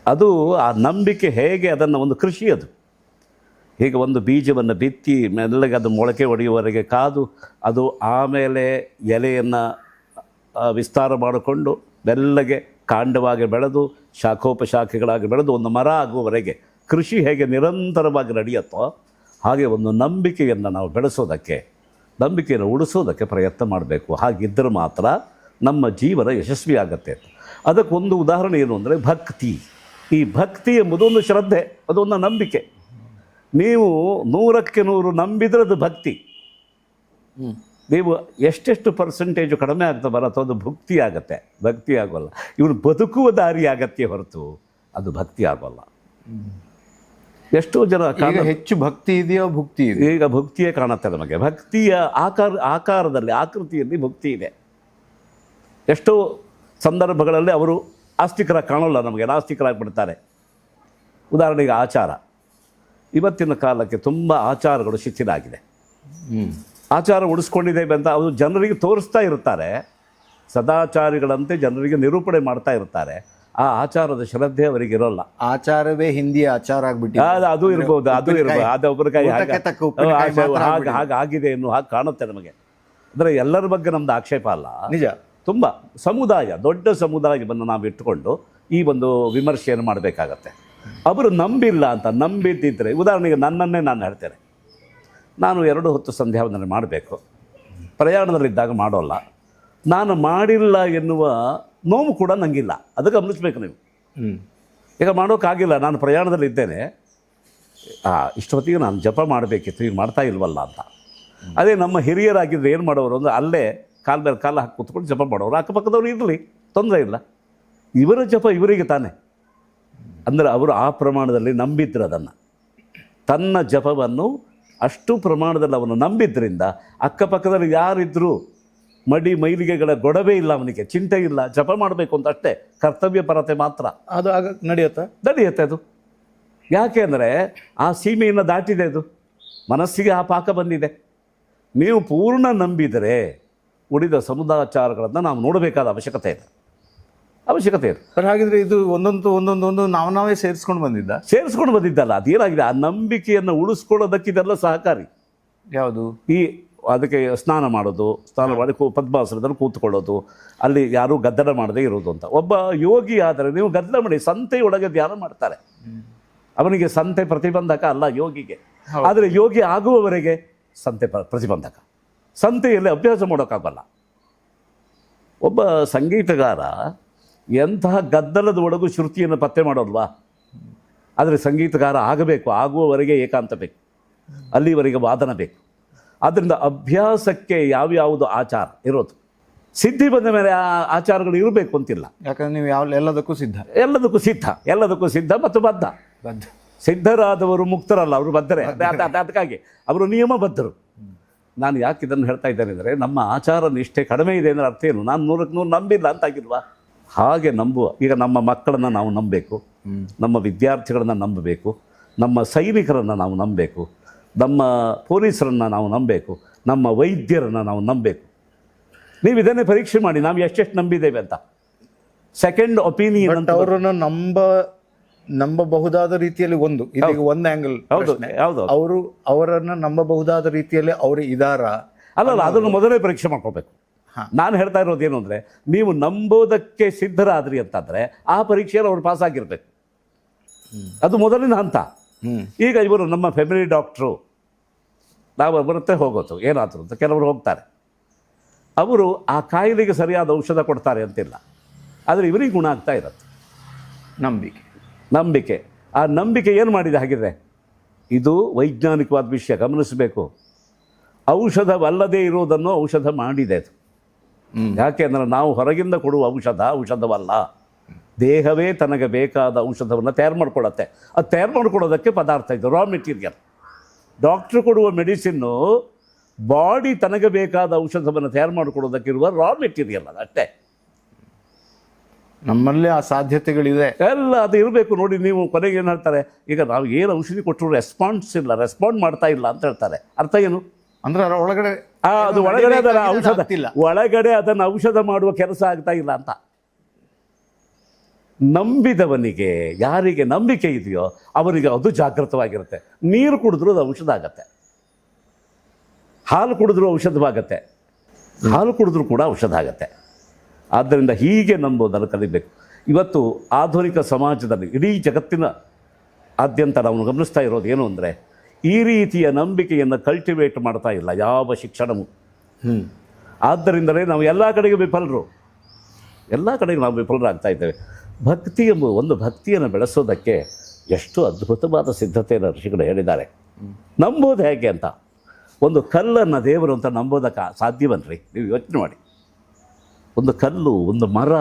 ಅದು ಆ ನಂಬಿಕೆ ಹೇಗೆ, ಅದನ್ನು ಒಂದು ಕೃಷಿ ಅದು. ಹೀಗೆ ಒಂದು ಬೀಜವನ್ನು ಬಿತ್ತಿ ಮೆಲ್ಲಗೆ ಅದು ಮೊಳಕೆ ಹೊಡೆಯುವವರೆಗೆ ಕಾದು, ಅದು ಆಮೇಲೆ ಎಲೆಯನ್ನು ವಿಸ್ತಾರ ಮಾಡಿಕೊಂಡು ಮೆಲ್ಲಗೆ ಕಾಂಡವಾಗಿ ಬೆಳೆದು ಶಾಖೋಪಶಾಖೆಗಳಾಗಿ ಬೆಳೆದು ಒಂದು ಮರ ಆಗುವವರೆಗೆ ಕೃಷಿ ಹೇಗೆ ನಿರಂತರವಾಗಿ ನಡೆಯುತ್ತೋ ಹಾಗೆ ಒಂದು ನಂಬಿಕೆಯನ್ನು ನಾವು ಬೆಳೆಸೋದಕ್ಕೆ, ನಂಬಿಕೆಯನ್ನು ಉಳಿಸೋದಕ್ಕೆ ಪ್ರಯತ್ನ ಮಾಡಬೇಕು. ಹಾಗಿದ್ದರೆ ಮಾತ್ರ ನಮ್ಮ ಜೀವನ ಯಶಸ್ವಿ ಆಗುತ್ತೆ. ಅದಕ್ಕೊಂದು ಉದಾಹರಣೆ ಏನು ಅಂದರೆ ಭಕ್ತಿ. ಈ ಭಕ್ತಿ ಎಂಬುದು ಒಂದು ಶ್ರದ್ಧೆ, ಅದೊಂದು ನಂಬಿಕೆ. ನೀವು 100% ನಂಬಿದ್ರೆ ಅದು ಭಕ್ತಿ. ನೀವು ಎಷ್ಟೆಷ್ಟು ಪರ್ಸೆಂಟೇಜು ಕಡಿಮೆ ಆಗ್ತಾ ಬರತ್ತೋ ಅದು ಭಕ್ತಿ ಆಗತ್ತೆ, ಭಕ್ತಿ ಆಗೋಲ್ಲ. ಇವನು ಬದುಕುವ ದಾರಿ ಆಗತ್ತೆ ಹೊರತು ಅದು ಭಕ್ತಿ ಆಗೋಲ್ಲ. ಎಷ್ಟೋ ಜನ ಈಗ ಹೆಚ್ಚು ಭಕ್ತಿ ಇದೆಯೋ ಭಕ್ತಿ ಇದೆ? ಈಗ ಭಕ್ತಿಯೇ ಕಾಣುತ್ತೆ ನಮಗೆ. ಭಕ್ತಿಯ ಆಕಾರದಲ್ಲಿ, ಆಕೃತಿಯಲ್ಲಿ ಭಕ್ತಿ ಇದೆ. ಎಷ್ಟೋ ಸಂದರ್ಭಗಳಲ್ಲಿ ಅವರು ಆಸ್ತಿಕರಾಗಿ ಕಾಣೋಲ್ಲ, ನಮಗೆ ನಾಸ್ತಿಕರಾಗಿಬಿಡ್ತಾರೆ. ಉದಾಹರಣೆಗೆ ಆಚಾರ. ಇವತ್ತಿನ ಕಾಲಕ್ಕೆ ತುಂಬ ಆಚಾರಗಳು ಶಿಥಿಲಾಗಿದೆ. ಆಚಾರ ಉಳಿಸ್ಕೊಂಡಿದ್ದೇವೆ ಅಂತ ಅವರು ಜನರಿಗೆ ತೋರಿಸ್ತಾ ಇರ್ತಾರೆ, ಸದಾಚಾರಿಗಳಂತೆ ಜನರಿಗೆ ನಿರೂಪಣೆ ಮಾಡ್ತಾ ಇರ್ತಾರೆ. ಆ ಆಚಾರದ ಶ್ರದ್ಧೆ ಅವರಿಗೆ ಇರೋಲ್ಲ. ಆಚಾರವೇ ಹಿಂದಿಯ ಆಚಾರ ಆಗ್ಬಿಟ್ಟು ಅದು ಇರ್ಬೋದು, ಅದು ಇರ್ಬೋದು. ಅದು ಒಬ್ಬರ ಕೈ ಹಾಗಾಗಿದೆ ಎನ್ನು ಹಾಗೆ ಕಾಣುತ್ತೆ ನಮಗೆ. ಅಂದರೆ ಎಲ್ಲರ ಬಗ್ಗೆ ನಮ್ದು ಆಕ್ಷೇಪ ಅಲ್ಲ, ನಿಜ. ತುಂಬ ಸಮುದಾಯ, ದೊಡ್ಡ ಸಮುದಾಯವನ್ನು ನಾವು ಇಟ್ಟುಕೊಂಡು ಈ ಒಂದು ವಿಮರ್ಶೆಯನ್ನು ಮಾಡಬೇಕಾಗತ್ತೆ. ಅವರು ನಂಬಿಲ್ಲ ಅಂತ, ನಂಬಿದ್ದಿದ್ದರೆ ಉದಾಹರಣೆಗೆ ನನ್ನನ್ನೇ ನಾನು ಹೇಳ್ತೇನೆ. ನಾನು 2 ಹೊತ್ತು ಸಂಧ್ಯಾ ವಂದನೆ ಮಾಡಬೇಕು, ಪ್ರಯಾಣದಲ್ಲಿದ್ದಾಗ ಮಾಡೋಲ್ಲ. ನಾನು ಮಾಡಿಲ್ಲ ಎನ್ನುವ ನೋವು ಕೂಡ ನನಗಿಲ್ಲ, ಅದು ಗಮನಿಸ್ಬೇಕು ನೀವು. ಈಗ ಮಾಡೋಕ್ಕಾಗಿಲ್ಲ, ನಾನು ಪ್ರಯಾಣದಲ್ಲಿದ್ದೇನೆ, ಇಷ್ಟೊತ್ತಿಗೆ ನಾನು ಜಪ ಮಾಡಬೇಕಿತ್ತು, ಈಗ ಮಾಡ್ತಾ ಇಲ್ವಲ್ಲ ಅಂತ. ಅದೇ ನಮ್ಮ ಹಿರಿಯರಾಗಿದ್ದರೆ ಏನು ಮಾಡೋರು ಅಂದರೆ ಅಲ್ಲೇ ಕಾಲ ಮೇಲೆ ಕಾಲ ಹಾಕಿ ಕೂತ್ಕೊಂಡು ಜಪ ಮಾಡೋರು. ಅಕ್ಕಪಕ್ಕದವ್ರು ಇರಲಿ, ತೊಂದರೆ ಇಲ್ಲ, ಇವರ ಜಪ ಇವರಿಗೆ ತಾನೆ. ಅಂದರೆ ಅವರು ಆ ಪ್ರಮಾಣದಲ್ಲಿ ನಂಬಿದ್ರು ಅದನ್ನು. ತನ್ನ ಜಪವನ್ನು ಅಷ್ಟು ಪ್ರಮಾಣದಲ್ಲಿ ಅವನು ನಂಬಿದ್ರಿಂದ ಅಕ್ಕಪಕ್ಕದಲ್ಲಿ ಯಾರಿದ್ದರೂ ಮೈಲಿಗೆಗಳ ಗೊಡವೆ ಇಲ್ಲ, ಅವನಿಗೆ ಚಿಂತೆ ಇಲ್ಲ, ಜಪ ಮಾಡಬೇಕು ಅಂತ ಅಷ್ಟೇ, ಕರ್ತವ್ಯ ಪರತೆ ಮಾತ್ರ. ಅದು ಆಗ ನಡೆಯುತ್ತೆ ಅದು. ಯಾಕೆ ಅಂದರೆ ಆ ಸೀಮೆಯನ್ನು ದಾಟಿದೆ, ಅದು ಮನಸ್ಸಿಗೆ ಆ ಪಾಕ ಬಂದಿದೆ. ನೀವು ಪೂರ್ಣ ನಂಬಿದರೆ ಉಳಿದ ಸಮುದಾಚಾರಗಳನ್ನು ನಾವು ನೋಡಬೇಕಾದ ಅವಶ್ಯಕತೆ ಇದೆ. ಹಾಗಿದ್ರೆ ಇದು ಒಂದೊಂದು ನಾವೇ ಸೇರಿಸ್ಕೊಂಡು ಬಂದಿದ್ದಲ್ಲ. ಅದೇನಾಗಿದೆ, ಆ ನಂಬಿಕೆಯನ್ನು ಉಳಿಸ್ಕೊಳ್ಳೋದಕ್ಕೆ ಇದೆಲ್ಲ ಸಹಕಾರಿ. ಯಾವುದು? ಅದಕ್ಕೆ ಸ್ನಾನ ಮಾಡೋದು, ಸ್ನಾನ ಮಾಡಿ ಪದ್ಮಾಸನದಲ್ಲಿ ಕೂತ್ಕೊಳ್ಳೋದು, ಅಲ್ಲಿ ಯಾರೂ ಗದ್ದಲ ಮಾಡದೇ ಇರೋದು ಅಂತ. ಒಬ್ಬ ಯೋಗಿ ಆದರೆ ನೀವು ಗದ್ದಲ ಮಾಡಿ, ಸಂತೆಯೊಳಗೆ ಧ್ಯಾನ ಮಾಡ್ತಾರೆ, ಅವನಿಗೆ ಸಂತೆ ಪ್ರತಿಬಂಧಕ ಅಲ್ಲ ಯೋಗಿಗೆ. ಆದರೆ ಯೋಗಿ ಆಗುವವರೆಗೆ ಸಂತೆ ಪ್ರತಿಬಂಧಕ. ಸಂತೆಯಲ್ಲಿ ಅಭ್ಯಾಸ ಮಾಡೋಕ್ಕಾಗಲ್ಲ. ಒಬ್ಬ ಸಂಗೀತಗಾರ ಎಂತಹ ಗದ್ದಲದ ಒಳಗೂ ಶ್ರುತಿಯನ್ನು ಪತ್ತೆ ಮಾಡೋಲ್ವಾ? ಆದರೆ ಸಂಗೀತಗಾರ ಆಗಬೇಕು, ಆಗುವವರೆಗೆ ಏಕಾಂತ ಬೇಕು, ಅಲ್ಲಿವರೆಗೆ ವಾದನ ಬೇಕು. ಆದ್ದರಿಂದ ಅಭ್ಯಾಸಕ್ಕೆ ಯಾವ್ಯಾವುದು ಆಚಾರ ಇರೋದು. ಸಿದ್ಧಿ ಬಂದ ಮೇಲೆ ಆ ಆಚಾರಗಳು ಇರಬೇಕು ಅಂತಿಲ್ಲ. ಯಾಕಂದರೆ ನೀವು ಎಲ್ಲದಕ್ಕೂ ಸಿದ್ಧ ಮತ್ತು ಬದ್ಧ. ಸಿದ್ಧರಾದವರು ಮುಕ್ತರಲ್ಲ, ಅವರು ಬದ್ಧರೇ. ಅದಕ್ಕಾಗಿ ಅವರು ನಿಯಮಬದ್ಧರು. ನಾನು ಯಾಕೆ ಇದನ್ನು ಹೇಳ್ತಾ ಇದ್ದೇನೆ ಅಂದರೆ, ನಮ್ಮ ಆಚಾರ ನಿಷ್ಠೆ ಕಡಿಮೆ ಇದೆ ಅಂದರೆ ಅರ್ಥ ಏನು? ನಾನು 100ಕ್ಕೆ 100 ನಂಬಿಲ್ಲ ಅಂತಾಗಿಲ್ವಾ? ಹಾಗೆ ನಂಬುವ. ಈಗ ನಮ್ಮ ಮಕ್ಕಳನ್ನು ನಾವು ನಂಬಬೇಕು, ನಮ್ಮ ವಿದ್ಯಾರ್ಥಿಗಳನ್ನು ನಂಬಬೇಕು, ನಮ್ಮ ಸೈನಿಕರನ್ನು ನಾವು ನಂಬಬೇಕು, ನಮ್ಮ ಪೊಲೀಸರನ್ನು ನಾವು ನಂಬಬೇಕು, ನಮ್ಮ ವೈದ್ಯರನ್ನು ನಾವು ನಂಬಬೇಕು. ನೀವು ಇದನ್ನೇ ಪರೀಕ್ಷೆ ಮಾಡಿ, ನಾವು ಎಷ್ಟೆಷ್ಟು ನಂಬಿದ್ದೇವೆ ಅಂತ. ಸೆಕೆಂಡ್ ಒಪಿನಿಯನ್ ಅಂತ ಅವರನ್ನು ನಂಬಬಹುದಾದ ರೀತಿಯಲ್ಲಿ ಒಂದು ಆಂಗಲ್. ಹೌದು, ಅವರನ್ನು ನಂಬಬಹುದಾದ ರೀತಿಯಲ್ಲಿ ಅವರು ಇದಾರಾ ಅಲ್ಲ, ಅದನ್ನು ಮೊದಲೇ ಪರೀಕ್ಷೆ ಮಾಡ್ಕೋಬೇಕು. ನಾನು ಹೇಳ್ತಾ ಇರೋದು ಏನು ಅಂದರೆ, ನೀವು ನಂಬೋದಕ್ಕೆ ಸಿದ್ಧರಾದ್ರಿ ಅಂತಂದರೆ ಆ ಪರೀಕ್ಷೆಯಲ್ಲಿ ಅವರು ಪಾಸ್ ಆಗಿರ್ಬೇಕು. ಅದು ಮೊದಲಿನ ಹಂತ. ಈಗ ಇವರು ನಮ್ಮ ಫ್ಯಾಮಿಲಿ ಡಾಕ್ಟ್ರು, ನಾವು ಬರುತ್ತೆ ಹೋಗೋದು ಏನಾದರೂ ಅಂತ ಕೆಲವರು ಹೋಗ್ತಾರೆ. ಅವರು ಆ ಕಾಯಿಲೆಗೆ ಸರಿಯಾದ ಔಷಧ ಕೊಡ್ತಾರೆ ಅಂತಿಲ್ಲ, ಆದರೆ ಇವರಿಗೆ ಗುಣ ಆಗ್ತಾ ಇರುತ್ತೆ. ನಂಬಿಕೆ. ಆ ನಂಬಿಕೆ ಏನು ಮಾಡಿದೆ ಹಾಗಿದ್ರೆ? ಇದು ವೈಜ್ಞಾನಿಕವಾದ ವಿಷಯ, ಗಮನಿಸಬೇಕು. ಔಷಧವಲ್ಲದೇ ಇರೋದನ್ನು ಔಷಧ ಮಾಡಿದೆ ಅದು. ಯಾಕೆ ಅಂದರೆ ನಾವು ಹೊರಗಿಂದ ಕೊಡುವ ಔಷಧವಲ್ಲ, ದೇಹವೇ ತನಗೆ ಬೇಕಾದ ಔಷಧವನ್ನು ತಯಾರು ಮಾಡಿಕೊಡತ್ತೆ. ಅದು ತಯಾರು ಮಾಡಿಕೊಡೋದಕ್ಕೆ ಪದಾರ್ಥ ಇದು, ರಾ ಮೆಟೀರಿಯಲ್. ಡಾಕ್ಟ್ರು ಕೊಡುವ ಮೆಡಿಸಿನ್ನು ಬಾಡಿ ತನಗೆ ಬೇಕಾದ ಔಷಧವನ್ನು ತಯಾರು ಮಾಡಿಕೊಡೋದಕ್ಕಿರುವ ರಾ ಮೆಟೀರಿಯಲ್, ಅದು ಅಷ್ಟೇ. ನಮ್ಮಲ್ಲಿ ಆ ಸಾಧ್ಯತೆಗಳಿದೆ, ಎಲ್ಲ ಅದು ಇರಬೇಕು. ನೋಡಿ, ನೀವು ಕೊನೆಗೆ ಏನು ಹೇಳ್ತಾರೆ, ಈಗ ನಾವು ಏನು ಔಷಧಿ ಕೊಟ್ಟರು ರೆಸ್ಪಾಂಡ್ ಮಾಡ್ತಾ ಇಲ್ಲ ಅಂತ ಹೇಳ್ತಾರೆ. ಅರ್ಥ ಏನು ಅಂದರೆ ಒಳಗಡೆ ಅದು ಒಳಗಡೆ ಅದನ್ನು ಔಷಧ ಒಳಗಡೆ ಅದನ್ನು ಔಷಧ ಮಾಡುವ ಕೆಲಸ ಆಗ್ತಾ ಇಲ್ಲ ಅಂತ. ನಂಬಿದವನಿಗೆ, ಯಾರಿಗೆ ನಂಬಿಕೆ ಇದೆಯೋ ಅವರಿಗೆ ಅದು ಜಾಗೃತವಾಗಿರುತ್ತೆ. ನೀರು ಕುಡಿದ್ರೂ ಅದು ಔಷಧ ಆಗತ್ತೆ, ಹಾಲು ಕುಡಿದ್ರೂ ಔಷಧವಾಗತ್ತೆ, ಹಾಲು ಕುಡಿದ್ರೂ ಕೂಡ ಔಷಧ ಆಗತ್ತೆ. ಆದ್ದರಿಂದ ಹೀಗೆ ನಂಬೋದನ್ನು ಕಲಿಬೇಕು. ಇವತ್ತು ಆಧುನಿಕ ಸಮಾಜದಲ್ಲಿ ಇಡೀ ಜಗತ್ತಿನ ಆದ್ಯಂತ ನಾವು ಗಮನಿಸ್ತಾ ಇರೋದು ಏನು ಅಂದರೆ, ಈ ರೀತಿಯ ನಂಬಿಕೆಯನ್ನು ಕಲ್ಟಿವೇಟ್ ಮಾಡ್ತಾ ಇಲ್ಲ ಯಾವ ಶಿಕ್ಷಣವೂ. ಆದ್ದರಿಂದಲೇ ನಾವು ಎಲ್ಲ ಕಡೆಗೆ ವಿಫಲರಾಗ್ತಾ ಇದ್ದೇವೆ. ಭಕ್ತಿ ಎಂಬ ಒಂದು ಭಕ್ತಿಯನ್ನು ಬೆಳೆಸೋದಕ್ಕೆ ಎಷ್ಟು ಅದ್ಭುತವಾದ ಸಿದ್ಧತೆಯನ್ನು ಋಷಿಗಳು ಹೇಳಿದ್ದಾರೆ. ನಂಬೋದು ಹೇಗೆ ಅಂತ, ಒಂದು ಕಲ್ಲನ್ನು ದೇವರು ಅಂತ ನಂಬೋದಕ್ಕೆ ಸಾಧ್ಯವನ್ರಿ? ನೀವು ಯೋಚನೆ ಮಾಡಿ. ಒಂದು ಕಲ್ಲು, ಒಂದು ಮರ,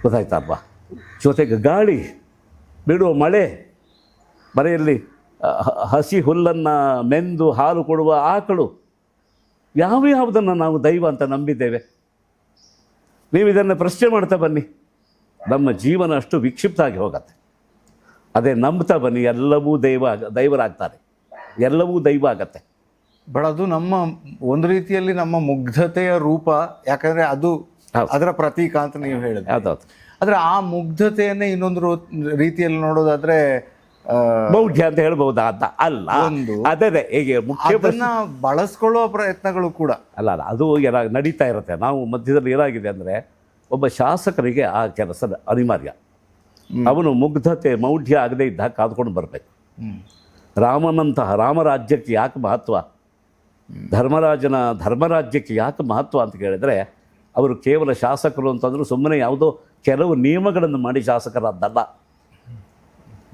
ಗೊತ್ತಾಯ್ತಲ್ವಾ, ಜೊತೆಗೆ ಗಾಳಿ, ಬಿಡುವ ಮಳೆಯಲ್ಲಿ ಹಸಿ ಹುಲ್ಲನ್ನು ಮೆಂದು ಹಾಲು ಕೊಡುವ ಆಕಳು, ಯಾವುದನ್ನು ನಾವು ದೈವ ಅಂತ ನಂಬಿದ್ದೇವೆ? ನೀವು ಇದನ್ನು ಪ್ರಶ್ನೆ ಮಾಡ್ತಾ ಬನ್ನಿ, ನಮ್ಮ ಜೀವನ ಅಷ್ಟು ವಿಕ್ಷಿಪ್ತ ಆಗಿ ಹೋಗತ್ತೆ. ಅದೇ ನಂಬ್ತಾ ಬನ್ನಿ, ಎಲ್ಲವೂ ದೈವರಾಗ್ತಾರೆ, ಎಲ್ಲವೂ ದೈವ ಆಗತ್ತೆ. ಬಟ್ ಅದು ನಮ್ಮ ಒಂದು ರೀತಿಯಲ್ಲಿ ನಮ್ಮ ಮುಗ್ಧತೆಯ ರೂಪ, ಯಾಕಂದರೆ ಅದು ಅದರ ಪ್ರತೀಕ ಅಂತ ನೀವು ಹೇಳಿದ್ರೆ. ಹೌದೌದು. ಆದರೆ ಆ ಮುಗ್ಧತೆಯನ್ನೇ ಇನ್ನೊಂದು ರೀತಿಯಲ್ಲಿ ನೋಡೋದಾದ್ರೆ ಮೌಢ್ಯ ಅಂತ ಹೇಳ್ಬಹುದಾ ಅಂತ ಅಲ್ಲ. ಅದೇ ಹೇಗೆ ಮುಖ್ಯ ಬಳಸ್ಕೊಳ್ಳುವ ಪ್ರಯತ್ನಗಳು ಕೂಡ ಅಲ್ಲ, ಅದು ನಡೀತಾ ಇರುತ್ತೆ. ನಾವು ಮಧ್ಯದಲ್ಲಿ ಏನಾಗಿದೆ ಅಂದರೆ, ಒಬ್ಬ ಶಾಸಕರಿಗೆ ಆ ಕೆಲಸ ಅನಿವಾರ್ಯ. ಅವನು ಮುಗ್ಧತೆ ಮೌಢ್ಯ ಆಗದೇ ಇದ್ದಾಗ ಕಾದ್ಕೊಂಡು ಬರಬೇಕು. ರಾಮರಾಜ್ಯಕ್ಕೆ ಯಾಕೆ ಮಹತ್ವ, ಧರ್ಮರಾಜ್ಯಕ್ಕೆ ಯಾಕೆ ಮಹತ್ವ ಅಂತ ಕೇಳಿದರೆ, ಅವರು ಕೇವಲ ಶಾಸಕರು ಅಂತಂದರೂ ಸುಮ್ಮನೆ ಯಾವುದೋ ಕೆಲವು ನಿಯಮಗಳನ್ನು ಮಾಡಿ ಶಾಸಕರಾದ್ದಲ್ಲ.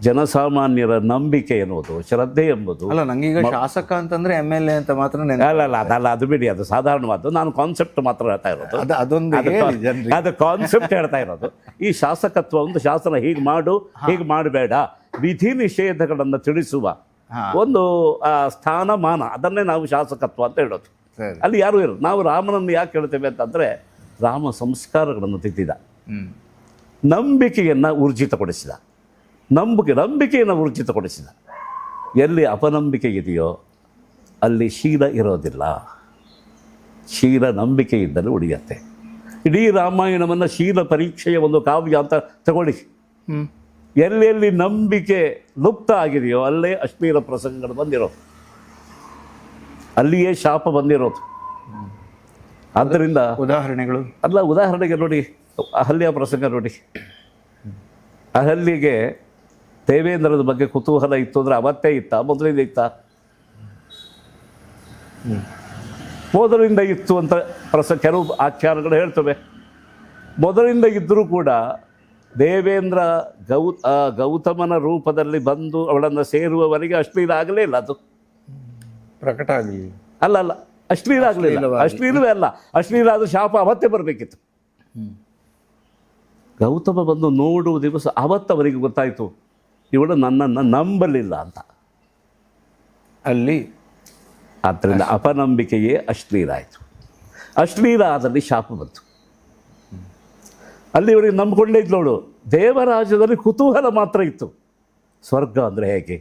ಜನಸಾಮಾನ್ಯರ ನಂಬಿಕೆ ಎನ್ನುವುದು, ಶ್ರದ್ಧೆ ಎಂಬುದು. ಅಲ್ಲ, ನಂಗೀಗ ಶಾಸಕ ಅಂತಂದ್ರೆ MLA ಅಂತ ಮಾತ್ರ ಅಲ್ಲ, ಅದು ಬಿಡಿ, ಅದು ಸಾಧಾರಣವಾದ್ದು. ನಾನು ಕಾನ್ಸೆಪ್ಟ್ ಮಾತ್ರ ಹೇಳ್ತಾ ಇರೋದು, ಅದು ಕಾನ್ಸೆಪ್ಟ್ ಹೇಳ್ತಾ ಇರೋದು. ಈ ಶಾಸಕತ್ವ ಒಂದು ಶಾಸನ ಹೀಗೆ ಮಾಡು, ಹೀಗೆ ಮಾಡಬೇಡ, ವಿಧಿ ನಿಷೇಧಗಳನ್ನು ತಿಳಿಸುವ ಒಂದು ಸ್ಥಾನಮಾನ, ಅದನ್ನೇ ನಾವು ಶಾಸಕತ್ವ ಅಂತ ಹೇಳೋದು. ಅಲ್ಲಿ ಯಾರು ಇರೋದು. ನಾವು ರಾಮನನ್ನು ಯಾಕೆ ಹೇಳ್ತೇವೆ ಅಂತಂದರೆ, ರಾಮ ಸಂಸ್ಕಾರಗಳನ್ನು ತಿದ್ದಿದ, ನಂಬಿಕೆಯನ್ನು ಊರ್ಜಿತಗೊಳಿಸಿದ, ನಂಬಿಕೆಯನ್ನು ಊರ್ಜಿತಗೊಳಿಸಿದ. ಎಲ್ಲಿ ಅಪನಂಬಿಕೆ ಇದೆಯೋ ಅಲ್ಲಿ ಶೀಲ ಇರೋದಿಲ್ಲ. ಶೀಲ ನಂಬಿಕೆಯಿಂದಲೇ ಉಳಿಯತ್ತೆ. ಇಡೀ ರಾಮಾಯಣವನ್ನು ಶೀಲ ಪರೀಕ್ಷೆಯ ಒಂದು ಕಾವ್ಯ ಅಂತ ತಗೊಳ್ಳಿ. ಎಲ್ಲೆಲ್ಲಿ ನಂಬಿಕೆ ಲುಪ್ತ ಆಗಿದೆಯೋ ಅಲ್ಲೇ ಅಶ್ಲೀಲ ಪ್ರಸಂಗಗಳು ಬಂದಿರೋದು, ಅಲ್ಲಿಯೇ ಶಾಪ ಬಂದಿರೋದು. ಆದ್ದರಿಂದ ಉದಾಹರಣೆಗೆ ನೋಡಿ, ಅಹಲ್ಯ ಪ್ರಸಂಗ ನೋಡಿ. ಅಹಲ್ಯೆಗೆ ದೇವೇಂದ್ರದ ಬಗ್ಗೆ ಕುತೂಹಲ ಇತ್ತು ಅಂದರೆ ಅವತ್ತೇ ಇತ್ತ, ಮೊದಲಿಂದ ಇತ್ತ? ಮೊದಲಿಂದ ಇತ್ತು ಅಂತ ಕೆಲವು ಆಖ್ಯಾನಗಳು ಹೇಳ್ತವೆ. ಮೊದಲಿಂದ ಇದ್ದರೂ ಕೂಡ ದೇವೇಂದ್ರ ಗೌತಮನ ರೂಪದಲ್ಲಿ ಬಂದು ಅವಳನ್ನು ಸೇರುವವರೆಗೆ ಅಶ್ಲೀಲ ಆಗಲೇ ಇಲ್ಲ. ಅದು ಪ್ರಕಟ ಆಗಲಿ ಅಲ್ಲ, ಅಶ್ಲೀಲ ಆಗಲಿಲ್ಲ. ಅಶ್ಲೀಲವೇ ಅಲ್ಲ, ಅಶ್ಲೀಲ ಆದರೂ ಶಾಪ ಅವತ್ತೇ ಬರಬೇಕಿತ್ತು. ಗೌತಮ ಬಂದು ನೋಡುವ ದಿವಸ ಅವತ್ತವರಿಗೆ ಗೊತ್ತಾಯಿತು, ಇವಳು ನನ್ನನ್ನು ನಂಬಲಿಲ್ಲ ಅಂತ. ಅಲ್ಲಿ ಆದ್ದರಿಂದ ಅಪನಂಬಿಕೆಯೇ ಅಶ್ಲೀಲ ಆಯಿತು. ಅಶ್ಲೀಲ ಆದಲ್ಲಿ ಶಾಪ ಬಂತು. ಅಲ್ಲಿ ಇವರಿಗೆ ನಂಬಿಕೊಂಡೇ ಇದ್ಲೋಳು. ದೇವರಾಜ್ಯದಲ್ಲಿ ಕುತೂಹಲ ಮಾತ್ರ ಇತ್ತು. ಸ್ವರ್ಗ ಅಂದರೆ ಹೇಗೆ,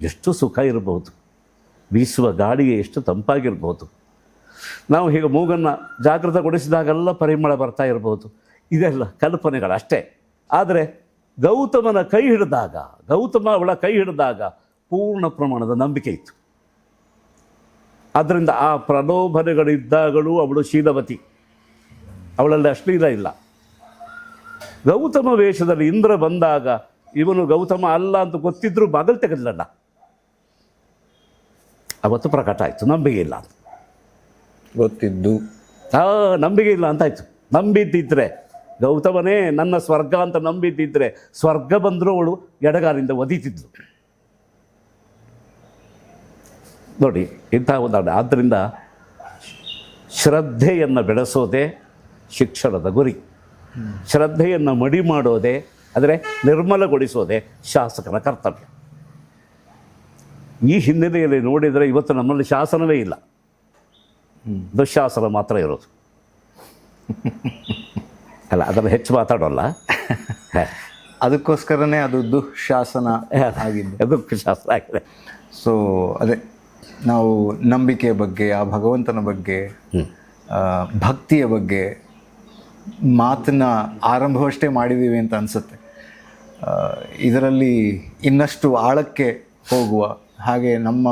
ಎಷ್ಟು ಸುಖ ಇರಬಹುದು, ಬೀಸುವ ಗಾಳಿಗೆ ಎಷ್ಟು ತಂಪಾಗಿರ್ಬೋದು, ನಾವು ಹೀಗೆ ಮೂಗನ್ನು ಜಾಗೃತಗೊಳಿಸಿದಾಗೆಲ್ಲ ಪರಿಮಳ ಬರ್ತಾ ಇರ್ಬೋದು. ಇದೆಲ್ಲ ಕಲ್ಪನೆಗಳಷ್ಟೇ. ಆದರೆ ಗೌತಮನ ಕೈ ಹಿಡಿದಾಗ, ಅವಳ ಕೈ ಹಿಡಿದಾಗ ಪೂರ್ಣ ಪ್ರಮಾಣದ ನಂಬಿಕೆ ಇತ್ತು. ಆದ್ದರಿಂದ ಆ ಪ್ರಲೋಭನೆಗಳಿದ್ದಾಗಲೂ ಅವಳು ಶೀಲವತಿ, ಅವಳಲ್ಲಿ ಅಶ್ಲೀಲ ಇಲ್ಲ. ಗೌತಮ ವೇಷದಲ್ಲಿ ಇಂದ್ರ ಬಂದಾಗ ಇವನು ಗೌತಮ ಅಲ್ಲ ಅಂತ ಗೊತ್ತಿದ್ರೂ ಬಾಗಲ್ ತೆಗೆದಲ್ಲ, ಅವತ್ತು ಪ್ರಕಟ ಆಯಿತು. ನಂಬಿಕೆ ಇಲ್ಲ ಅಂತ ಗೊತ್ತಿದ್ದು ನಂಬಿಕೆ ಇಲ್ಲ ಅಂತಾಯಿತು. ನಂಬಿದ್ದಿದ್ರೆ, ಗೌತಮನೇ ನನ್ನ ಸ್ವರ್ಗ ಅಂತ ನಂಬಿದ್ದಿದ್ರೆ, ಸ್ವರ್ಗ ಬಂದರೂ ಅವಳು ಎಡಗಾಲಿಂದ ಒದೀತಿದ್ಲು. ನೋಡಿ ಇಂಥ ಉದಾಹರಣೆ. ಆದ್ದರಿಂದ ಶ್ರದ್ಧೆಯನ್ನು ಬೆಳೆಸೋದೇ ಶಿಕ್ಷಣದ ಗುರಿ. ಶ್ರದ್ಧೆಯನ್ನು ಮಡಿ ಮಾಡೋದೇ, ಅಂದರೆ ನಿರ್ಮಲಗೊಳಿಸೋದೇ ಶಾಸಕನ ಕರ್ತವ್ಯ. ಈ ಹಿನ್ನೆಲೆಯಲ್ಲಿ ನೋಡಿದರೆ ಇವತ್ತು ನಮ್ಮಲ್ಲಿ ಶಾಸನವೇ ಇಲ್ಲ, ದುಶ್ಯಾಸನ ಮಾತ್ರ ಇರೋದು. ಅಲ್ಲ, ಅದನ್ನು ಹೆಚ್ಚು ಮಾತಾಡೋಲ್ಲ. ಅದಕ್ಕೋಸ್ಕರನೇ ಅದು ದುಃಶಾಸನ ಆಗಿದೆ, ದುಃಖಶಾಸ್ತ್ರ ಆಗಿದೆ. ಸೊ ಅದೇ ನಾವು ನಂಬಿಕೆಯ ಬಗ್ಗೆ, ಆ ಭಗವಂತನ ಬಗ್ಗೆ, ಭಕ್ತಿಯ ಬಗ್ಗೆ ಮಾತನ್ನ ಆರಂಭವಷ್ಟೇ ಮಾಡಿದ್ದೀವಿ ಅಂತ ಅನಿಸುತ್ತೆ. ಇದರಲ್ಲಿ ಇನ್ನಷ್ಟು ಆಳಕ್ಕೆ ಹೋಗುವ ಹಾಗೆ ನಮ್ಮ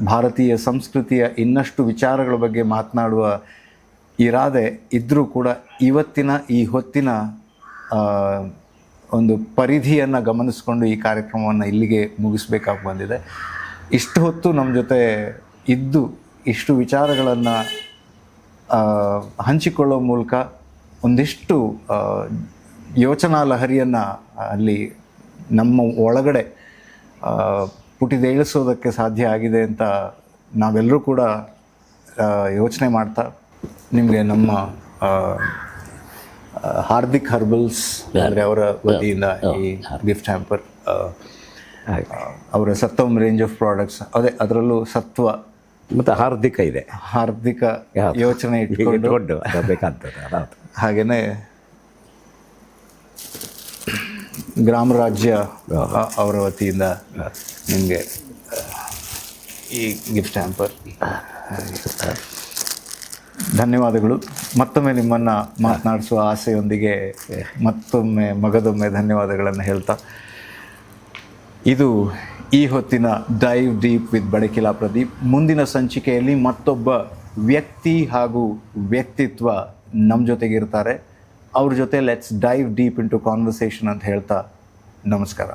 ಭಾರತೀಯ ಸಂಸ್ಕೃತಿಯ ಇನ್ನಷ್ಟು ವಿಚಾರಗಳ ಬಗ್ಗೆ ಮಾತನಾಡುವ ಇರಾದೆ ಇದ್ದರೂ ಕೂಡ ಇವತ್ತಿನ ಈ ಹೊತ್ತಿನ ಒಂದು ಪರಿಧಿಯನ್ನು ಗಮನಿಸಿಕೊಂಡು ಈ ಕಾರ್ಯಕ್ರಮವನ್ನು ಇಲ್ಲಿಗೆ ಮುಗಿಸ್ಬೇಕಾಗಿ ಬಂದಿದೆ. ಇಷ್ಟು ಹೊತ್ತು ನಮ್ಮ ಜೊತೆ ಇದ್ದು ಇಷ್ಟು ವಿಚಾರಗಳನ್ನು ಹಂಚಿಕೊಳ್ಳೋ ಮೂಲಕ ಒಂದಿಷ್ಟು ಯೋಚನಾ ಲಹರಿಯನ್ನು ಅಲ್ಲಿ ನಮ್ಮ ಒಳಗಡೆ ಪುಟಿದೇಳಿಸೋದಕ್ಕೆ ಸಾಧ್ಯ ಆಗಿದೆ ಅಂತ ನಾವೆಲ್ಲರೂ ಕೂಡ ಯೋಚನೆ ಮಾಡ್ತಾ ನಿಮಗೆ ನಮ್ಮ ಹಾರ್ದಿಕ್ ಹರ್ಬಲ್ಸ್ ಅಂದರೆ ಅವರ ವತಿಯಿಂದ ಈ ಗಿಫ್ಟ್ ಹ್ಯಾಂಪರ್, ಅವರ ಸತ್ವಂ ರೇಂಜ್ ಆಫ್ ಪ್ರಾಡಕ್ಟ್ಸ್, ಅದೇ ಅದರಲ್ಲೂ ಸತ್ವ ಮತ್ತು ಹಾರ್ದಿಕ ಇದೆ, ಹಾರ್ದಿಕ ಯೋಚನೆ ಇಟ್ಕೊಂಡು ಬೇಕಾಗ್ತದೆ. ಹಾಗೆಯೇ ಗ್ರಾಮ ರಾಜ್ಯ ಅವರ ವತಿಯಿಂದ ನಿಮಗೆ ಈ ಗಿಫ್ಟ್ ಹ್ಯಾಂಪರ್. ಧನ್ಯವಾದಗಳು. ಮತ್ತೊಮ್ಮೆ ನಿಮ್ಮನ್ನು ಮಾತನಾಡಿಸುವ ಆಸೆಯೊಂದಿಗೆ ಮತ್ತೊಮ್ಮೆ ಮಗದೊಮ್ಮೆ ಧನ್ಯವಾದಗಳನ್ನು ಹೇಳ್ತಾ, ಇದು ಈ ಹೊತ್ತಿನ dive deep with Badakila Pradeep. ಮುಂದಿನ ಸಂಚಿಕೆಯಲ್ಲಿ ಮತ್ತೊಬ್ಬ ವ್ಯಕ್ತಿ ಹಾಗೂ ವ್ಯಕ್ತಿತ್ವ ನಮ್ಮ ಜೊತೆಗಿರ್ತಾರೆ. ಅವ್ರ ಜೊತೆ let's dive deep into conversation ಅಂತ ಹೇಳ್ತಾ ನಮಸ್ಕಾರ.